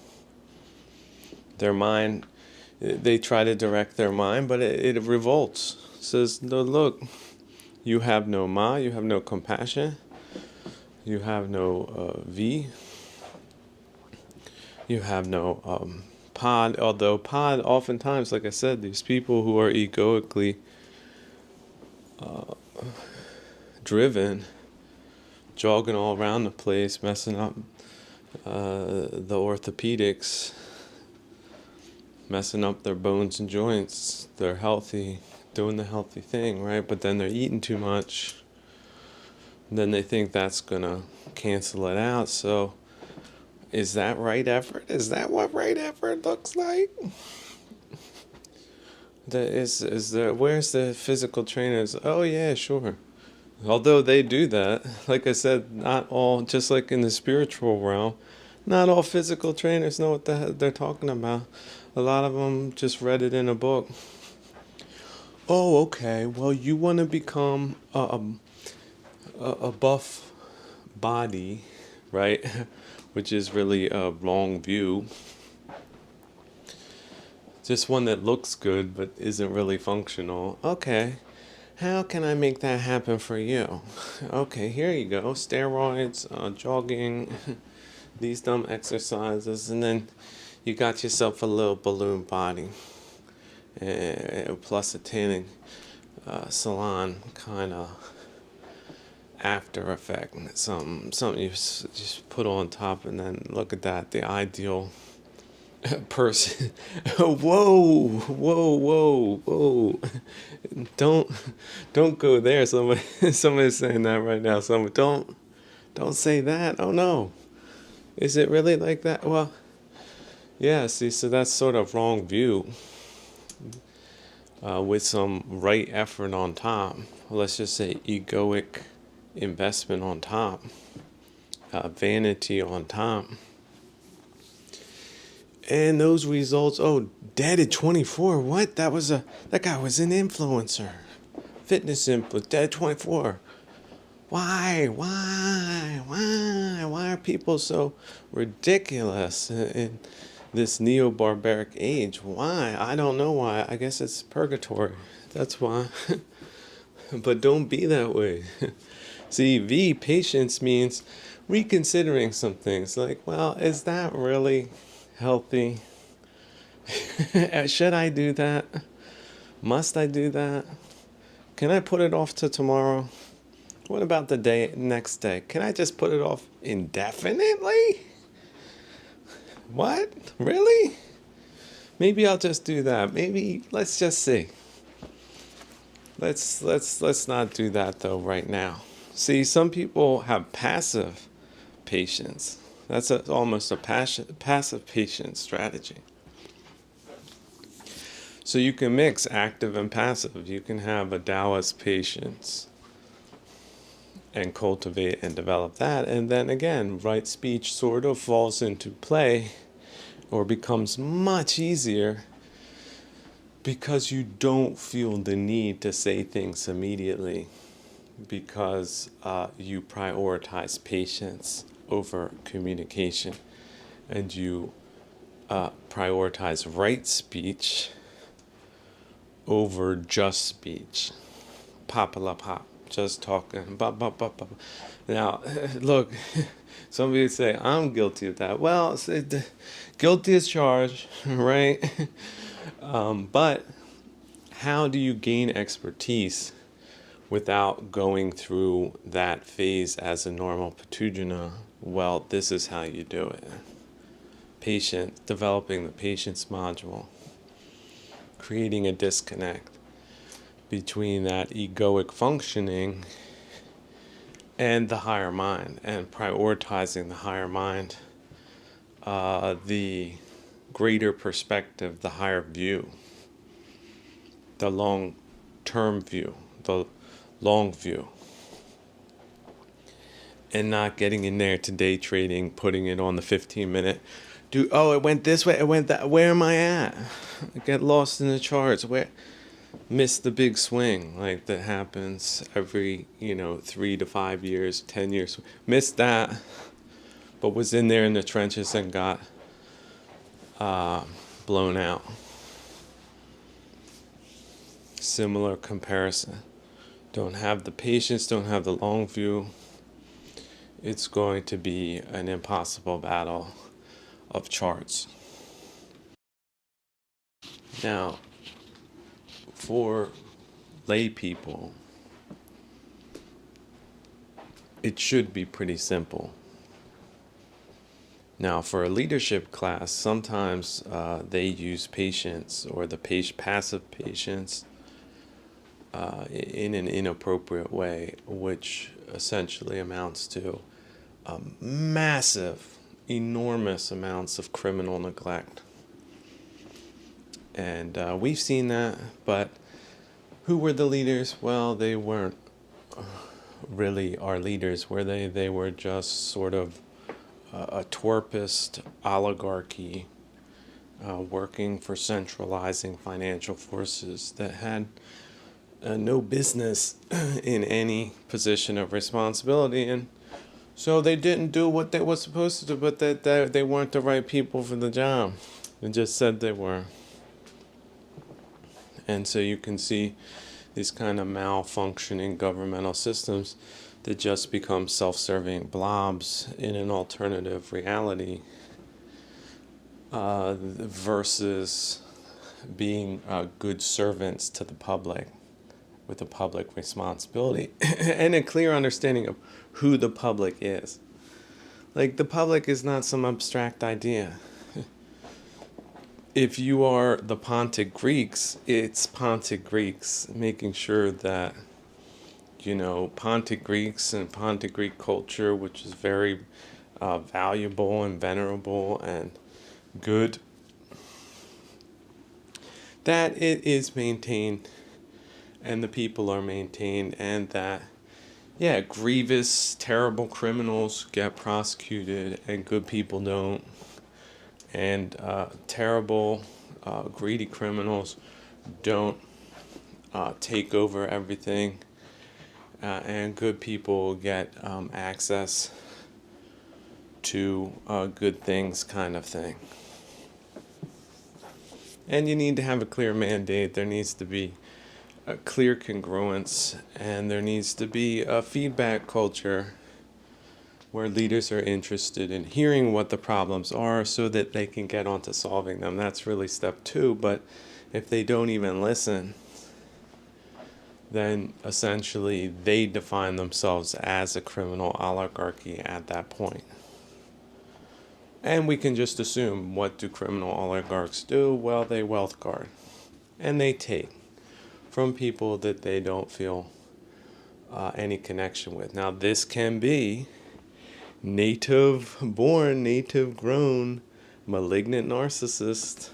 Their mind, they try to direct their mind, but it revolts. It says, no, look, you have no ma, you have no compassion, you have no V, you have no pod. Although pod, oftentimes, like I said, these people who are egoically driven, jogging all around the place, messing up the orthopedics, messing up their bones and joints. They're healthy, doing the healthy thing, right? But then they're eating too much. Then they think that's gonna cancel it out. So is that right effort? Is that what right effort looks like? Where's the physical trainers? Oh yeah, sure. Although they do that, like I said, not all, just like in the spiritual realm, not all physical trainers know what they're talking about. A lot of them just read it in a book. Oh, okay. Well, you want to become a buff body, right? Which is really a wrong view. Just one that looks good but isn't really functional. Okay. How can I make that happen for you? Okay, here you go. Steroids, jogging, these dumb exercises, and then you got yourself a little balloon body, plus a tanning salon kind of after effect. Something you just put on top, and then look at that, the ideal person. Whoa, whoa, whoa, whoa. Don't go there. Somebody's saying that right now. Don't say that. Oh no. Is it really like that? Well, yeah, see, so that's sort of wrong view. With some right effort on top. Let's just say egoic investment on top. Vanity on top. And those results, dead at 24. What? That guy was an influencer. Fitness influencer, dead at 24. Why are people so ridiculous in this neo-barbaric age? Why? I don't know why. I guess it's purgatory. That's why. But don't be that way. See, patience means reconsidering some things. Like, well, is that really healthy? Should I do that? Must I do that? Can I put it off to tomorrow? What about the next day? Can I just put it off indefinitely? What? Really? Maybe I'll just do that. Maybe let's just see. Let's not do that though right now. See, some people have passive patience. That's almost a passive patience strategy. So you can mix active and passive. You can have a Taoist patience and cultivate and develop that. And then again, right speech sort of falls into play or becomes much easier because you don't feel the need to say things immediately because you prioritize patience over communication and you prioritize right speech over just speech. Pop, just talking. Now, look, somebody would say, I'm guilty of that. Well, guilty as charged, right? But how do you gain expertise without going through that phase as a normal Patujana? Well, this is how you do it. Developing the patience module. Creating a disconnect between that egoic functioning and the higher mind, and prioritizing the higher mind, the greater perspective, the higher view, the long-term view, the long view, and not getting in there to day trading, putting it on the 15-minute. It went this way, it went that. Where am I at? I get lost in the charts. Where? missed the big swing like that happens every 3 to 5 years, 10 years. Missed that, but was in there in the trenches and got blown out. Similar comparison. Don't have the patience, don't have the long view. It's going to be an impossible battle of charts. Now, for lay people, it should be pretty simple. Now, for a leadership class, sometimes they use patience or the passive patience in an inappropriate way, which essentially amounts to massive, enormous amounts of criminal neglect. And we've seen that, but who were the leaders? Well, they weren't really our leaders, were they? They were just sort of a twerpist oligarchy working for centralizing financial forces that had no business in any position of responsibility. And so they didn't do what they were supposed to do, but that they weren't the right people for the job. They just said they were. And so you can see these kind of malfunctioning governmental systems that just become self-serving blobs in an alternative reality versus being good servants to the public with a public responsibility and a clear understanding of who the public is. Like, the public is not some abstract idea. If you are the Pontic Greeks, it's Pontic Greeks, making sure that, Pontic Greeks and Pontic Greek culture, which is very valuable and venerable and good, that it is maintained and the people are maintained, and that, grievous, terrible criminals get prosecuted and good people don't. And terrible, greedy criminals don't take over everything, and good people get access to good things, kind of thing. And you need to have a clear mandate. There needs to be a clear congruence, and there needs to be a feedback culture where leaders are interested in hearing what the problems are so that they can get on to solving them. That's really step 2. But if they don't even listen, then essentially they define themselves as a criminal oligarchy at that point. And we can just assume, what do criminal oligarchs do? Well, they wealth guard. And they take from people that they don't feel any connection with. Now, this can be native born, native grown, malignant narcissist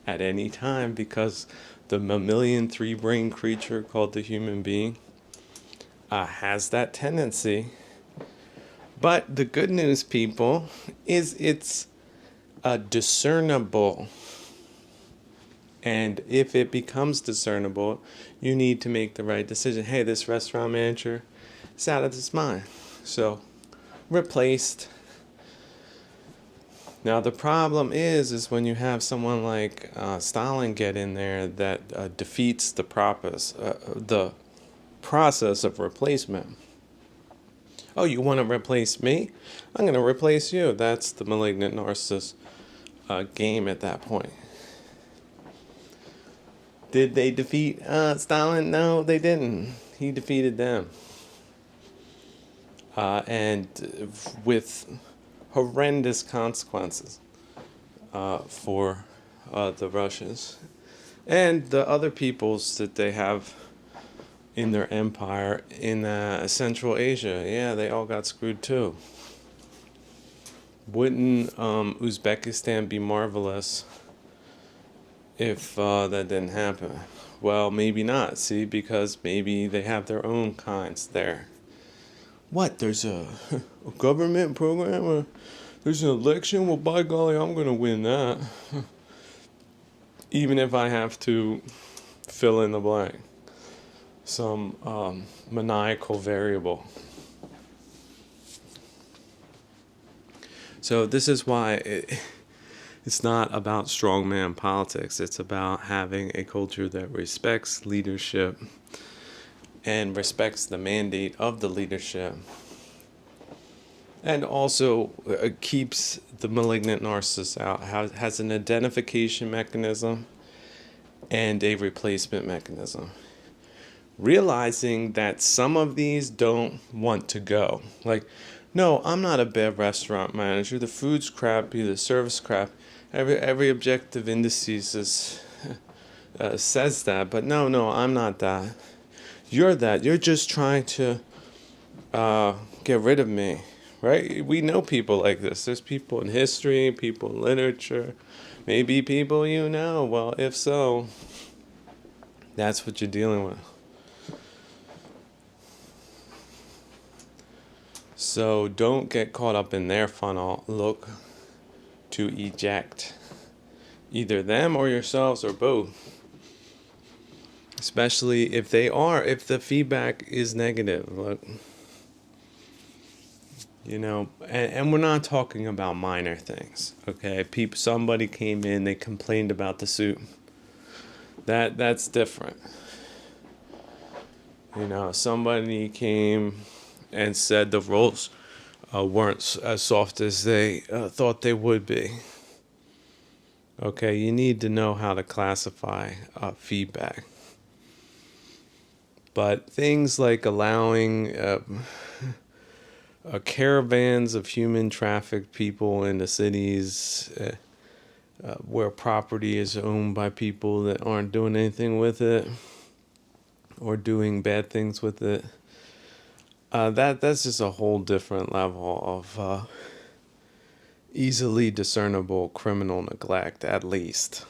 at any time, because the mammalian 3-brain creature called the human being has that tendency. But the good news, people, is it's discernible. And if it becomes discernible, you need to make the right decision. Hey, this restaurant manager is out of his mind. So, replaced. Now the problem is when you have someone like Stalin get in there that defeats the process of replacement. Oh, you want to replace me? I'm going to replace you. That's the malignant narcissist game at that point. Did they defeat Stalin? No, they didn't. He defeated them. And with horrendous consequences for the Russians and the other peoples that they have in their empire in Central Asia. Yeah, they all got screwed too. Wouldn't Uzbekistan be marvelous if that didn't happen? Well, maybe not, see, because maybe they have their own kinds there. What, there's a government program? Or there's an election? Well, by golly, I'm going to win that. Even if I have to fill in the blank, some maniacal variable. So this is why it's not about strongman politics. It's about having a culture that respects leadership and respects the mandate of the leadership, and also keeps the malignant narcissist out, has an identification mechanism and a replacement mechanism. Realizing that some of these don't want to go. Like, no, I'm not a bad restaurant manager. The food's crappy, the service crap. Every objective indices says that, but no, I'm not that. You're that. You're just trying to get rid of me, right? We know people like this. There's people in history, people in literature, maybe people you know. Well, if so, that's what you're dealing with. So don't get caught up in their funnel. Look to eject either them or yourselves or both. Especially if the feedback is negative. Look, and we're not talking about minor things, okay? Somebody came in, they complained about the soup. That's different. Somebody came and said the rolls weren't as soft as they thought they would be. Okay, you need to know how to classify feedback. But things like allowing caravans of human trafficked people in the cities where property is owned by people that aren't doing anything with it or doing bad things with it, that's just a whole different level of easily discernible criminal neglect, at least.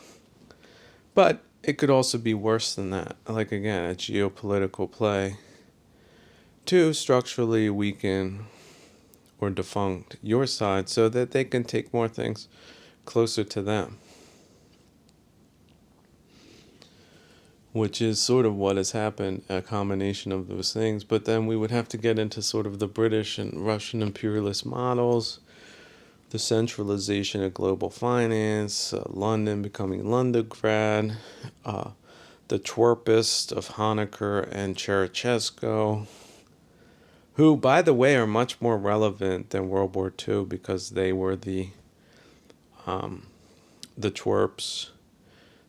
But it could also be worse than that. Like, again, a geopolitical play to structurally weaken or defunct your side so that they can take more things closer to them. Which is sort of what has happened, a combination of those things. But then we would have to get into sort of the British and Russian imperialist models, the centralization of global finance, London becoming Londongrad, the Twerpists of Honecker and Ceausescu, who, by the way, are much more relevant than World War II because they were the Twerps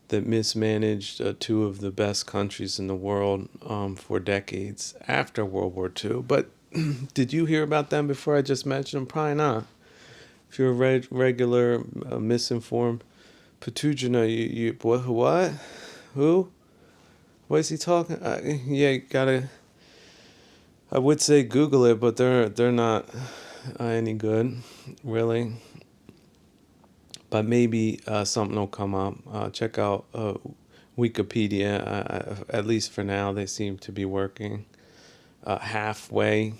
that mismanaged two of the best countries in the world for decades after World War II. But did you hear about them before I just mentioned them? Probably not. If you're a regular misinformed Patugina, you what? Who? What is he talking? Yeah, you gotta. I would say Google it, but they're not any good, really. But maybe something will come up. Check out Wikipedia. At least for now, they seem to be working halfway.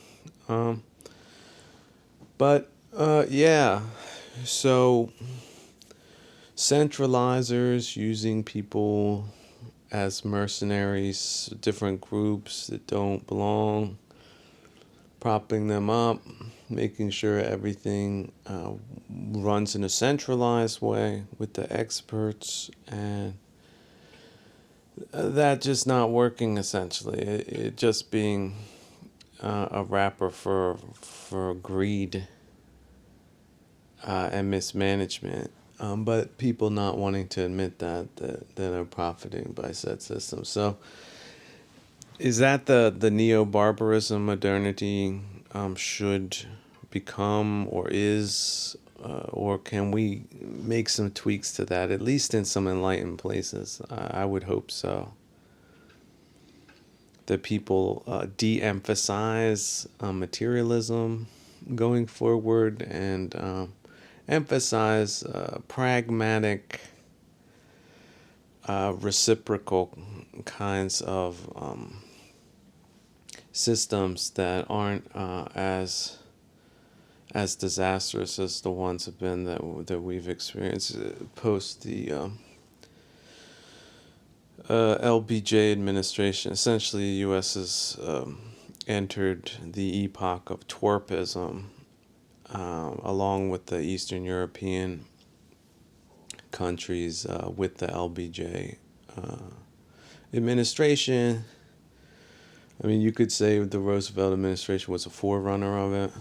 But yeah, so centralizers using people as mercenaries, different groups that don't belong, propping them up, making sure everything runs in a centralized way with the experts, and that just not working essentially. It just being a wrapper for greed and mismanagement. But people not wanting to admit that are profiting by said system. So is that the neo-barbarism modernity should become or is, or can we make some tweaks to that, at least in some enlightened places? I would hope so. That people de-emphasize materialism going forward and emphasize pragmatic, reciprocal kinds of systems that aren't as disastrous as the ones have been that we've experienced post the LBJ administration, essentially the U.S. has entered the epoch of twerpism, along with the Eastern European countries with the LBJ administration. I mean, you could say the Roosevelt administration was a forerunner of it,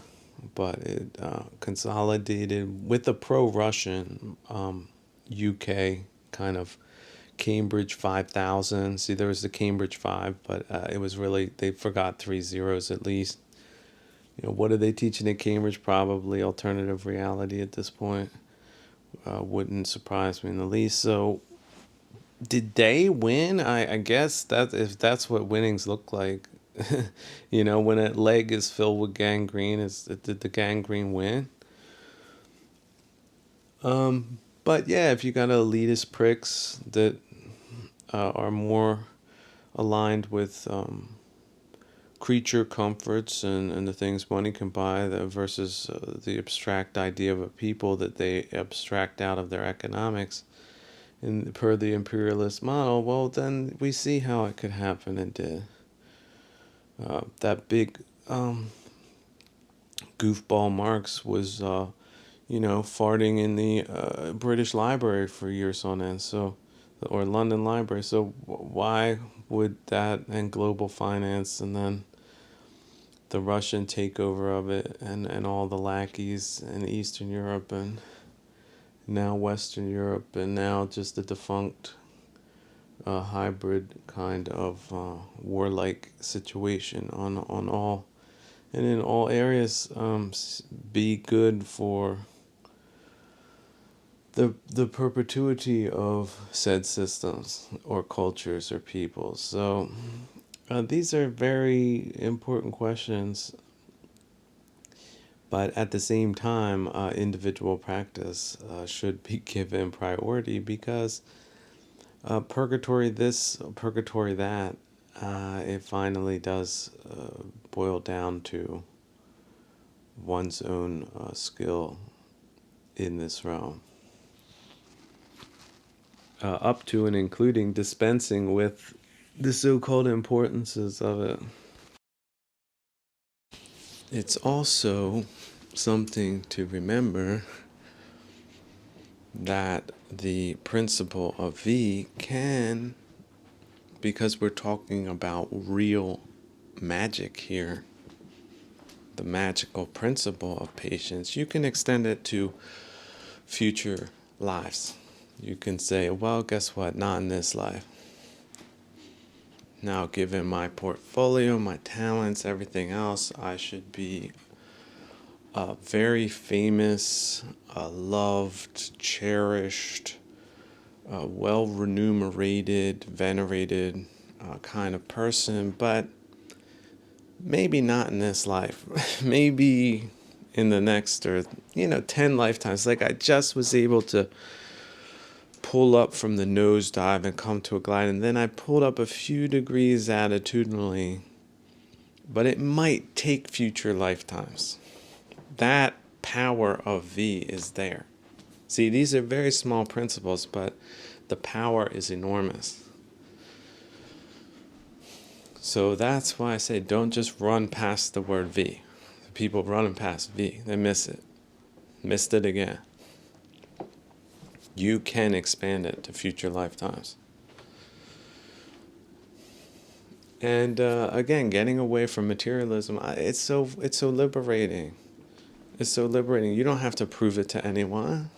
but it consolidated with the pro-Russian UK kind of Cambridge 5000. See, there was the Cambridge 5, but it was really, they forgot 3 zeros at least. You know, what are they teaching at Cambridge? Probably alternative reality at this point. Wouldn't surprise me in the least. So, did they win? I guess that if that's what winnings look like, you know, when a leg is filled with gangrene, did the gangrene win? But yeah, if you got elitist pricks that are more aligned with creature comforts and the things money can buy versus the abstract idea of a people that they abstract out of their economics per the imperialist model, well, then we see how it could happen. It did. That big goofball Marx was, farting in the British Library for years on end. So, or London Library. So why would that and global finance and then the Russian takeover of it and all the lackeys in Eastern Europe and now Western Europe and now just the defunct hybrid kind of warlike situation on all and in all areas be good for the perpetuity of said systems or cultures or peoples. So these are very important questions, but at the same time, individual practice should be given priority because purgatory this, purgatory that, it finally does boil down to one's own skill in this realm. Up to and including dispensing with the so-called importances of it. It's also something to remember that the principle of V can, because we're talking about real magic here, the magical principle of patience, you can extend it to future lives. You can say, well, guess what? Not in this life. Now, given my portfolio, my talents, everything else, I should be a very famous, loved, cherished, well remunerated, venerated kind of person, but maybe not in this life. Maybe in the next, or 10 lifetimes. Like I just was able to pull up from the nosedive and come to a glide, and then I pulled up a few degrees attitudinally, but it might take future lifetimes. That power of V is there. See, these are very small principles, but the power is enormous. So that's why I say don't just run past the word V. People running past V, they miss it. Missed it again. You can expand it to future lifetimes. And again, getting away from materialism, it's so liberating. It's so liberating. You don't have to prove it to anyone.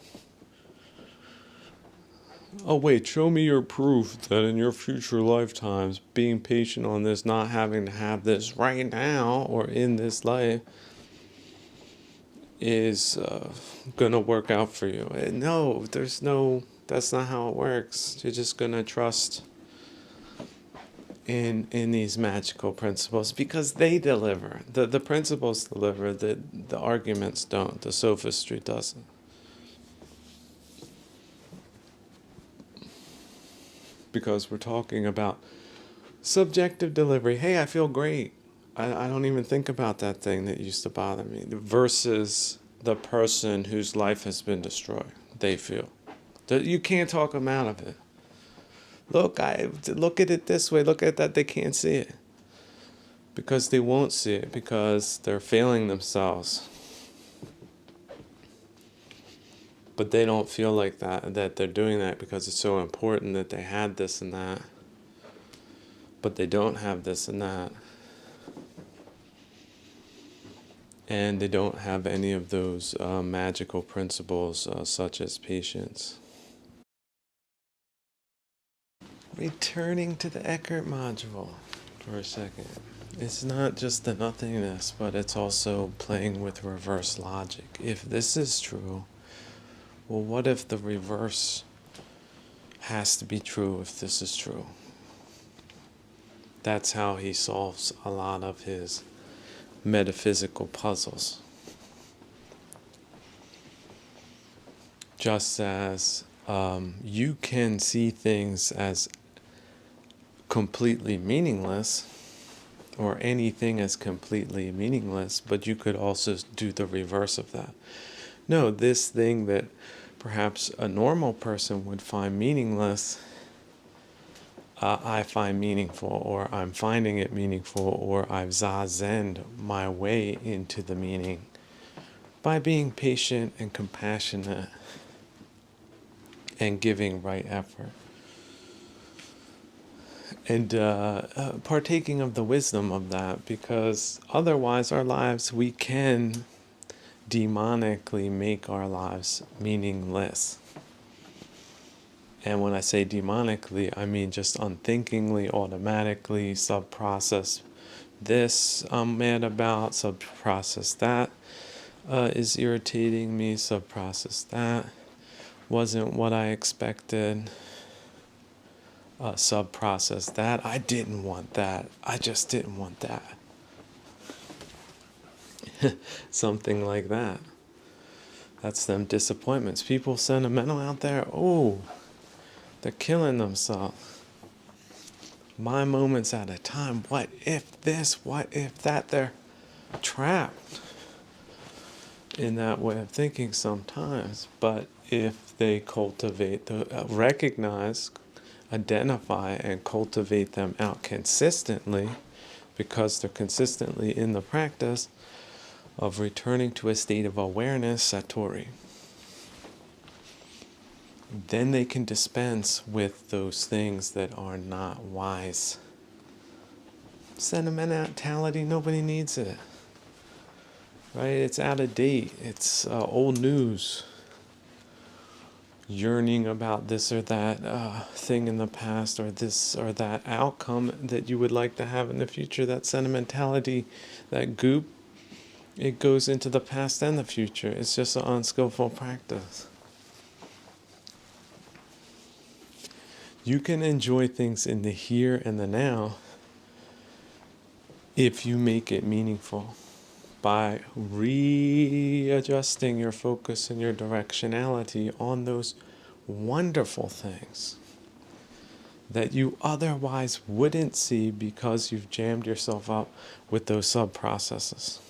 Oh wait, show me your proof that in your future lifetimes, being patient on this, not having to have this right now or in this life, is gonna work out for you. No, that's not how it works. You're just gonna trust in these magical principles because they deliver. The principles deliver, the arguments don't, the sophistry doesn't. Because we're talking about subjective delivery. Hey, I feel great. I don't even think about that thing that used to bother me. Versus the person whose life has been destroyed. They feel. You can't talk them out of it. Look at it this way, look at that, they can't see it. Because they won't see it, because they're failing themselves. But they don't feel like that they're doing that because it's so important that they had this and that. But they don't have this and that. And they don't have any of those magical principles such as patience. Returning to the Eckhart module for a second. It's not just the nothingness, but it's also playing with reverse logic. If this is true, well, what if the reverse has to be true if this is true? That's how he solves a lot of his metaphysical puzzles. Just as you can see things as completely meaningless, or anything as completely meaningless, but you could also do the reverse of that. No, this thing that perhaps a normal person would find meaningless, I find meaningful, or I'm finding it meaningful, or I've zazened my way into the meaning by being patient and compassionate and giving right effort. And partaking of the wisdom of that, because otherwise our lives, we can demonically make our lives meaningless. And when I say demonically, I mean just unthinkingly, automatically, sub-process this I'm mad about, sub-process that is irritating me, sub-process that wasn't what I expected, sub-process that I didn't want that, I just didn't want that. Something like that. That's them disappointments. People sentimental out there, oh, they're killing themselves. My moments at a time. What if this? What if that? They're trapped in that way of thinking sometimes. But if they cultivate, recognize, identify, and cultivate them out consistently, because they're consistently in the practice of returning to a state of awareness, Satori, then they can dispense with those things that are not wise. Sentimentality, nobody needs it. Right? It's out of date. It's old news. Yearning about this or that thing in the past, or this or that outcome that you would like to have in the future. That sentimentality, that goop, it goes into the past and the future. It's just an unskillful practice. You can enjoy things in the here and the now if you make it meaningful by readjusting your focus and your directionality on those wonderful things that you otherwise wouldn't see because you've jammed yourself up with those sub-processes.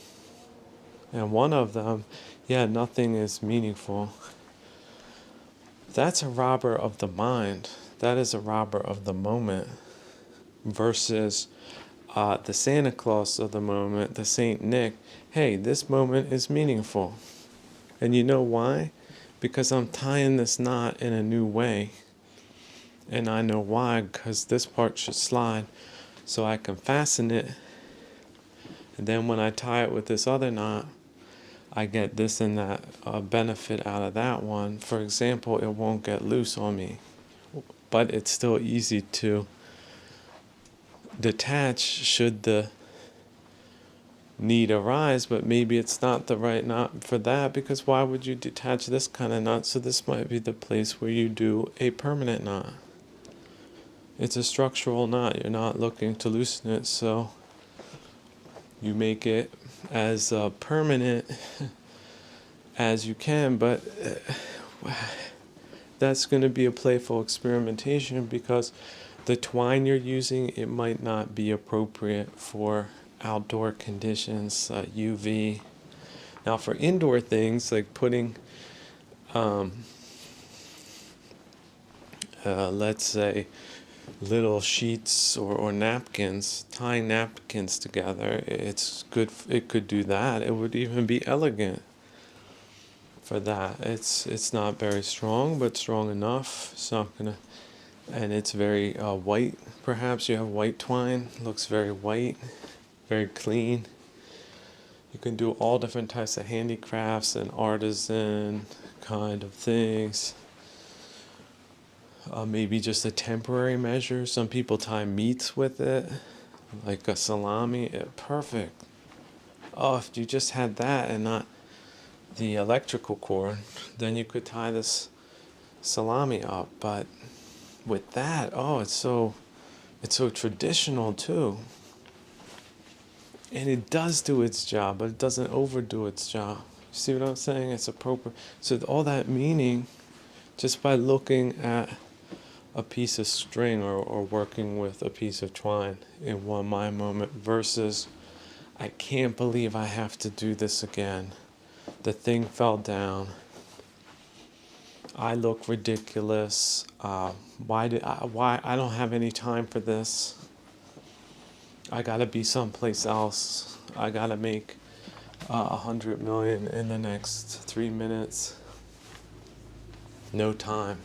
And one of them, nothing is meaningful. That's a robber of the mind. That is a robber of the moment, versus the Santa Claus of the moment, the Saint Nick. Hey, this moment is meaningful. And you know why? Because I'm tying this knot in a new way. And I know why, because this part should slide so I can fasten it. And then when I tie it with this other knot, I get this and that benefit out of that one. For example, it won't get loose on me. But it's still easy to detach should the need arise, but maybe it's not the right knot for that, because why would you detach this kind of knot? So this might be the place where you do a permanent knot. It's a structural knot. You're not looking to loosen it, so you make it as permanent as you can, but that's going to be a playful experimentation, because the twine you're using, it might not be appropriate for outdoor conditions, UV. Now for indoor things, like putting, let's say, little sheets or napkins, tying napkins together. It's good. It could do that. It would even be elegant for that. It's not very strong, but strong enough. It's not gonna, and it's very white. Perhaps you have white twine. Looks very white, very clean. You can do all different types of handicrafts and artisan kind of things. Maybe just a temporary measure. Some people tie meats with it, like a salami. Perfect. Oh, if you just had that and not the electrical cord, then you could tie this salami up. But with that, oh, it's so traditional too. And it does do its job, but it doesn't overdo its job. See what I'm saying? It's appropriate. So all that meaning, just by looking at a piece of string or working with a piece of twine in one mind moment versus, I can't believe I have to do this again. The thing fell down. I look ridiculous. Why I don't have any time for this. I gotta be someplace else. I gotta make 100 million in the next 3 minutes. No time.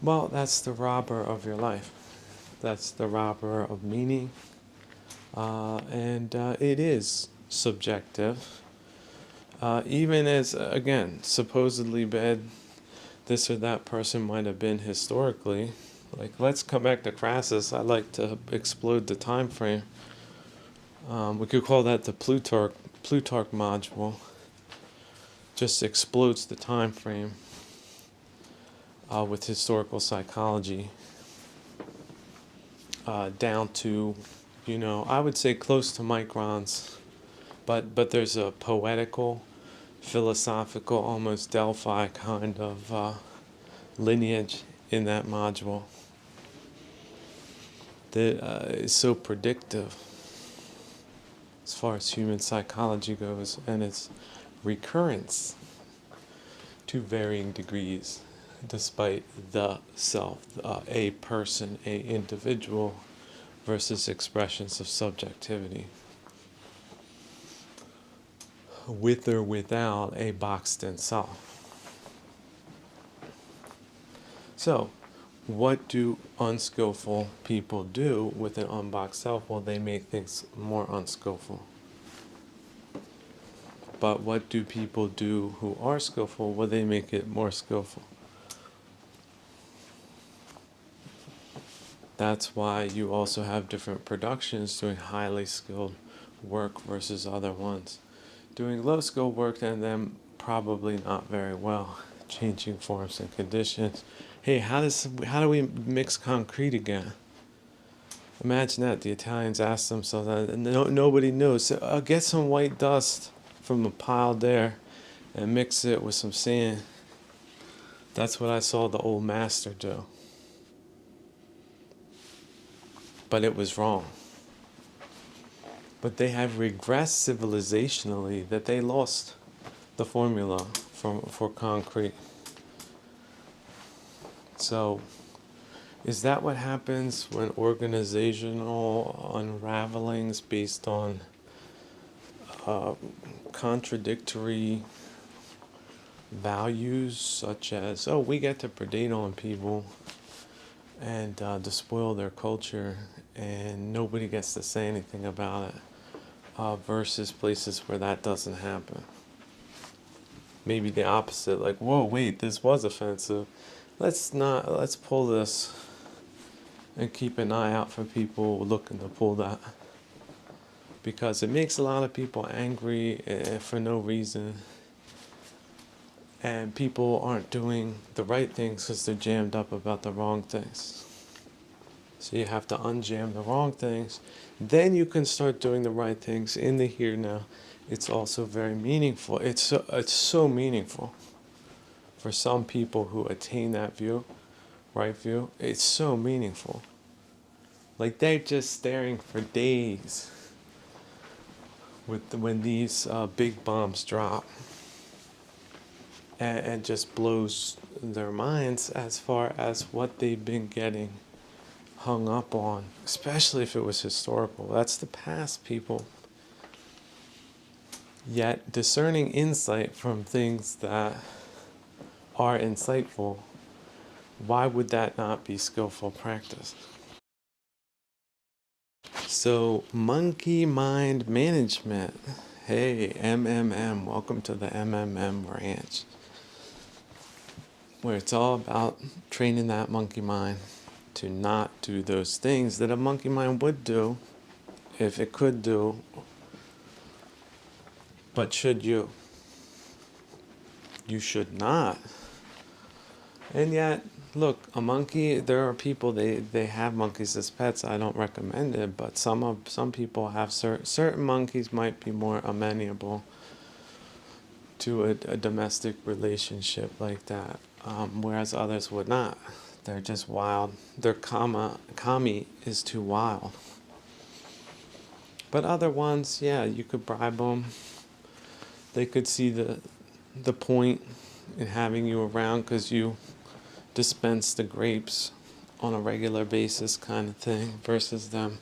Well, that's the robber of your life. That's the robber of meaning. And it is subjective. Even as, again, supposedly bad this or that person might have been historically. Like, let's come back to Crassus. I like to explode the time frame. We could call that the Plutarch module. Just explodes the time frame with historical psychology down to, I would say close to microns, but there's a poetical, philosophical, almost Delphi kind of lineage in that module that is so predictive as far as human psychology goes, and its recurrence to varying degrees despite the self, a person, a individual, versus expressions of subjectivity, with or without a boxed-in self. So, what do unskillful people do with an unboxed self? Well, they make things more unskillful. But what do people do who are skillful? Well, they make it more skillful. That's why you also have different productions doing highly skilled work versus other ones doing low skilled work and then probably not very well, changing forms and conditions. Hey, how do we mix concrete again? Imagine that. The Italians asked themselves that, and nobody knows. So, get some white dust from a pile there and mix it with some sand. That's what I saw the old master do. But it was wrong. But they have regressed civilizationally that they lost the formula for concrete. So, is that what happens when organizational unravelings based on contradictory values, such as, oh, we get to predate on people and despoil their culture, and nobody gets to say anything about it, versus places where that doesn't happen? Maybe the opposite, like, whoa, wait, this was offensive. Let's pull this and keep an eye out for people looking to pull that, because it makes a lot of people angry for no reason, and people aren't doing the right things because they're jammed up about the wrong things. So you have to unjam the wrong things, then you can start doing the right things in the here now. It's also very meaningful. It's so meaningful for some people who attain that view, right view. It's so meaningful. Like, they're just staring for days when these big bombs drop. and just blows their minds as far as what they've been getting hung up on, especially if it was historical. That's the past, people. Yet discerning insight from things that are insightful, why would that not be skillful practice? So, monkey mind management. Hey, MMM, welcome to the MMM ranch, where it's all about training that monkey mind to not do those things that a monkey mind would do if it could do. But should you? You should not. And yet, look, a monkey, there are people, they have monkeys as pets. I don't recommend it, but some people have certain monkeys might be more amenable to a domestic relationship like that, whereas others would not. They're just wild. Their kami is too wild. But other ones, yeah, you could bribe them. They could see the point in having you around because you dispense the grapes on a regular basis kind of thing versus them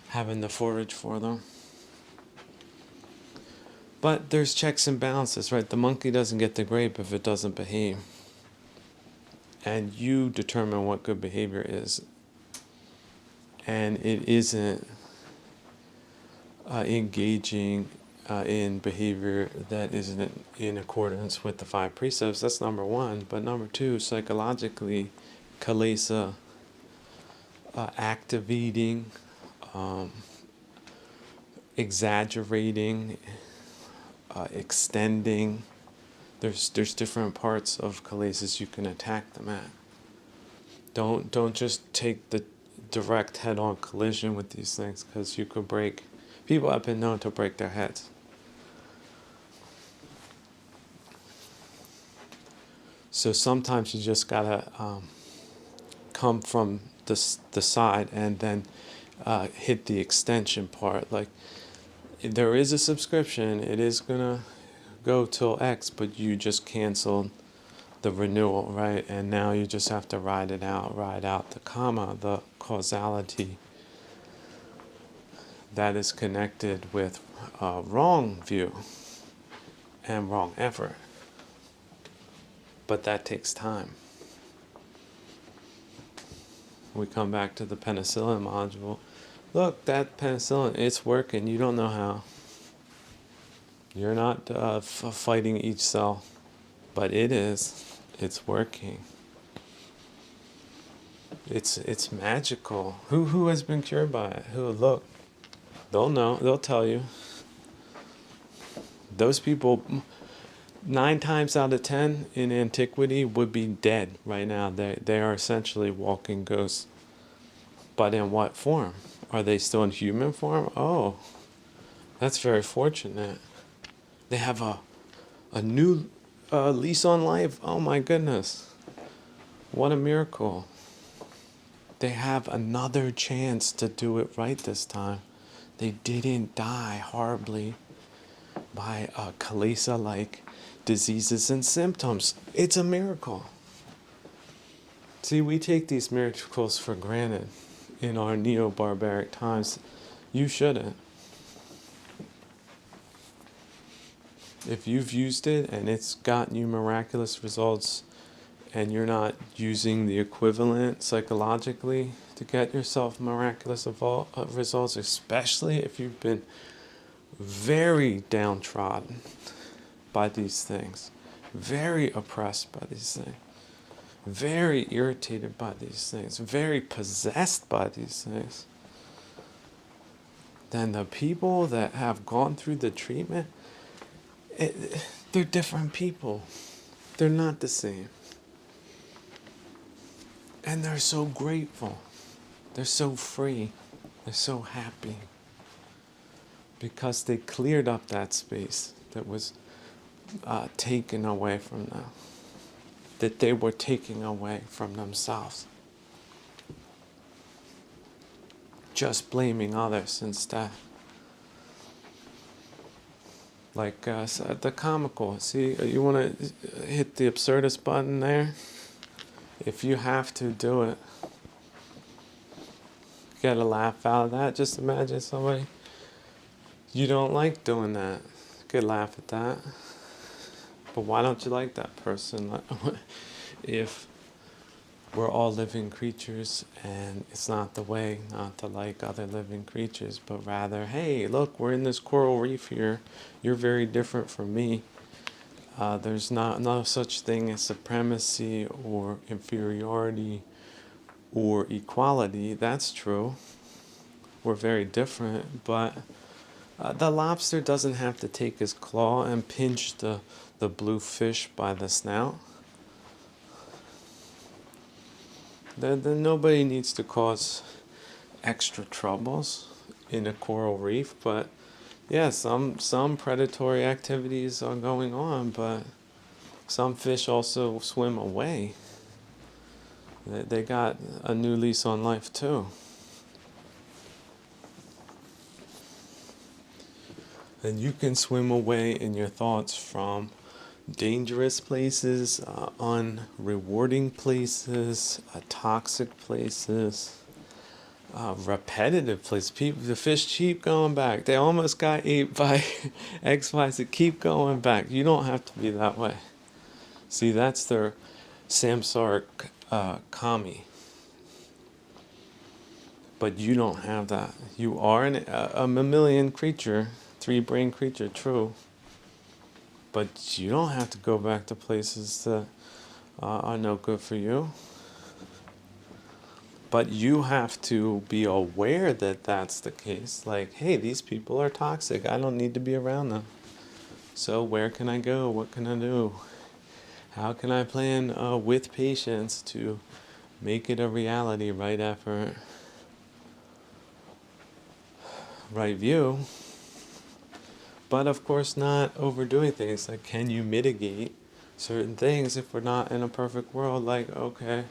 having to forage for them. But there's checks and balances, right? The monkey doesn't get the grape if it doesn't behave. And you determine what good behavior is. And it isn't engaging in behavior that isn't in accordance with the 5 precepts. That's number one. But number two, psychologically, kilesa, activating, exaggerating, extending. There's different parts of kilesas you can attack them at. Don't just take the direct head-on collision with these things, because you could break. People have been known to break their heads. So sometimes you just gotta come from the side and then hit the extension part. Like, there is a subscription, it is gonna go till X, but you just canceled the renewal, right? And now you just have to ride out the karma, the causality that is connected with wrong view and wrong effort. But that takes time. We come back to the penicillin module. Look, that penicillin, it's working. You don't know how. You're not fighting each cell, but it is. It's working. It's magical. Who has been cured by it? Who? Look, they'll know. They'll tell you. Those people, 9 times out of 10 in antiquity, would be dead right now. They are essentially walking ghosts. But in what form? Are they still in human form? Oh, that's very fortunate. They have a new lease on life. Oh my goodness. What a miracle. They have another chance to do it right this time. They didn't die horribly by kilesa-like diseases and symptoms. It's a miracle. See, we take these miracles for granted in our neo-barbaric times. You shouldn't. If you've used it and it's gotten you miraculous results, and you're not using the equivalent psychologically to get yourself miraculous results, especially if you've been very downtrodden by these things, very oppressed by these things, very irritated by these things, very possessed by these things, then the people that have gone through the treatment, they're different people. They're not the same. And they're so grateful. They're so free. They're so happy. Because they cleared up that space that was taken away from them. That they were taking away from themselves. Just blaming others instead. Like the comical. See, you want to hit the absurdist button there? If you have to do it, get a laugh out of that. Just imagine somebody you don't like doing that. Could laugh at that. But why don't you like that person? If we're all living creatures and it's not the way not to like other living creatures, but rather, hey, look, we're in this coral reef here. You're very different from me. There's no such thing as supremacy or inferiority or equality. That's true. We're very different, but the lobster doesn't have to take his claw and pinch the blue fish by the snout. Then nobody needs to cause extra troubles in a coral reef, but yeah, some predatory activities are going on, but some fish also swim away. They got a new lease on life too. And you can swim away in your thoughts from dangerous places, unrewarding places, toxic places, repetitive places. The fish keep going back. They almost got ate by X, Y, Z. Keep going back. You don't have to be that way. See, that's their samsaric kami. But you don't have that. You are a mammalian creature, three-brain creature, true. But you don't have to go back to places that are no good for you. But you have to be aware that that's the case. Like, hey, these people are toxic. I don't need to be around them. So where can I go? What can I do? How can I plan with patience to make it a reality? Right effort, right view. But of course not overdoing things. Like, can you mitigate certain things if we're not in a perfect world? Like, okay,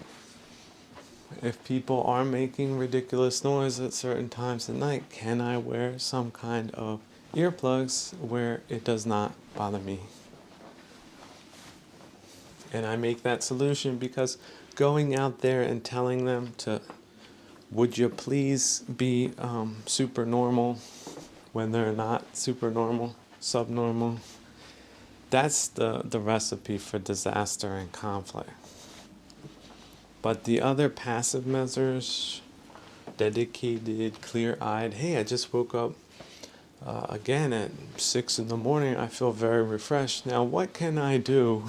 if people are making ridiculous noise at certain times at night, can I wear some kind of earplugs where it does not bother me? And I make that solution because going out there and telling them to, would you please be super normal when they're not super normal, subnormal, that's the recipe for disaster and conflict. But the other passive measures, dedicated, clear-eyed, hey, I just woke up again at 6 in the morning, I feel very refreshed. Now what can I do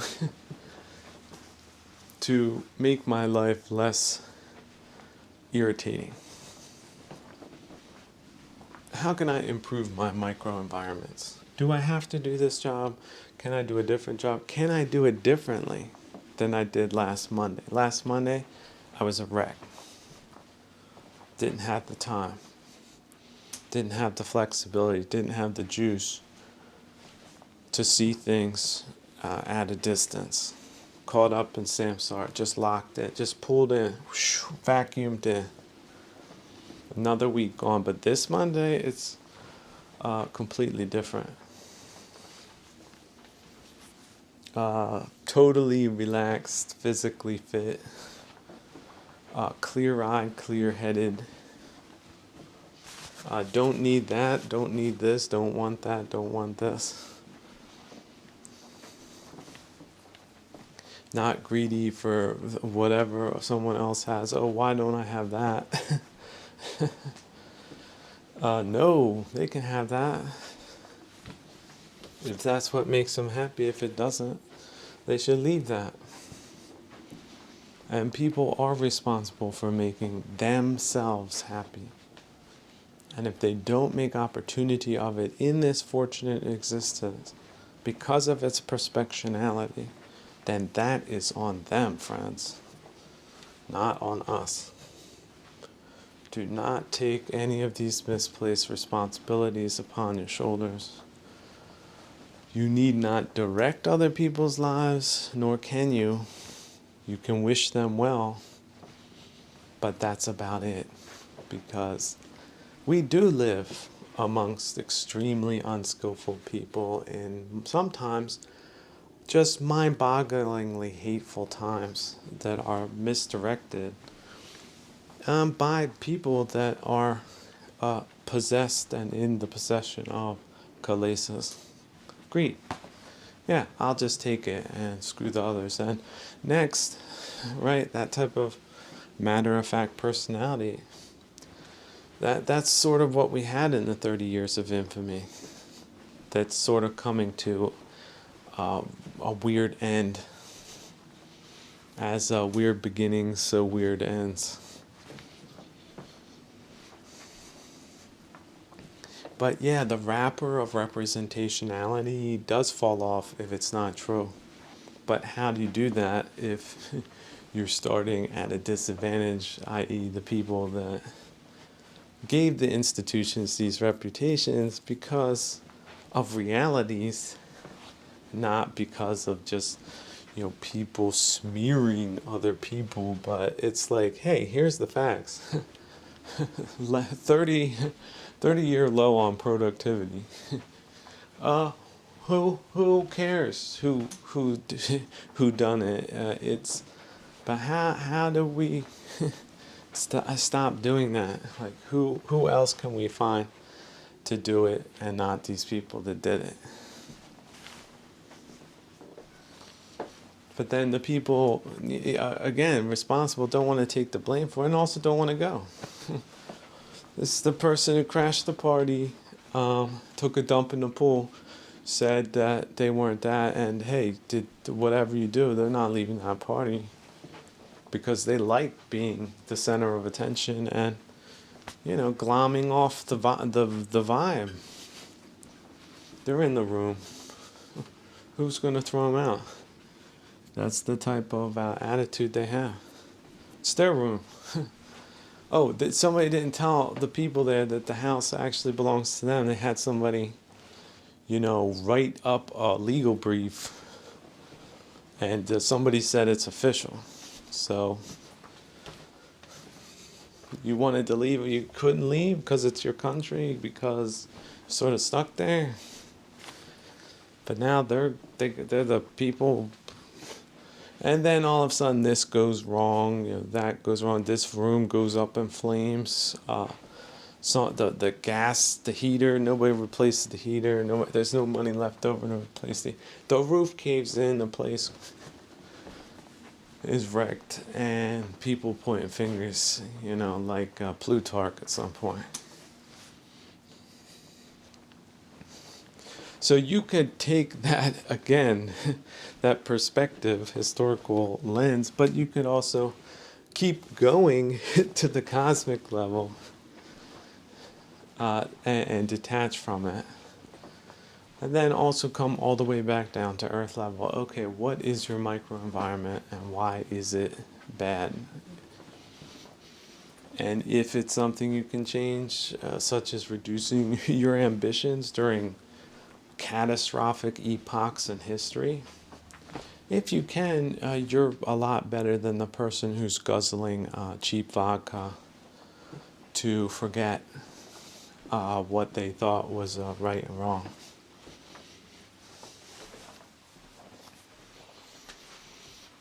to make my life less irritating? How can I improve my microenvironments? Do I have to do this job? Can I do a different job? Can I do it differently than I did last Monday? Last Monday, I was a wreck. Didn't have the time. Didn't have the flexibility. Didn't have the juice to see things at a distance. Caught up in samsara, just locked in, just pulled in, whoosh, vacuumed in. Another week gone, but this Monday it's completely different. Totally relaxed, physically fit, clear-eyed, clear-headed. Don't need that, don't need this, don't want that, don't want this. Not greedy for whatever someone else has. Oh, why don't I have that? No, they can have that. If that's what makes them happy, if it doesn't, they should leave that. And people are responsible for making themselves happy. And if they don't make opportunity of it in this fortunate existence because of its perspectionality, then that is on them, friends, not on us. Do not take any of these misplaced responsibilities upon your shoulders. You need not direct other people's lives, nor can you. You can wish them well, but that's about it. Because we do live amongst extremely unskillful people in sometimes just mind-bogglingly hateful times that are misdirected by people that are possessed and in the possession of Kalesa's greed. Yeah, I'll just take it and screw the others. And next, right, that type of matter-of-fact personality, that's sort of what we had in the 30 years of infamy. That's sort of coming to a weird end. As weird beginnings, so weird ends. But yeah, the wrapper of representationality does fall off if it's not true. But how do you do that if you're starting at a disadvantage, i.e., the people that gave the institutions these reputations because of realities, not because of just, people smearing other people, but it's like, hey, here's the facts. 30-year low on productivity. Who cares who done it? But how do we stop doing that? Like who else can we find to do it and not these people that did it? But then the people, again, responsible don't want to take the blame for it and also don't want to go. This is the person who crashed the party, took a dump in the pool, said that they weren't that, and hey, did whatever you do, they're not leaving that party because they like being the center of attention and, glomming off the vibe. They're in the room. Who's going to throw them out? That's the type of attitude they have. It's their room. Oh, somebody didn't tell the people there that the house actually belongs to them. They had somebody, write up a legal brief, and somebody said it's official. So you wanted to leave, you couldn't leave because it's your country, because you're sort of stuck there. But now they're the people. And then all of a sudden this goes wrong, that goes wrong, this room goes up in flames. So the gas, the heater, nobody replaces the heater, there's no money left over to replace the roof caves in, the place is wrecked, and people pointing fingers, like Plutarch at some point. So you could take that, again, that perspective, historical lens, but you could also keep going to the cosmic level and detach from it. And then also come all the way back down to earth level. Okay, what is your microenvironment and why is it bad? And if it's something you can change, such as reducing your ambitions during catastrophic epochs in history, if you can, you're a lot better than the person who's guzzling cheap vodka to forget what they thought was right and wrong.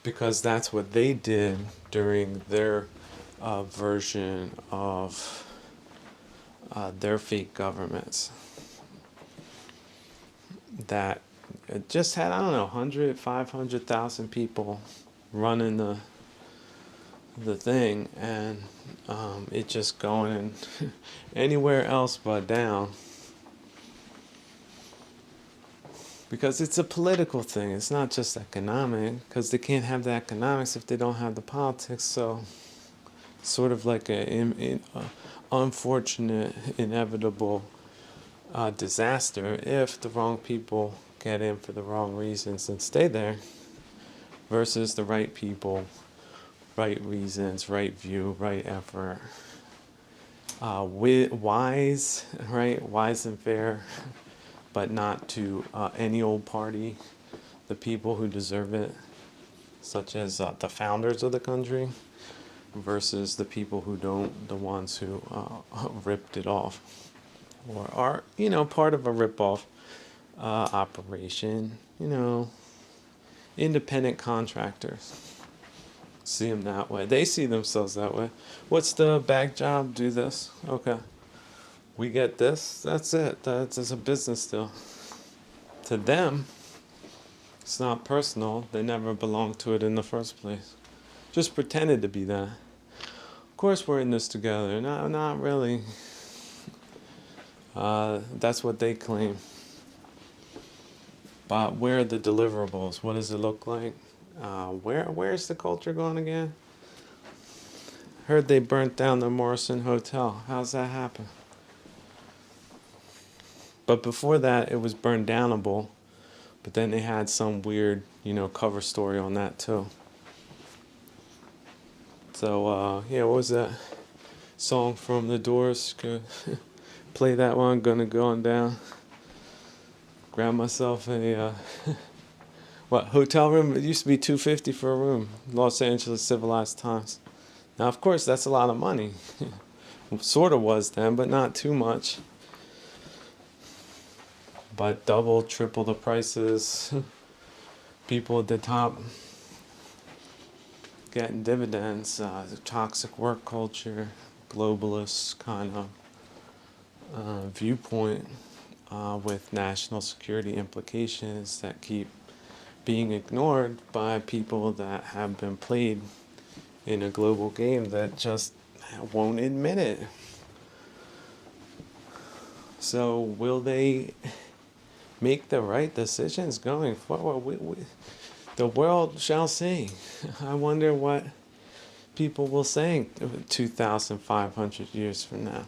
Because that's what they did during their version of their fake governments. That just had, 100, 500,000 people running the thing, and it just going anywhere else but down. Because it's a political thing, it's not just economic, because they can't have the economics if they don't have the politics, so sort of like a unfortunate, inevitable disaster if the wrong people get in for the wrong reasons and stay there, versus the right people, right reasons, right view, right effort, wise, right, wise and fair, but not to any old party, the people who deserve it, such as the founders of the country, versus the people who don't, the ones who ripped it off. or are, part of a ripoff operation, independent contractors. See them that way. They see themselves that way. What's the bag job? Do this. Okay. We get this. That's it. That's a business deal. To them, it's not personal. They never belonged to it in the first place. Just pretended to be that. Of course, we're in this together. No, not really. That's what they claim. But where are the deliverables? What does it look like? Where's the culture going again? Heard they burnt down the Morrison Hotel. How's that happen? But before that, it was burned downable. But then they had some weird, cover story on that too. So, what was that song from The Doors? Play that one, gonna go on down. Grab myself a, hotel room? It used to be $250 for a room. Los Angeles civilized times. Now, of course, that's a lot of money. Sort of was then, but not too much. But double, triple the prices. People at the top getting dividends. The toxic work culture, globalist kind of viewpoint with national security implications that keep being ignored by people that have been played in a global game that just won't admit it. So will they make the right decisions going forward? The world shall see. I wonder what people will say 2,500 years from now.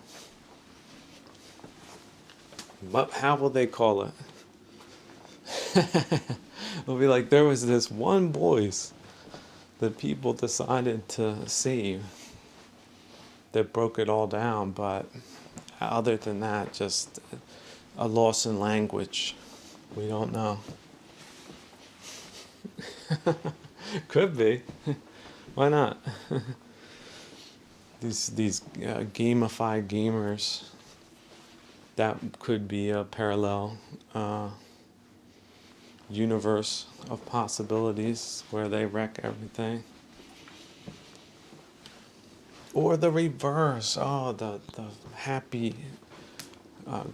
How will they call it? It'll be like there was this one voice that people decided to save that broke it all down, but other than that, just a loss in language. We don't know. Could be. Why not? These gamified gamers. That could be a parallel universe of possibilities where they wreck everything. Or the reverse. Oh, the happy,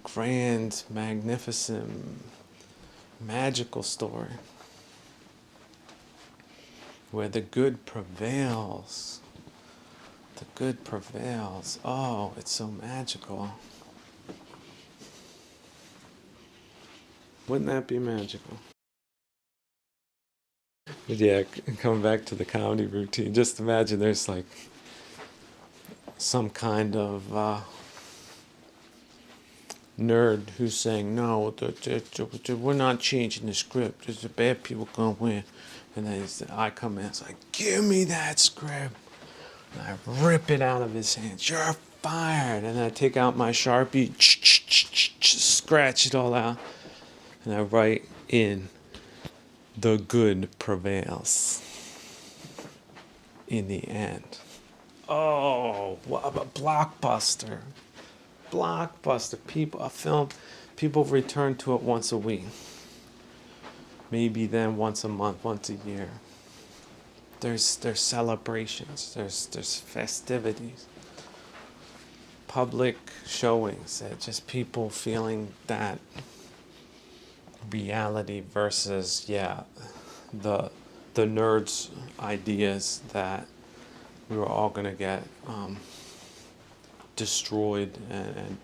grand, magnificent, magical story. Where the good prevails. The good prevails. Oh, it's so magical. Wouldn't that be magical? But yeah, coming back to the comedy routine, just imagine there's like some kind of nerd who's saying, no, we're not changing the script. The bad people gonna win. And then I come in, it's like, give me that script. And I rip it out of his hands. You're fired. And I take out my Sharpie, scratch it all out. And I write in, the good prevails in the end. Oh, what a blockbuster. Blockbuster. People return to it once a week. Maybe then once a month, once a year. There's celebrations, there's festivities, public showings, just people feeling that reality versus the nerds' ideas that we were all gonna get destroyed and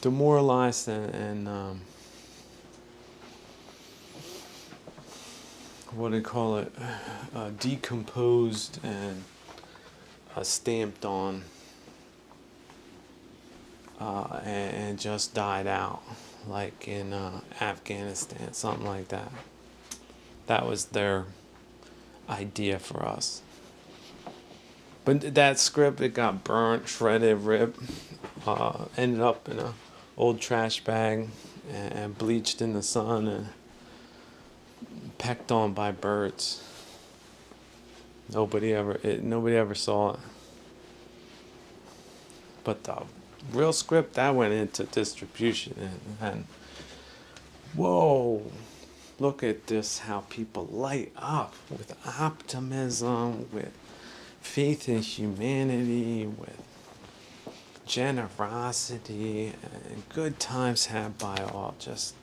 demoralized and what do they call it? Decomposed and stamped on and just died out, like in Afghanistan, something like that. That was their idea for us. But that script, it got burnt, shredded, ripped, ended up in a old trash bag and bleached in the sun and pecked on by birds. Nobody ever saw it. But real script that went into distribution, and whoa, look at this, how people light up with optimism, with faith in humanity, with generosity, and good times had by all. Just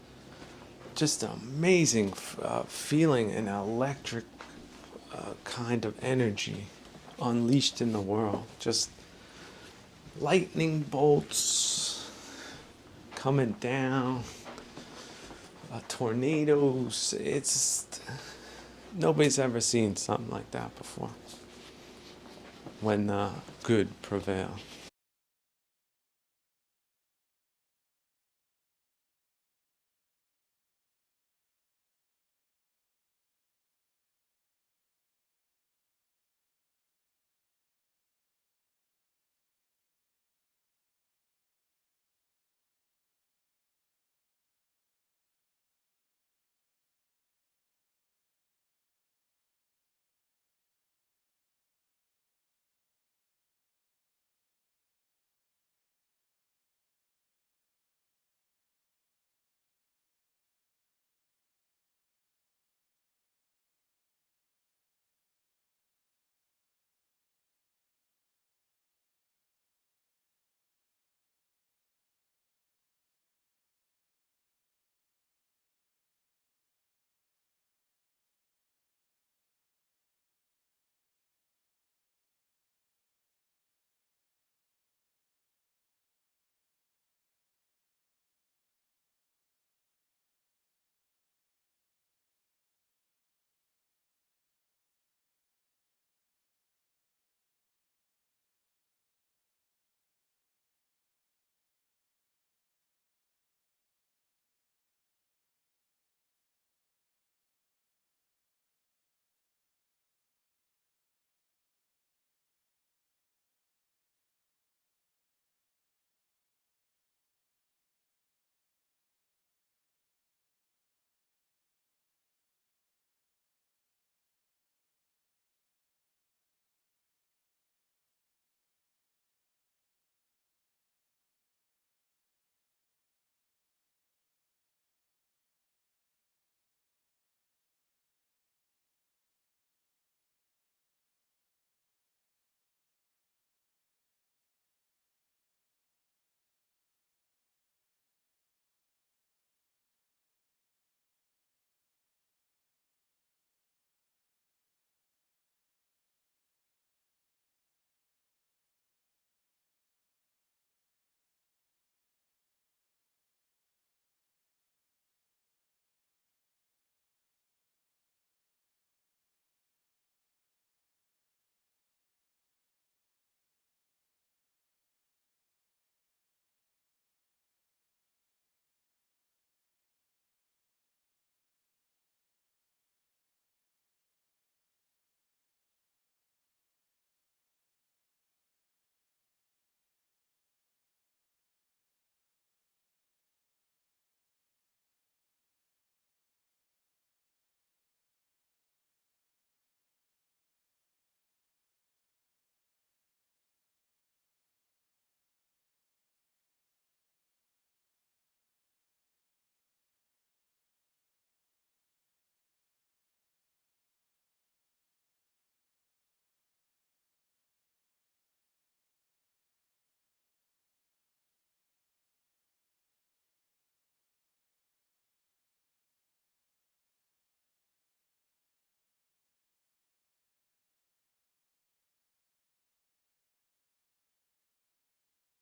an amazing feeling, an electric kind of energy unleashed in the world. Just lightning bolts coming down, tornadoes. It's nobody's ever seen something like that before. When good prevail.